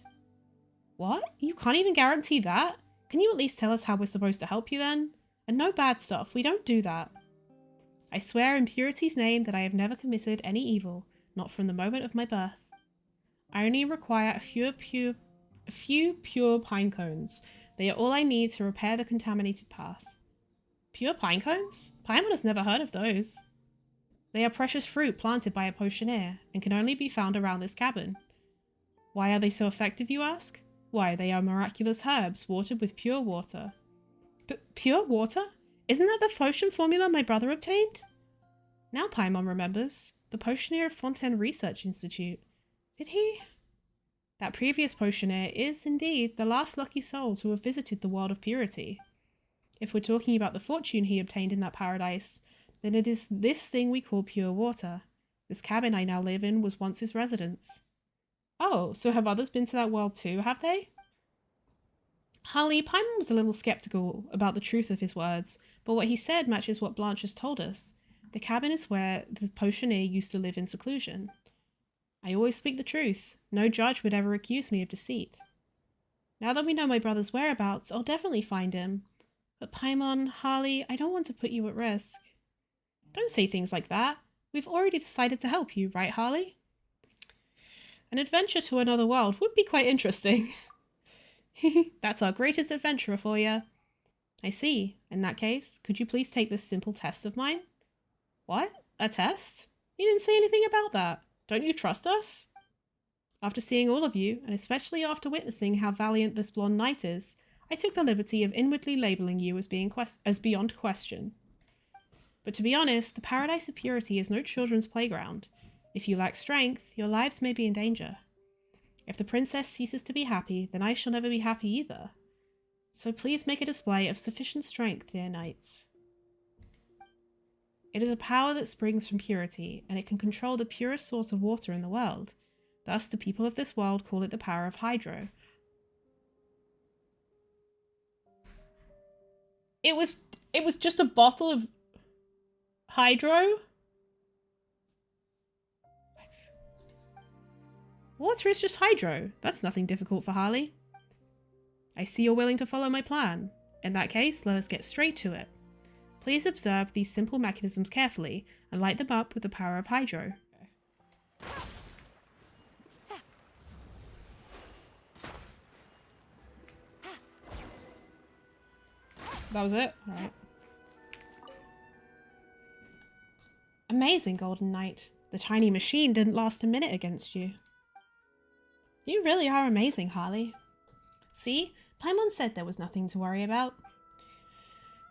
What? You can't even guarantee that? Can you at least tell us how we're supposed to help you then? And no bad stuff, we don't do that. I swear in Purity's name that I have never committed any evil, not from the moment of my birth. I only require a few pure pine cones. They are all I need to repair the contaminated path. Pure pine cones? Paimon has never heard of those. They are precious fruit planted by a potioneer, and can only be found around this cabin. Why are they so effective, you ask? Why, they are miraculous herbs, watered with pure water. Pure water? Isn't that the potion formula my brother obtained? Now Paimon remembers. The potioneer of Fontaine Research Institute. Did he? That previous potioneer is, indeed, the last lucky soul to have visited the world of purity. If we're talking about the fortune he obtained in that paradise, then it is this thing we call pure water. This cabin I now live in was once his residence. Oh, so have others been to that world too, have they? Harley, Paimon was a little skeptical about the truth of his words, but what he said matches what Blanche has told us. The cabin is where the potioneer used to live in seclusion. I always speak the truth. No judge would ever accuse me of deceit. Now that we know my brother's whereabouts, I'll definitely find him. But Paimon, Harley, I don't want to put you at risk. Don't say things like that. We've already decided to help you, right, Harley? An adventure to another world would be quite interesting. That's our greatest adventurer for you. I see. In that case, could you please take this simple test of mine? What? A test? You didn't say anything about that. Don't you trust us? After seeing all of you, and especially after witnessing how valiant this blonde knight is, I took the liberty of inwardly labelling you as beyond question. But to be honest, the Paradise of Purity is no children's playground. If you lack strength, your lives may be in danger. If the princess ceases to be happy, then I shall never be happy either. So please make a display of sufficient strength, dear knights. It is a power that springs from purity, and it can control the purest source of water in the world. Thus, the people of this world call it the power of Hydro. It was just a bottle of Hydro? Water is just Hydro. That's nothing difficult for Harley. I see you're willing to follow my plan. In that case, let us get straight to it. Please observe these simple mechanisms carefully and light them up with the power of Hydro. That was it? Alright. Amazing, Golden Knight. The tiny machine didn't last a minute against you. You really are amazing, Harley. See? Paimon said there was nothing to worry about.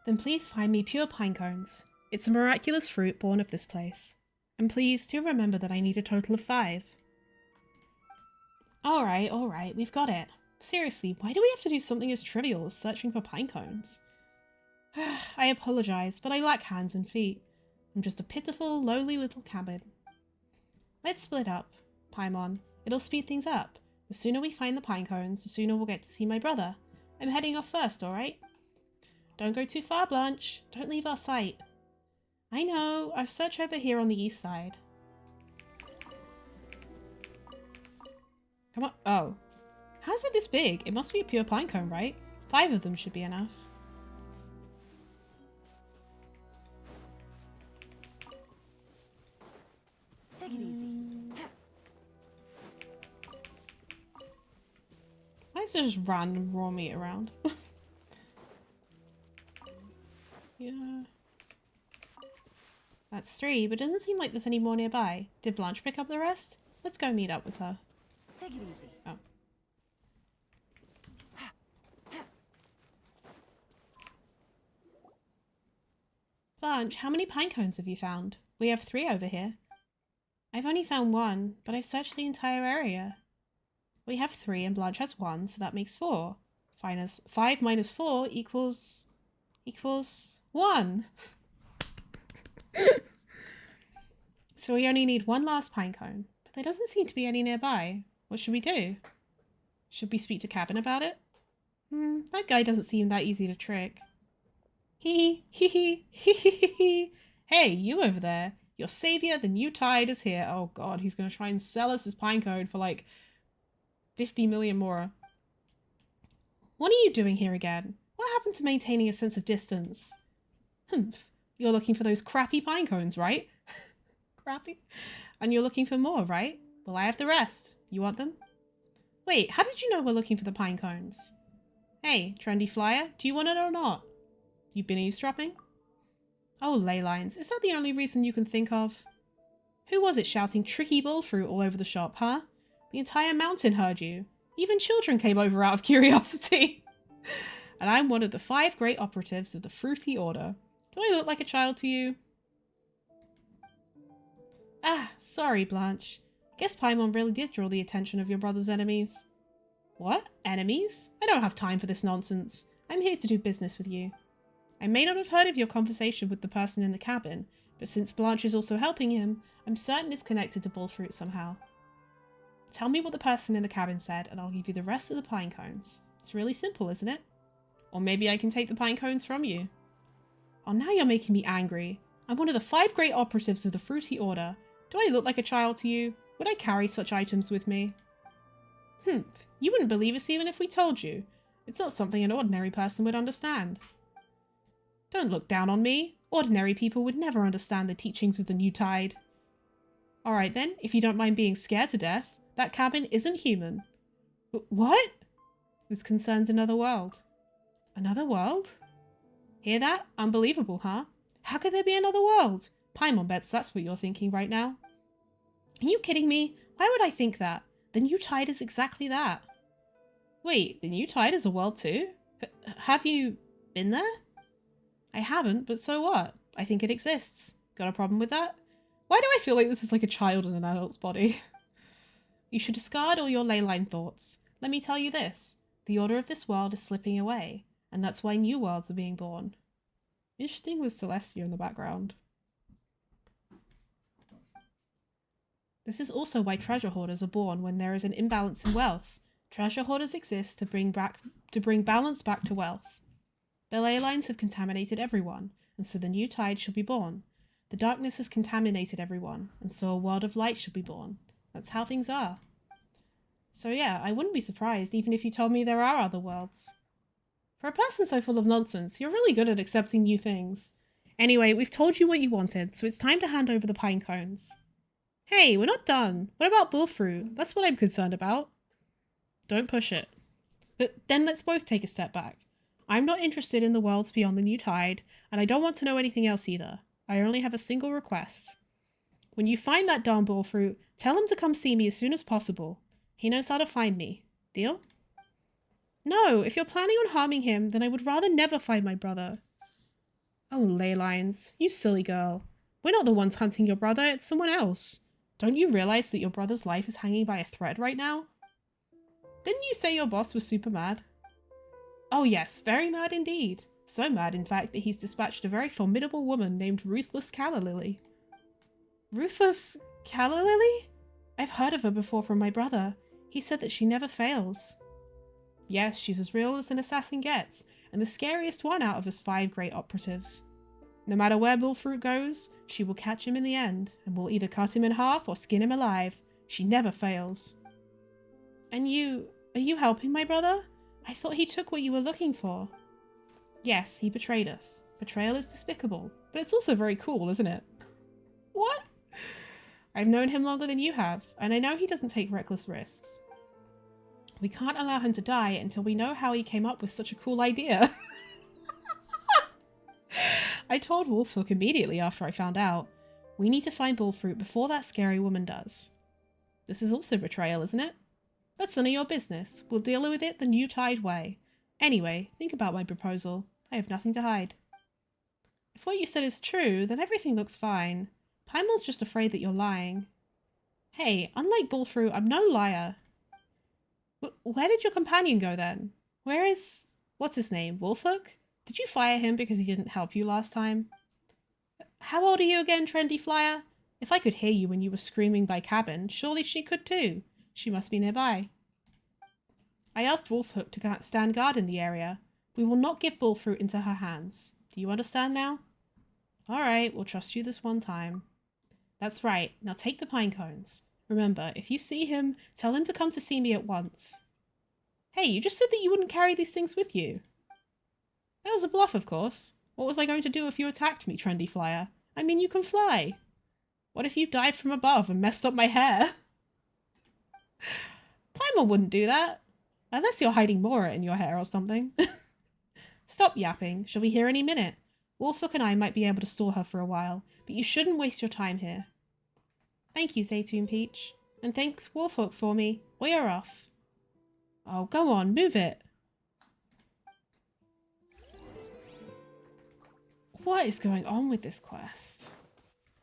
Then please find me pure pine cones. It's a miraculous fruit born of this place. And please do remember that I need a total of 5. Alright, we've got it. Seriously, why do we have to do something as trivial as searching for pine cones? I apologize, but I lack hands and feet. I'm just a pitiful, lowly little cabin. Let's split up, Paimon. It'll speed things up. The sooner we find the pine cones, the sooner we'll get to see my brother. I'm heading off first, alright? Don't go too far, Blanche. Don't leave our sight. I know. I've searched over here on the east side. Come on. Oh. How's it this big? It must be a pure pine cone, right? 5 of them should be enough. Take it easy. Why is there just random raw meat around? Yeah. That's 3, but it doesn't seem like there's any more nearby. Did Blanche pick up the rest? Let's go meet up with her. Take it easy. Oh. Blanche, how many pine cones have you found? We have 3 over here. I've only found 1, but I've searched the entire area. We have 3 and Blanche has 1, so that makes 4. 5 minus 4 equals 1. So we only need one last pinecone, but there doesn't seem to be any nearby. What should we do? Should we speak to Cabin about it? That guy doesn't seem that easy to trick. Hee hee hee hee hee hee hee. Hey, you over there. Your savior, the new tide, is here. Oh god, he's going to try and sell us his pinecone for like 50 million more. What are you doing here again? What happened to maintaining a sense of distance? Humph. You're looking for those crappy pinecones, right? Crappy? And you're looking for more, right? Well, I have the rest. You want them? Wait, how did you know we're looking for the pinecones? Hey, trendy flyer, do you want it or not? You've been eavesdropping? Oh, ley lines, is that the only reason you can think of? Who was it shouting tricky bullfruit all over the shop, huh? The entire mountain heard you. Even children came over out of curiosity. And I'm one of the 5 great operatives of the Fruity Order. Do I look like a child to you? Ah, sorry, Blanche. Guess Paimon really did draw the attention of your brother's enemies. What? Enemies? I don't have time for this nonsense. I'm here to do business with you. I may not have heard of your conversation with the person in the cabin, but since Blanche is also helping him, I'm certain it's connected to bullfruit somehow. Tell me what the person in the cabin said, and I'll give you the rest of the pine cones. It's really simple, isn't it? Or maybe I can take the pine cones from you. Oh, now you're making me angry. I'm one of the 5 great operatives of the Fruity Order. Do I look like a child to you? Would I carry such items with me? Humph, you wouldn't believe us even if we told you. It's not something an ordinary person would understand. Don't look down on me. Ordinary people would never understand the teachings of the new tide. Alright then, if you don't mind being scared to death, that cabin isn't human. What? This concerns another world. Another world? Hear that? Unbelievable, huh? How could there be another world? Paimon bets that's what you're thinking right now. Are you kidding me? Why would I think that? The new tide is exactly that. Wait, the new tide is a world too? Have you been there? I haven't, but so what? I think it exists. Got a problem with that? Why do I feel like this is like a child in an adult's body? You should discard all your ley line thoughts. Let me tell you this. The order of this world is slipping away, and that's why new worlds are being born. Interesting with Celestia in the background. This is also why treasure hoarders are born when there is an imbalance in wealth. Treasure hoarders exist to bring balance back to wealth. The ley lines have contaminated everyone, and so the new tide should be born. The darkness has contaminated everyone, and so a world of light should be born. That's how things are. So yeah, I wouldn't be surprised even if you told me there are other worlds. For a person so full of nonsense, you're really good at accepting new things. Anyway, we've told you what you wanted, so it's time to hand over the pine cones. Hey, we're not done. What about bullfruit? That's what I'm concerned about. Don't push it. But then let's both take a step back. I'm not interested in the worlds beyond the new tide, and I don't want to know anything else either. I only have a single request. When you find that darn bullfruit, tell him to come see me as soon as possible. He knows how to find me. Deal? No, if you're planning on harming him, then I would rather never find my brother. Oh, ley lines, you silly girl. We're not the ones hunting your brother, it's someone else. Don't you realize that your brother's life is hanging by a thread right now? Didn't you say your boss was super mad? Oh yes, very mad indeed. So mad, in fact, that he's dispatched a very formidable woman named Ruthless Calla Lily. Ruthless Calla Lily? I've heard of her before from my brother. He said that she never fails. Yes, she's as real as an assassin gets, and the scariest one out of us 5 great operatives. No matter where bullfruit goes, she will catch him in the end, and will either cut him in half or skin him alive. She never fails. And are you helping my brother? I thought he took what you were looking for. Yes, he betrayed us. Betrayal is despicable, but it's also very cool, isn't it? What? I've known him longer than you have, and I know he doesn't take reckless risks. We can't allow him to die until we know how he came up with such a cool idea. I told Wolfhook immediately after I found out. We need to find bullfruit before that scary woman does. This is also betrayal, isn't it? That's none of your business. We'll deal with it the new tide way. Anyway, think about my proposal. I have nothing to hide. If what you said is true, then everything looks fine. Paimon's just afraid that you're lying. Hey, unlike bullfruit, I'm no liar. Where did your companion go then? Where is... what's his name? Wolfhook? Did you fire him because he didn't help you last time? How old are you again, Trendy Flyer? If I could hear you when you were screaming by cabin, surely she could too. She must be nearby. I asked Wolfhook to stand guard in the area. We will not give bullfruit into her hands. Do you understand now? All right, we'll trust you this one time. That's right. Now take the pine cones. Remember, if you see him, tell him to come to see me at once. Hey, you just said that you wouldn't carry these things with you. That was a bluff, of course. What was I going to do if you attacked me, Trendy Flyer? I mean, you can fly. What if you died from above and messed up my hair? Paimon wouldn't do that. Unless you're hiding Mora in your hair or something. Stop yapping. She'll be here any minute. Wolfhook and I might be able to stall her for a while, but you shouldn't waste your time here. Thank you, Zaytoon Peach. And thanks Wolfhook for me. We are off. Oh, go on, move it. What is going on with this quest?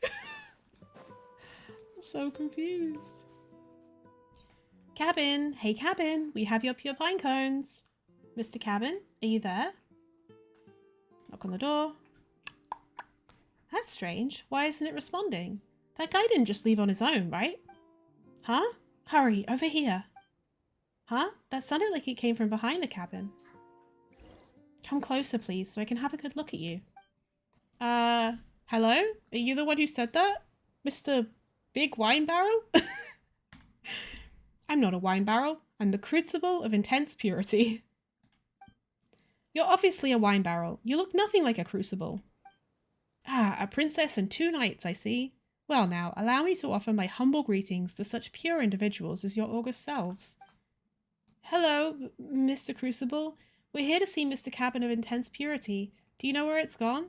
I'm so confused. Cabin! Hey Cabin! We have your pure pine cones! Mr. Cabin, are you there? Knock on the door. That's strange. Why isn't it responding? That guy didn't just leave on his own, right? Huh? Hurry, over here. Huh? That sounded like it came from behind the cabin. Come closer, please, so I can have a good look at you. Hello? Are you the one who said that? Mr. Big Wine Barrel? I'm not a wine barrel. I'm the crucible of intense purity. You're obviously a wine barrel. You look nothing like a crucible. Ah, a princess and 2 knights, I see. Well now, allow me to offer my humble greetings to such pure individuals as your august selves. Hello, Mr. Crucible. We're here to see Mr. Cabin of Intense Purity. Do you know where it's gone?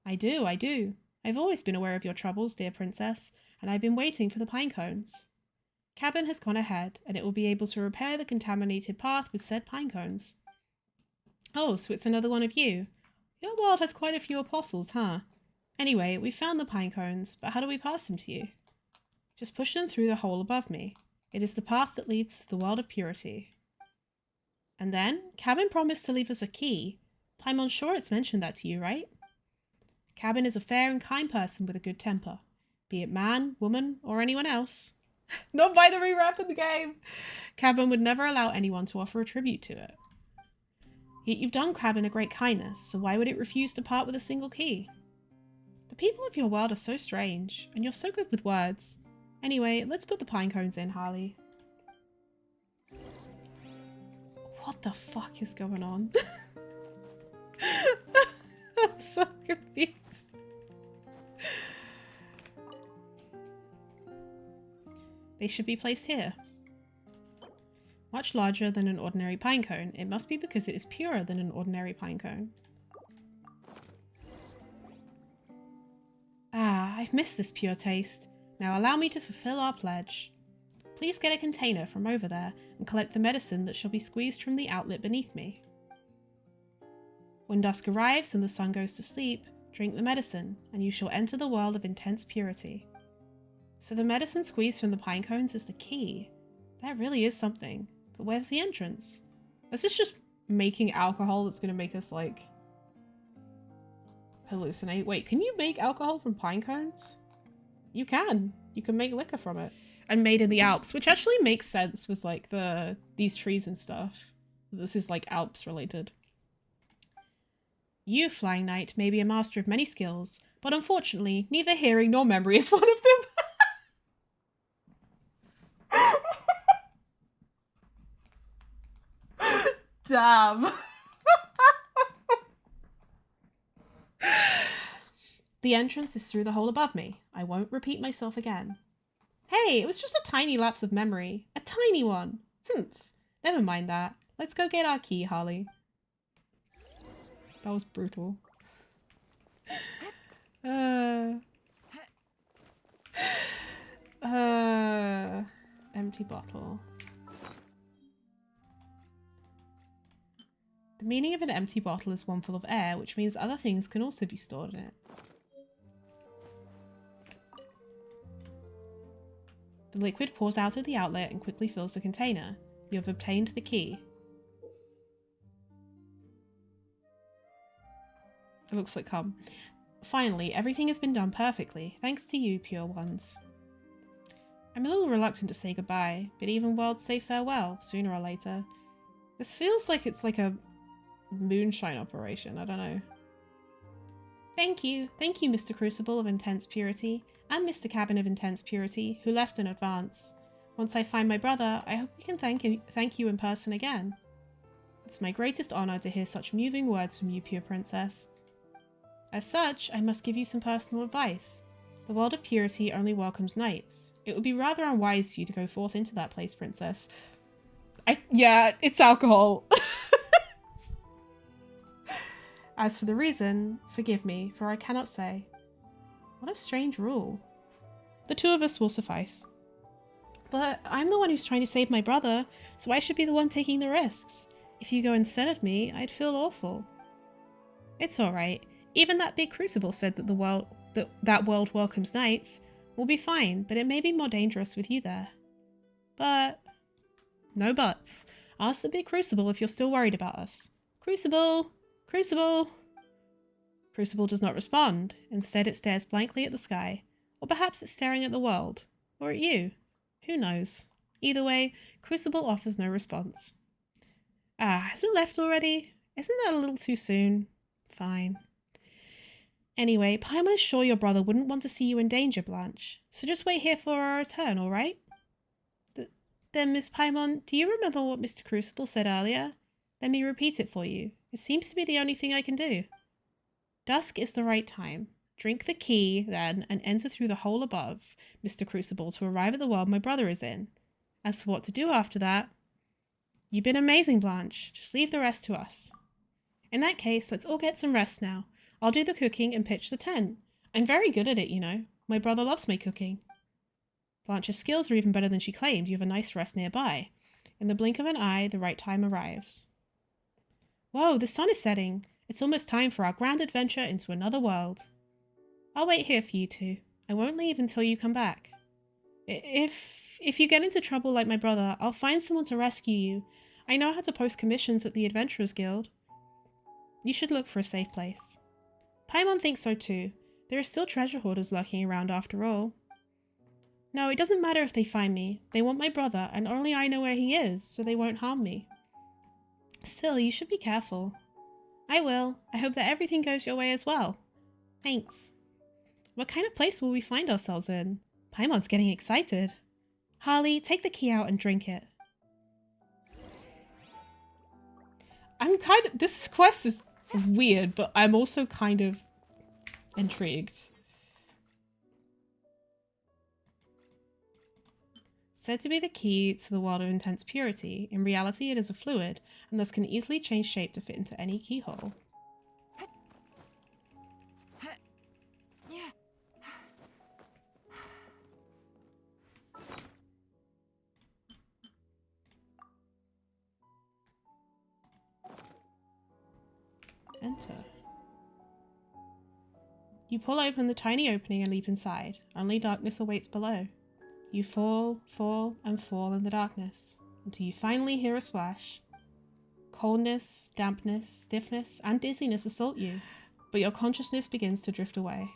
I do. I've always been aware of your troubles, dear princess, and I've been waiting for the pine cones. Cabin has gone ahead, and it will be able to repair the contaminated path with said pine cones. Oh, so it's another one of you. Your world has quite a few apostles, huh? Anyway, we found the pine cones, but how do we pass them to you? Just push them through the hole above me. It is the path that leads to the world of purity. And then, Cabin promised to leave us a key. Paimon's sure it's mentioned that to you, right? Cabin is a fair and kind person with a good temper. Be it man, woman, or anyone else. Non-binary rap in the game! Cabin would never allow anyone to offer a tribute to it. Yet you've done Cabin a great kindness, so why would it refuse to part with a single key? The people of your world are so strange, and you're so good with words. Anyway, let's put the pine cones in, Harley. What the fuck is going on? I'm so confused. They should be placed here. Much larger than an ordinary pine cone. It must be because it is purer than an ordinary pine cone. Ah, I've missed this pure taste. Now allow me to fulfill our pledge. Please get a container from over there and collect the medicine that shall be squeezed from the outlet beneath me. When dusk arrives and the sun goes to sleep, drink the medicine, and you shall enter the world of intense purity. So the medicine squeezed from the pine cones is the key. That really is something. But where's the entrance? Is this just making alcohol that's going to make us, like, hallucinate? Wait, can you make alcohol from pine cones? You can. You can make liquor from it. And made in the Alps, which actually makes sense with, like, these trees and stuff. This is, like, Alps related. You, Flying Knight, may be a master of many skills, but unfortunately, neither hearing nor memory is one of them. Damn. The entrance is through the hole above me. I won't repeat myself again. Hey, it was just a tiny lapse of memory. A tiny one. Humph. Never mind that. Let's go get our key, Harley. That was brutal. Empty bottle. The meaning of an empty bottle is one full of air, which means other things can also be stored in it. The liquid pours out of the outlet and quickly fills the container. You have obtained the key. It looks like cum. Finally, everything has been done perfectly, thanks to you, pure ones. I'm a little reluctant to say goodbye, but even worlds say farewell, sooner or later. This feels like it's like a moonshine operation, I don't know. Thank you, Mr. Crucible of Intense Purity, and Mr. Cabin of Intense Purity, who left in advance. Once I find my brother, I hope we can thank you in person again. It's my greatest honor to hear such moving words from you, pure princess. As such, I must give you some personal advice. The world of purity only welcomes knights. It would be rather unwise for you to go forth into that place, princess. Yeah, it's alcohol. As for the reason, forgive me, for I cannot say. What a strange rule. The two of us will suffice. But I'm the one who's trying to save my brother, so I should be the one taking the risks. If you go instead of me, I'd feel awful. It's alright. Even that big crucible said that that world welcomes knights. We'll be fine, but it may be more dangerous with you there. But... no buts. Ask the big crucible if you're still worried about us. Crucible! Crucible! Crucible does not respond. Instead, it stares blankly at the sky. Or perhaps it's staring at the world. Or at you. Who knows? Either way, Crucible offers no response. Ah, has it left already? Isn't that a little too soon? Fine. Anyway, Paimon is sure your brother wouldn't want to see you in danger, Blanche. So just wait here for our return, alright? Then, Miss Paimon, do you remember what Mr. Crucible said earlier? Let me repeat it for you. It seems to be the only thing I can do. Dusk is the right time. Drink the key, then, and enter through the hole above, Mr. Crucible, to arrive at the world my brother is in. As for what to do after that... You've been amazing, Blanche. Just leave the rest to us. In that case, let's all get some rest now. I'll do the cooking and pitch the tent. I'm very good at it, you know. My brother loves my cooking. Blanche's skills are even better than she claimed. You have a nice rest nearby. In the blink of an eye, the right time arrives. Whoa, the sun is setting. It's almost time for our grand adventure into another world. I'll wait here for you two. I won't leave until you come back. If you get into trouble like my brother, I'll find someone to rescue you. I know how to post commissions at the Adventurers Guild. You should look for a safe place. Paimon thinks so too. There are still treasure hoarders lurking around after all. No, it doesn't matter if they find me. They want my brother, and only I know where he is, so they won't harm me. Still, you should be careful. I will. I hope that everything goes your way as well. Thanks. What kind of place will we find ourselves in? Paimon's getting excited. Harley, take the key out and drink it. This quest is weird, but I'm also kind of intrigued. Said to be the key to the world of intense purity, in reality it is a fluid, and thus can easily change shape to fit into any keyhole. Enter. You pull open the tiny opening and leap inside. Only darkness awaits below. You fall, and fall in the darkness, until you finally hear a splash. Coldness, dampness, stiffness, and dizziness assault you, but your consciousness begins to drift away.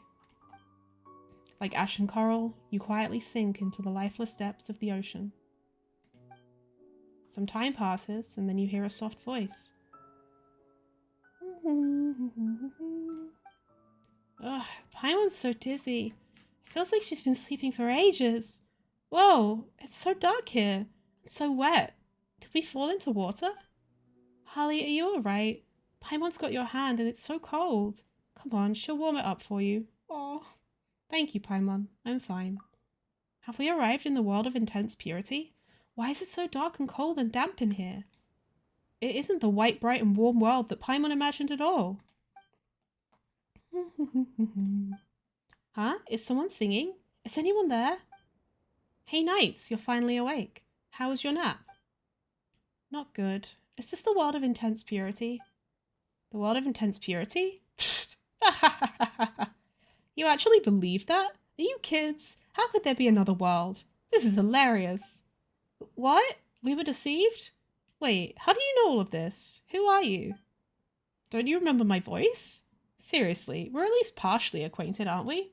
Like ash and coral, you quietly sink into the lifeless depths of the ocean. Some time passes, and then you hear a soft voice. Ugh, Paimon's so dizzy. It feels like she's been sleeping for ages. Whoa, it's so dark here. It's so wet. Did we fall into water? Harley, are you alright? Paimon's got your hand and it's so cold. Come on, she'll warm it up for you. Oh, thank you, Paimon. I'm fine. Have we arrived in the world of intense purity? Why is it so dark and cold and damp in here? It isn't the white, bright and warm world that Paimon imagined at all. Huh? Is someone singing? Is anyone there? Hey Knights, you're finally awake. How was your nap? Not good. Is this the world of intense purity? The world of intense purity? You actually believe that? Are you kids? How could there be another world? This is hilarious. What? We were deceived? Wait, how do you know all of this? Who are you? Don't you remember my voice? Seriously, we're at least partially acquainted, aren't we?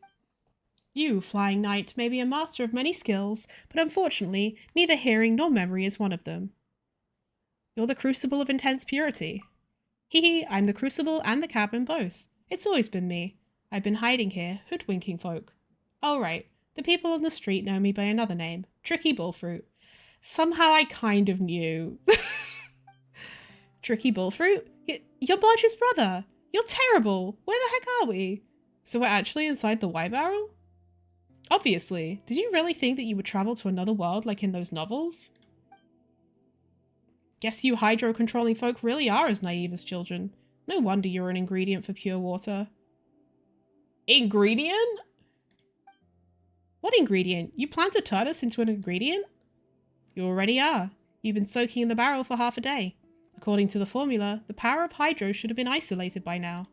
You, Flying Knight, may be a master of many skills, but unfortunately, neither hearing nor memory is one of them. You're the crucible of intense purity. Hee hee, I'm the crucible and the cabin both. It's always been me. I've been hiding here, hoodwinking folk. Oh right, the people on the street know me by another name, Tricky Bullfruit. Somehow I kind of knew. Tricky Bullfruit? You're Blanche's brother. You're terrible. Where the heck are we? So we're actually inside the Y barrel? Obviously. Did you really think that you would travel to another world like in those novels? Guess you hydro-controlling folk really are as naive as children. No wonder you're an ingredient for pure water. Ingredient? What ingredient? You plan to turn us into an ingredient? You already are. You've been soaking in the barrel for half a day. According to the formula, the power of hydro should have been isolated by now.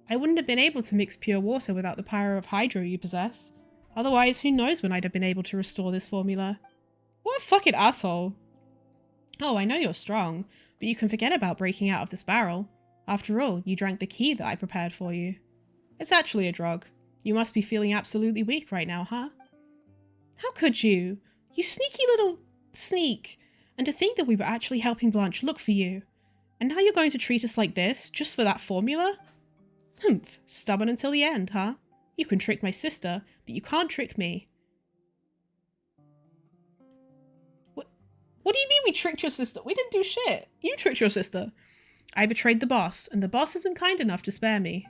I wouldn't have been able to mix pure water without the power of hydro you possess. Otherwise, who knows when I'd have been able to restore this formula. What a fucking asshole. Oh, I know you're strong, but you can forget about breaking out of this barrel. After all, you drank the key that I prepared for you. It's actually a drug. You must be feeling absolutely weak right now, huh? How could you? You sneaky little sneak. And to think that we were actually helping Blanche look for you. And now you're going to treat us like this, just for that formula? Humph, stubborn until the end, huh? You can trick my sister, but you can't trick me. What do you mean we tricked your sister? We didn't do shit. You tricked your sister. I betrayed the boss, and the boss isn't kind enough to spare me.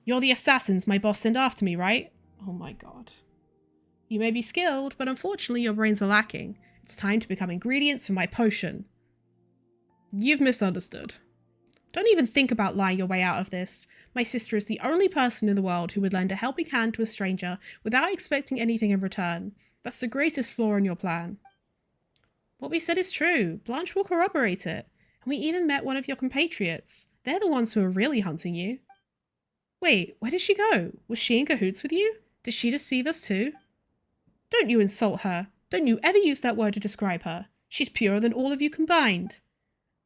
You're the assassins my boss sent after me, right? Oh my god. You may be skilled, but unfortunately your brains are lacking. It's time to become ingredients for my potion. You've misunderstood. Don't even think about lying your way out of this. My sister is the only person in the world who would lend a helping hand to a stranger without expecting anything in return. That's the greatest flaw in your plan. What we said is true. Blanche will corroborate it. And we even met one of your compatriots. They're the ones who are really hunting you. Wait, where did she go? Was she in cahoots with you? Did she deceive us too? Don't you insult her. Don't you ever use that word to describe her. She's purer than all of you combined.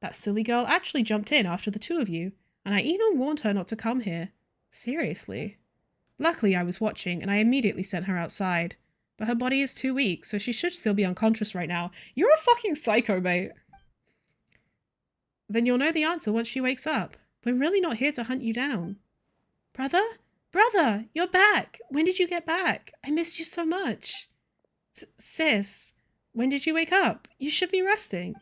That silly girl actually jumped in after the two of you, and I even warned her not to come here. Seriously. Luckily I was watching, and I immediately sent her outside. But her body is too weak, so she should still be unconscious right now. You're a fucking psycho, mate. Then you'll know the answer once she wakes up. We're really not here to hunt you down. Brother? Brother, you're back. When did you get back? I missed you so much. Sis, when did you wake up? You should be resting.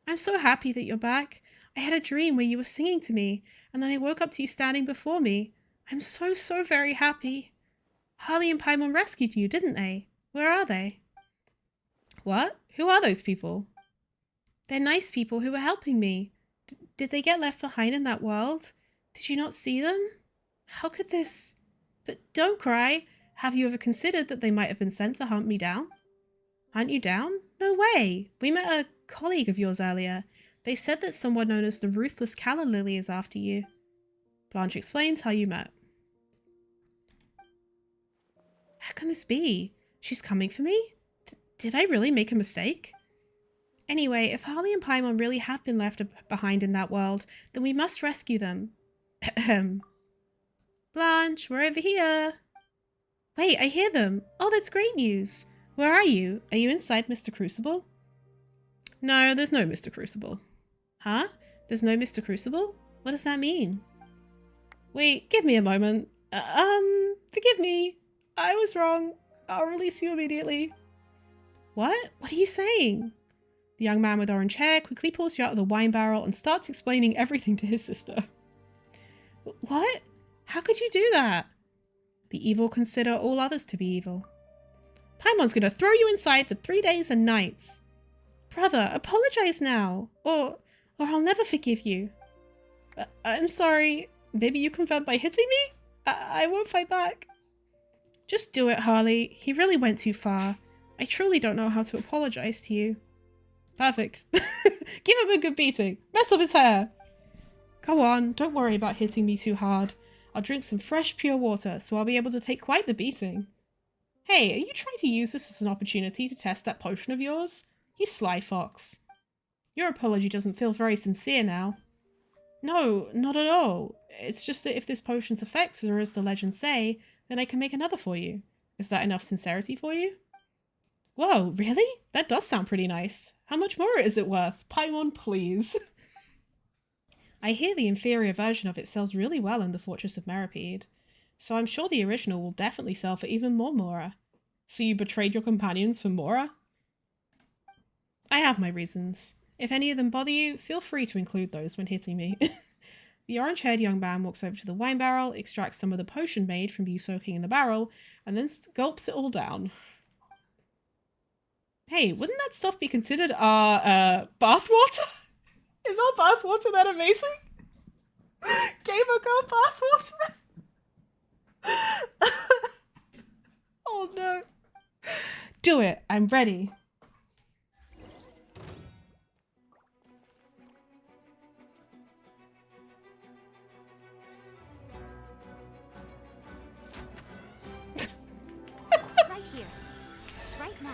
I'm so happy that you're back. I had a dream where you were singing to me, and then I woke up to you standing before me. I'm so very happy. Harley and Paimon rescued you, didn't they? Where are they? What? Who are those people? They're nice people who were helping me. Did they get left behind in that world? Did you not see them? How could this... Don't cry. Have you ever considered that they might have been sent to hunt me down? Hunt you down? No way. We met a colleague of yours earlier. They said that someone known as the Ruthless Calla Lily is after you. Blanche explains how you met. How can this be? She's coming for me? Did I really make a mistake? Anyway, if Harley and Paimon really have been left behind in that world, then we must rescue them. Ahem. Blanche, we're over here. Wait, I hear them. Oh, that's great news. Where are you? Are you inside Mr. Crucible? No, there's no Mr. Crucible. Huh? There's no Mr. Crucible? What does that mean? Wait, give me a moment. Forgive me. I was wrong. I'll release you immediately. What? What are you saying? The young man with orange hair quickly pulls you out of the wine barrel and starts explaining everything to his sister. What? How could you do that? The evil consider all others to be evil. Paimon's gonna throw you inside for 3 days and nights. Brother, apologize now, or I'll never forgive you. I'm sorry. Maybe you can vent by hitting me? I won't fight back. Just do it, Harley. He really went too far. I truly don't know how to apologize to you. Perfect. Give him a good beating. Mess up his hair. Go on, don't worry about hitting me too hard. I'll drink some fresh, pure water, so I'll be able to take quite the beating. Hey, are you trying to use this as an opportunity to test that potion of yours? You sly fox. Your apology doesn't feel very sincere now. No, not at all. It's just that if this potion's effects are as the legends say, then I can make another for you. Is that enough sincerity for you? Whoa, really? That does sound pretty nice. How much more is it worth? Paimon, please. I hear the inferior version of it sells really well in the Fortress of Meripede, so I'm sure the original will definitely sell for even more Mora. So you betrayed your companions for Mora? I have my reasons. If any of them bother you, feel free to include those when hitting me. The orange-haired young man walks over to the wine barrel, extracts some of the potion made from you soaking in the barrel, and then gulps it all down. Hey, wouldn't that stuff be considered our bathwater? Is our bathwater that amazing? Gamer girl bathwater? Oh no. Do it. I'm ready. Right here. Right now.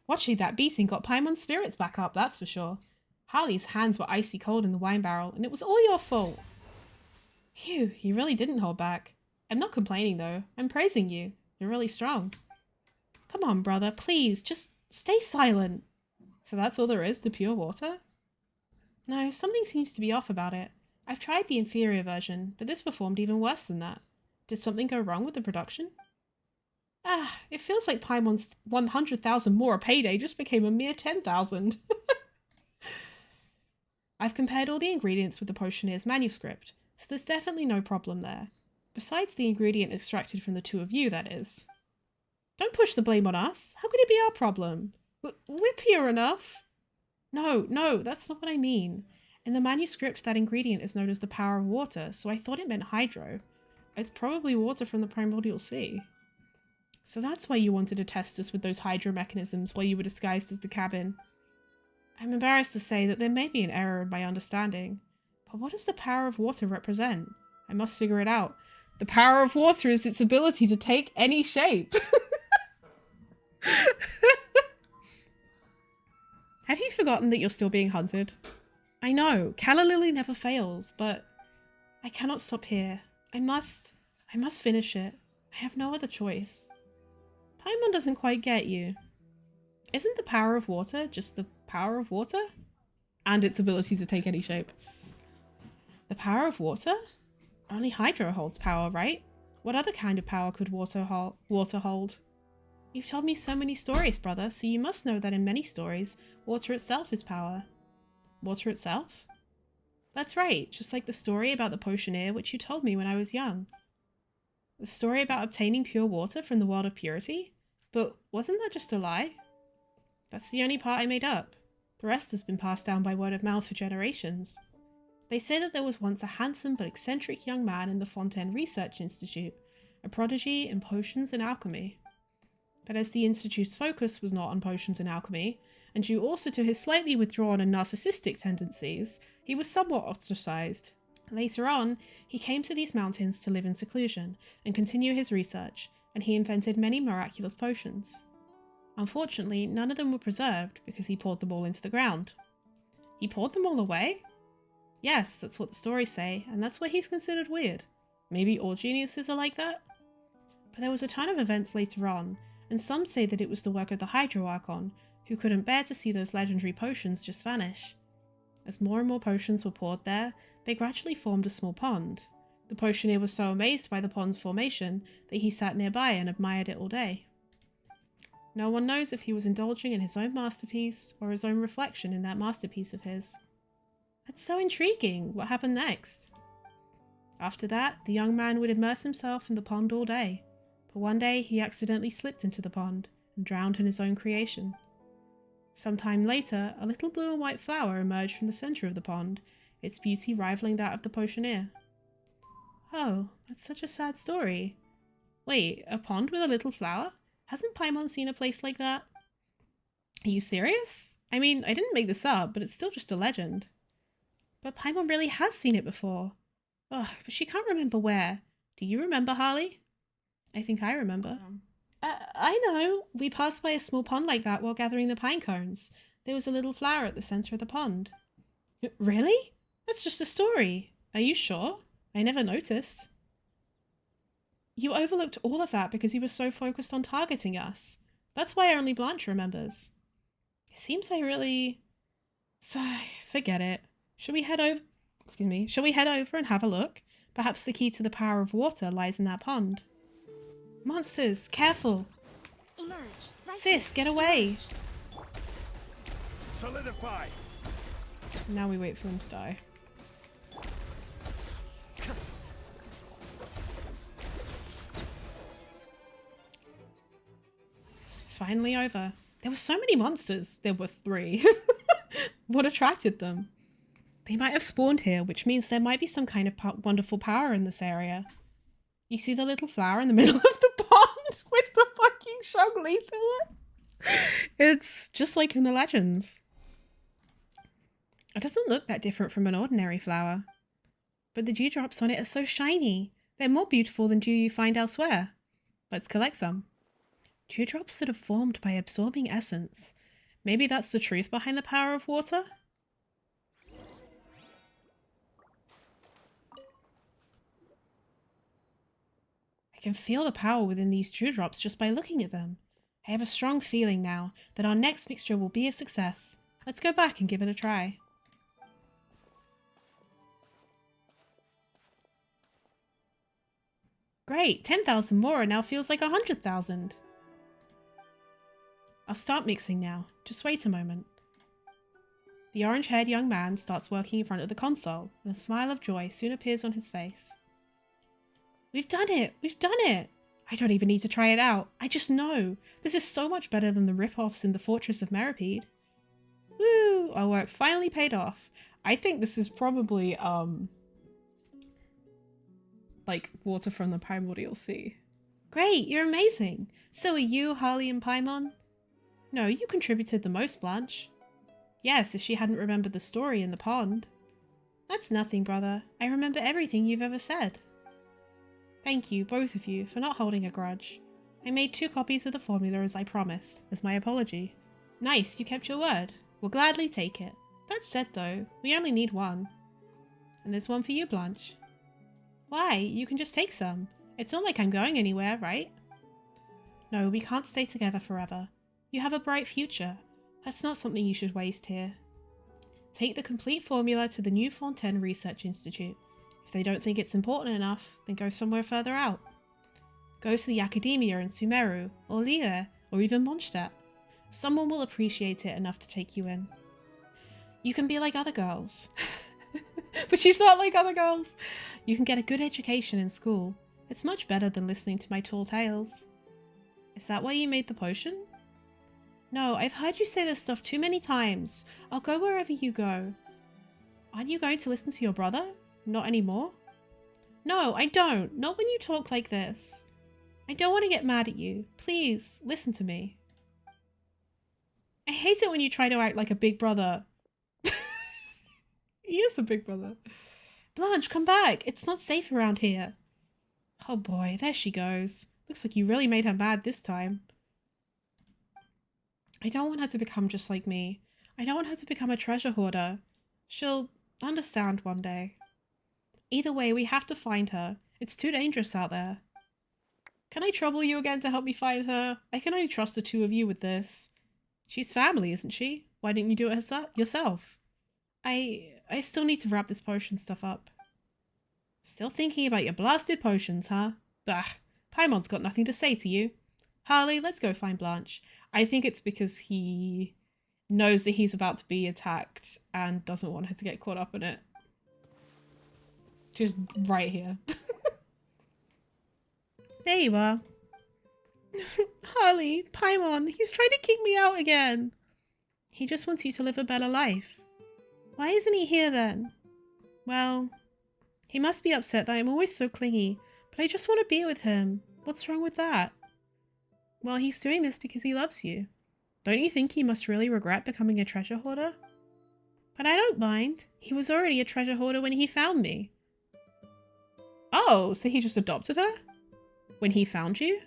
Watching that beating got Paimon's spirits back up, that's for sure. Harley's hands were icy cold in the wine barrel, and it was all your fault. Phew, you really didn't hold back. I'm not complaining though. I'm praising you. You're really strong. Come on, brother, please, just stay silent. So that's all there is to pure water? No, something seems to be off about it. I've tried the inferior version, but this performed even worse than that. Did something go wrong with the production? Ah, it feels like Paimon's 100,000 more payday just became a mere 10,000. I've compared all the ingredients with the potioneer's manuscript, so there's definitely no problem there. Besides the ingredient extracted from the two of you, that is. Don't push the blame on us. How could it be our problem? We're pure enough. No, that's not what I mean. In the manuscript, that ingredient is known as the power of water, so I thought it meant hydro. It's probably water from the primordial sea. So that's why you wanted to test us with those hydro mechanisms while you were disguised as the cabin. I'm embarrassed to say that there may be an error in my understanding. But what does the power of water represent? I must figure it out. The power of water is its ability to take any shape. Have you forgotten that you're still being hunted? I know, Calla Lily never fails, but I cannot stop here. I must finish it. I have no other choice. Paimon doesn't quite get you. Isn't the power of water just the power of water? And its ability to take any shape. The power of water? Only hydro holds power, right? What other kind of power could water hold? You've told me so many stories, brother, so you must know that in many stories, water itself is power. Water itself? That's right, just like the story about the potioneer which you told me when I was young. The story about obtaining pure water from the world of purity? But wasn't that just a lie? That's the only part I made up. The rest has been passed down by word of mouth for generations. They say that there was once a handsome but eccentric young man in the Fontaine Research Institute, a prodigy in potions and alchemy. But as the institute's focus was not on potions and alchemy, and due also to his slightly withdrawn and narcissistic tendencies, he was somewhat ostracized. Later on, he came to these mountains to live in seclusion and continue his research, and he invented many miraculous potions. Unfortunately, none of them were preserved because he poured them all into the ground. He poured them all away? Yes, that's what the stories say, and that's why he's considered weird. Maybe all geniuses are like that? But there was a ton of events later on, and some say that it was the work of the Hydro Archon, who couldn't bear to see those legendary potions just vanish. As more and more potions were poured there, they gradually formed a small pond. The potioneer was so amazed by the pond's formation that he sat nearby and admired it all day. No one knows if he was indulging in his own masterpiece or his own reflection in that masterpiece of his. That's so intriguing. What happened next? After that, the young man would immerse himself in the pond all day, but one day he accidentally slipped into the pond and drowned in his own creation. Sometime later, a little blue and white flower emerged from the centre of the pond, its beauty rivaling that of the potioneer. Oh, that's such a sad story. Wait, a pond with a little flower? Hasn't Paimon seen a place like that? Are you serious? I mean, I didn't make this up, but it's still just a legend. But Paimon really has seen it before. Ugh, but she can't remember where. Do you remember, Harley? I think I remember. I know. We passed by a small pond like that while gathering the pine cones. There was a little flower at the center of the pond. Really? That's just a story. Are you sure? I never noticed. You overlooked all of that because you were so focused on targeting us. That's why only Blanche remembers. It seems I really... Forget it. Shall we head over... Excuse me. Shall we head over and have a look? Perhaps the key to the power of water lies in that pond. Monsters, careful! Emerge. Right Sis, get away! Solidify! Now we wait for him to die. It's finally over. There were so many monsters. There were 3. What attracted them? They might have spawned here, which means there might be some kind of wonderful power in this area. You see the little flower in the middle of the pond with the fucking shog leaf in it? It's just like in the legends. It doesn't look that different from an ordinary flower. But the dewdrops on it are so shiny. They're more beautiful than dew you find elsewhere. Let's collect some. Dewdrops that are formed by absorbing essence. Maybe that's the truth behind the power of water? I can feel the power within these dewdrops just by looking at them. I have a strong feeling now that our next mixture will be a success. Let's go back and give it a try. Great, 10,000 more and now feels like 100,000. I'll start mixing now. Just wait a moment. The orange-haired young man starts working in front of the console, and a smile of joy soon appears on his face. We've done it! We've done it! I don't even need to try it out. I just know. This is so much better than the rip-offs in the Fortress of Meripede. Woo! Our work finally paid off. I think this is probably, like, water from the Primordial Sea. Great! You're amazing! So are you, Harley and Paimon? No, you contributed the most, Blanche. Yes, if she hadn't remembered the story in the pond. That's nothing, brother. I remember everything you've ever said. Thank you, both of you, for not holding a grudge. I made 2 copies of the formula as I promised, as my apology. Nice, you kept your word. We'll gladly take it. That said though, we only need 1. And there's 1 for you, Blanche. Why? You can just take some. It's not like I'm going anywhere, right? No, we can't stay together forever. You have a bright future. That's not something you should waste here. Take the complete formula to the new Fontaine Research Institute. If they don't think it's important enough, then go somewhere further out. Go to the Academia in Sumeru, or Liyue, or even Mondstadt. Someone will appreciate it enough to take you in. You can be like other girls. But she's not like other girls. You can get a good education in school. It's much better than listening to my tall tales. Is that why you made the potion? No, I've heard you say this stuff too many times. I'll go wherever you go. Aren't you going to listen to your brother? Not anymore? No, I don't. Not when you talk like this. I don't want to get mad at you. Please, listen to me. I hate it when you try to act like a big brother. He is a big brother. Blanche, come back. It's not safe around here. Oh boy, there she goes. Looks like you really made her mad this time. I don't want her to become just like me. I don't want her to become a treasure hoarder. She'll understand one day. Either way, we have to find her. It's too dangerous out there. Can I trouble you again to help me find her? I can only trust the 2 of you with this. She's family, isn't she? Why didn't you do it yourself? I still need to wrap this potion stuff up. Still thinking about your blasted potions, huh? Bah, Paimon's got nothing to say to you. Harley, let's go find Blanche. I think it's because he knows that he's about to be attacked and doesn't want her to get caught up in it. She's right here. There you are. Harley, Paimon, he's trying to kick me out again. He just wants you to live a better life. Why isn't he here then? Well, he must be upset that I'm always so clingy, but I just want to be with him. What's wrong with that? Well, he's doing this because he loves you. Don't you think he must really regret becoming a treasure hoarder? But I don't mind. He was already a treasure hoarder when he found me. Oh, so he just adopted her? When he found you?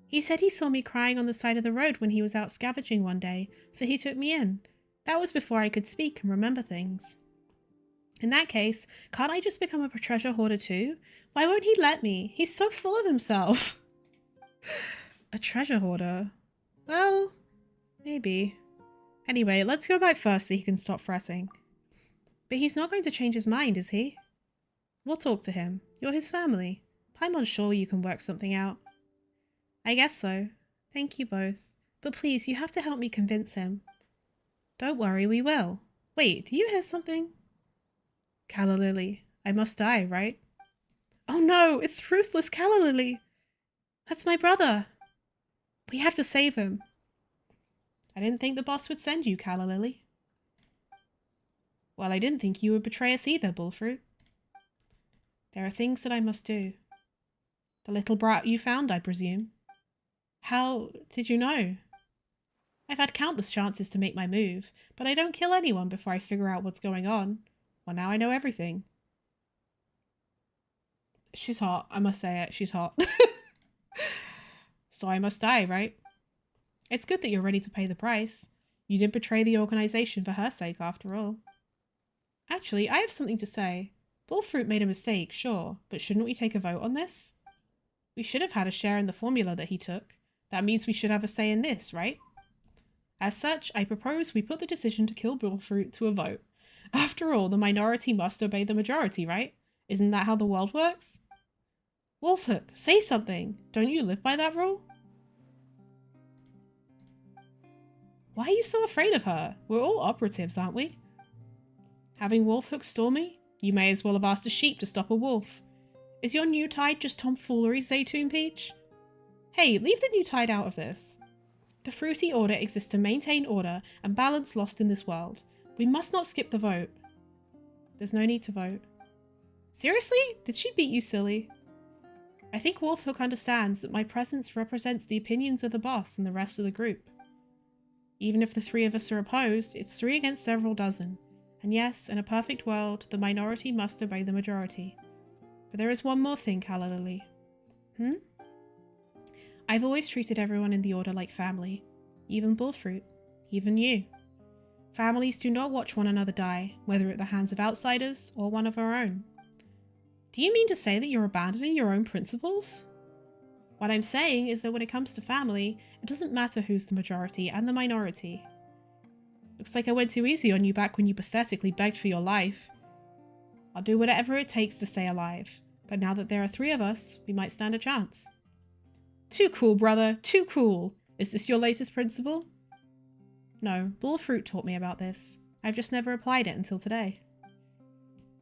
He said he saw me crying on the side of the road when he was out scavenging one day, so he took me in. That was before I could speak and remember things. In that case, can't I just become a treasure hoarder too? Why won't he let me? He's so full of himself. A treasure hoarder? Well, maybe. Anyway, let's go back first so he can stop fretting. But he's not going to change his mind, is he? We'll talk to him. You're his family. I'm unsure you can work something out. I guess so. Thank you both. But please, you have to help me convince him. Don't worry, we will. Wait, do you hear something? Calla Lily. I must die, right? Oh no, it's ruthless Calla Lily. That's my brother. We have to save him. I didn't think the boss would send you, Calla Lily. Well, I didn't think you would betray us either, Bullfruit. There are things that I must do. The little brat you found, I presume. How did you know? I've had countless chances to make my move, but I don't kill anyone before I figure out what's going on. Well, now I know everything. She's hot, I must say it, she's hot. So I must die, right? It's good that you're ready to pay the price. You did betray the organization for her sake, after all. Actually, I have something to say. Bullfruit made a mistake, sure, but shouldn't we take a vote on this? We should have had a share in the formula that he took. That means we should have a say in this, right? As such, I propose we put the decision to kill Bullfruit to a vote. After all, the minority must obey the majority, right? Isn't that how the world works? Wolfhook, say something. Don't you live by that rule? Why are you so afraid of her? We're all operatives, aren't we? Having Wolfhook stall me? You may as well have asked a sheep to stop a wolf. Is your new tide just tomfoolery, Zaytoon Peach? Hey, leave the new tide out of this. The Fruity Order exists to maintain order and balance lost in this world. We must not skip the vote. There's no need to vote. Seriously? Did she beat you silly? I think Wolfhook understands that my presence represents the opinions of the boss and the rest of the group. Even if the three of us are opposed, it's 3 against several dozen. And yes, in a perfect world, the minority must obey the majority. But there is one more thing, Calla Lily. I've always treated everyone in the Order like family. Even Bullfruit. Even you. Families do not watch one another die, whether at the hands of outsiders or one of our own. Do you mean to say that you're abandoning your own principles? What I'm saying is that when it comes to family, it doesn't matter who's the majority and the minority. Looks like I went too easy on you back when you pathetically begged for your life. I'll do whatever it takes to stay alive, but now that there are 3 of us, we might stand a chance. Too cool, brother, too cool. Is this your latest principle? No, Bullfruit taught me about this. I've just never applied it until today.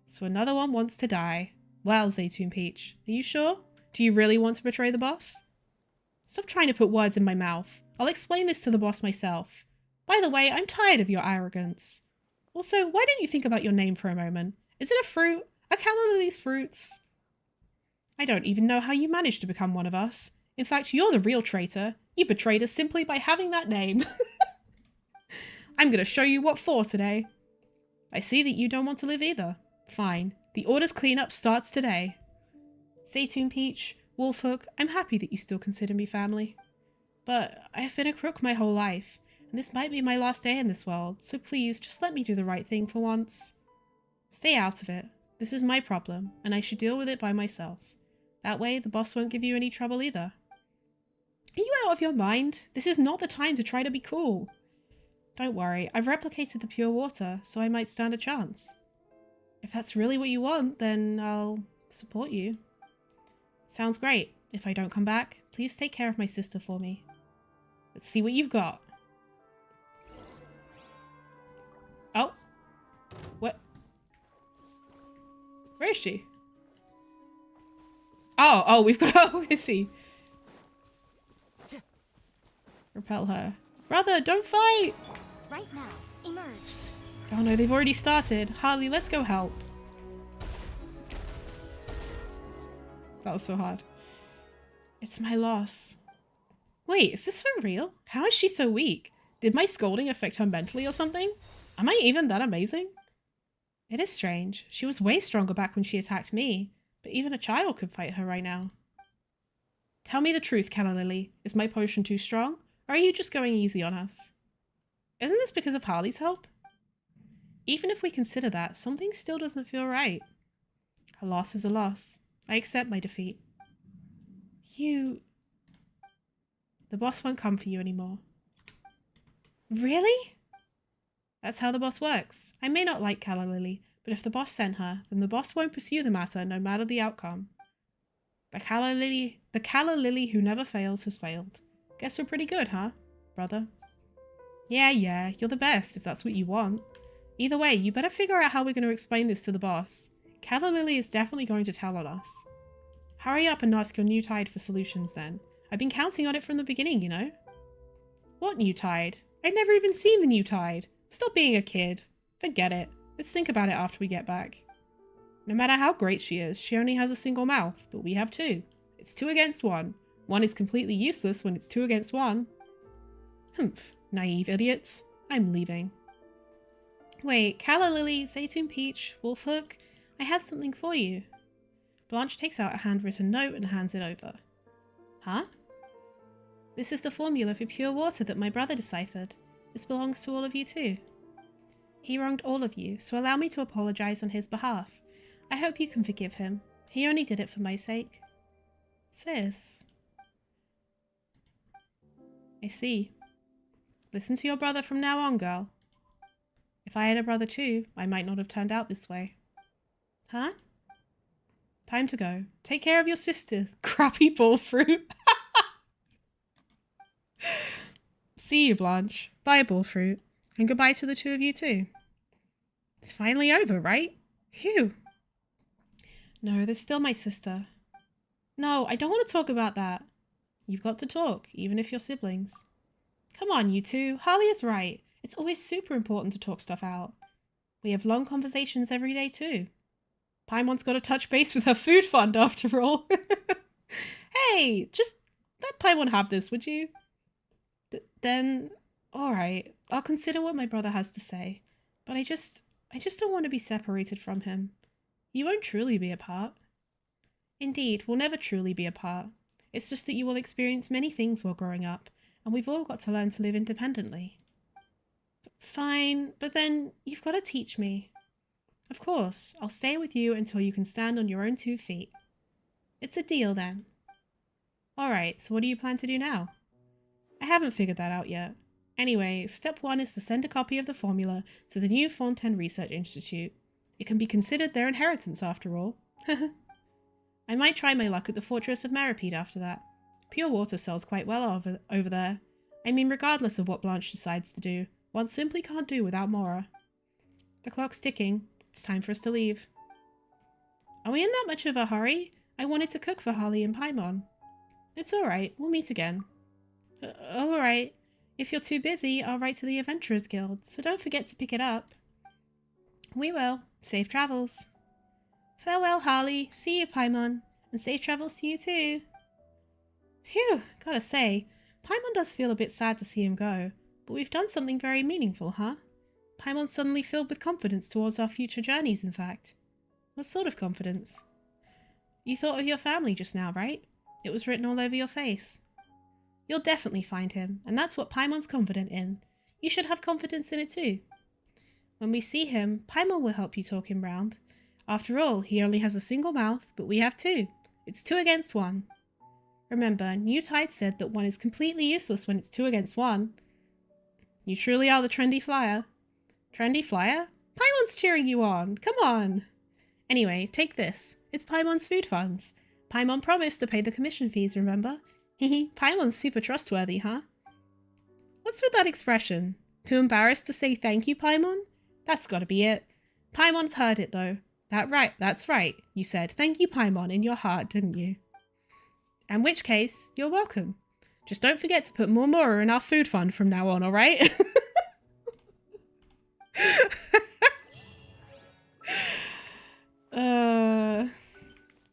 So another one wants to die. Well, Zaytoon Peach, are you sure? Do you really want to betray the boss? Stop trying to put words in my mouth. I'll explain this to the boss myself. By the way, I'm tired of your arrogance. Also, why don't you think about your name for a moment? Is it a fruit? Are Calla Lily's fruits? I don't even know how you managed to become one of us. In fact, you're the real traitor. You betrayed us simply by having that name. I'm going to show you what for today. I see that you don't want to live either. Fine. The Order's cleanup starts today. Zaytoon Peach, Wolfhook, I'm happy that you still consider me family. But I've been a crook my whole life, and this might be my last day in this world, so please just let me do the right thing for once. Stay out of it. This is my problem, and I should deal with it by myself. That way, the boss won't give you any trouble either. Are you out of your mind? This is not the time to try to be cool. Don't worry, I've replicated the pure water, so I might stand a chance. If that's really what you want, then I'll support you. Sounds great. If I don't come back, please take care of my sister for me. Let's see what you've got. Oh. What? Where is she? Oh, we've got... Oh, is he? Repel her. Brother, don't fight! Right now, emerge. Oh no, they've already started. Harley, let's go help. That was so hard. It's my loss. Wait, is this for real? How is she so weak? Did my scolding affect her mentally or something? Am I even that amazing? It is strange. She was way stronger back when she attacked me, but even a child could fight her right now. Tell me the truth, Calla Lily. Is my potion too strong? Or are you just going easy on us? Isn't this because of Harley's help? Even if we consider that, something still doesn't feel right. A loss is a loss. I accept my defeat. The boss won't come for you anymore. Really? That's how the boss works. I may not like Calla Lily, but if the boss sent her, then the boss won't pursue the matter no matter the outcome. The Calla Lily who never fails has failed. Guess we're pretty good, huh, brother? Yeah, you're the best if that's what you want. Either way, you better figure out how we're going to explain this to the boss. Calla Lily is definitely going to tell on us. Hurry up and ask your new tide for solutions then. I've been counting on it from the beginning, you know. What new tide? I'd never even seen the new tide. Stop being a kid. Forget it. Let's think about it after we get back. No matter how great she is, she only has a single mouth, but we have two. It's 2 against 1. One is completely useless when it's 2 against 1. Humph, naive idiots. I'm leaving. Wait, Calla Lily, Zaytoon Peach, Wolfhook, I have something for you. Blanche takes out a handwritten note and hands it over. Huh? This is the formula for pure water that my brother deciphered. This belongs to all of you too. He wronged all of you, so allow me to apologize on his behalf. I hope you can forgive him. He only did it for my sake. Sis. I see. Listen to your brother from now on, girl. If I had a brother too, I might not have turned out this way. Huh? Time to go. Take care of your sister, crappy bull fruit. See you, Blanche. Bye, bullfruit. And goodbye to the two of you too. It's finally over, right? Phew. No, there's still my sister. No, I don't want to talk about that. You've got to talk, even if you're siblings. Come on, you two. Harley is right. It's always super important to talk stuff out. We have long conversations every day too. Paimon's got to touch base with her food fund after all. Hey, just let Paimon have this, would you? Then, alright, I'll consider what my brother has to say. But I just don't want to be separated from him. You won't truly be apart. Indeed, we'll never truly be apart. It's just that you will experience many things while growing up, and we've all got to learn to live independently. Fine, but then you've got to teach me. Of course, I'll stay with you until you can stand on your own 2 feet. It's a deal then. Alright, so what do you plan to do now? I haven't figured that out yet. Anyway, step 1 is to send a copy of the formula to the new Fontaine Research Institute. It can be considered their inheritance after all. I might try my luck at the Fortress of Meripede after that. Pure water sells quite well over there. I mean, regardless of what Blanche decides to do, one simply can't do without Mora. The clock's ticking. It's time for us to leave. Are we in that much of a hurry? I wanted to cook for Harley and Paimon. It's alright, we'll meet again. Alright. If you're too busy, I'll write to the Adventurers Guild, so don't forget to pick it up. We will. Safe travels. Farewell, Harley. See you, Paimon. And safe travels to you too. Phew, gotta say, Paimon does feel a bit sad to see him go, but we've done something very meaningful, huh? Paimon's suddenly filled with confidence towards our future journeys, in fact. What sort of confidence? You thought of your family just now, right? It was written all over your face. You'll definitely find him, and that's what Paimon's confident in. You should have confidence in it too. When we see him, Paimon will help you talk him round. After all, he only has a single mouth, but we have 2. It's 2 against 1. Remember, New Tide said that 1 is completely useless when it's 2 against 1. You truly are the trendy flyer. Trendy flyer? Paimon's cheering you on. Come on. Anyway, take this. It's Paimon's food funds. Paimon promised to pay the commission fees, remember? Hehe, Paimon's super trustworthy, huh? What's with that expression? Too embarrassed to say thank you, Paimon? That's gotta be it. Paimon's heard it, though. That's right. You said thank you, Paimon, in your heart, didn't you? In which case, you're welcome. Just don't forget to put more Mora in our food fund from now on, alright?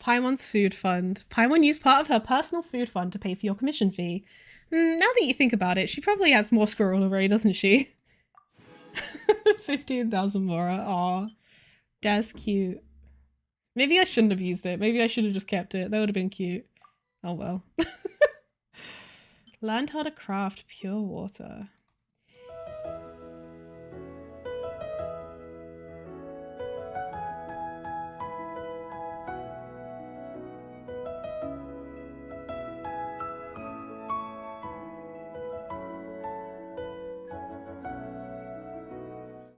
Paimon's food fund. Paimon used part of her personal food fund to pay for your commission fee. Now that you think about it, she probably has more squirrel already, doesn't she? 15,000 Mora. Aw. That's cute. Maybe I shouldn't have used it. Maybe I should have just kept it. That would have been cute. Oh well. Learned how to craft pure water.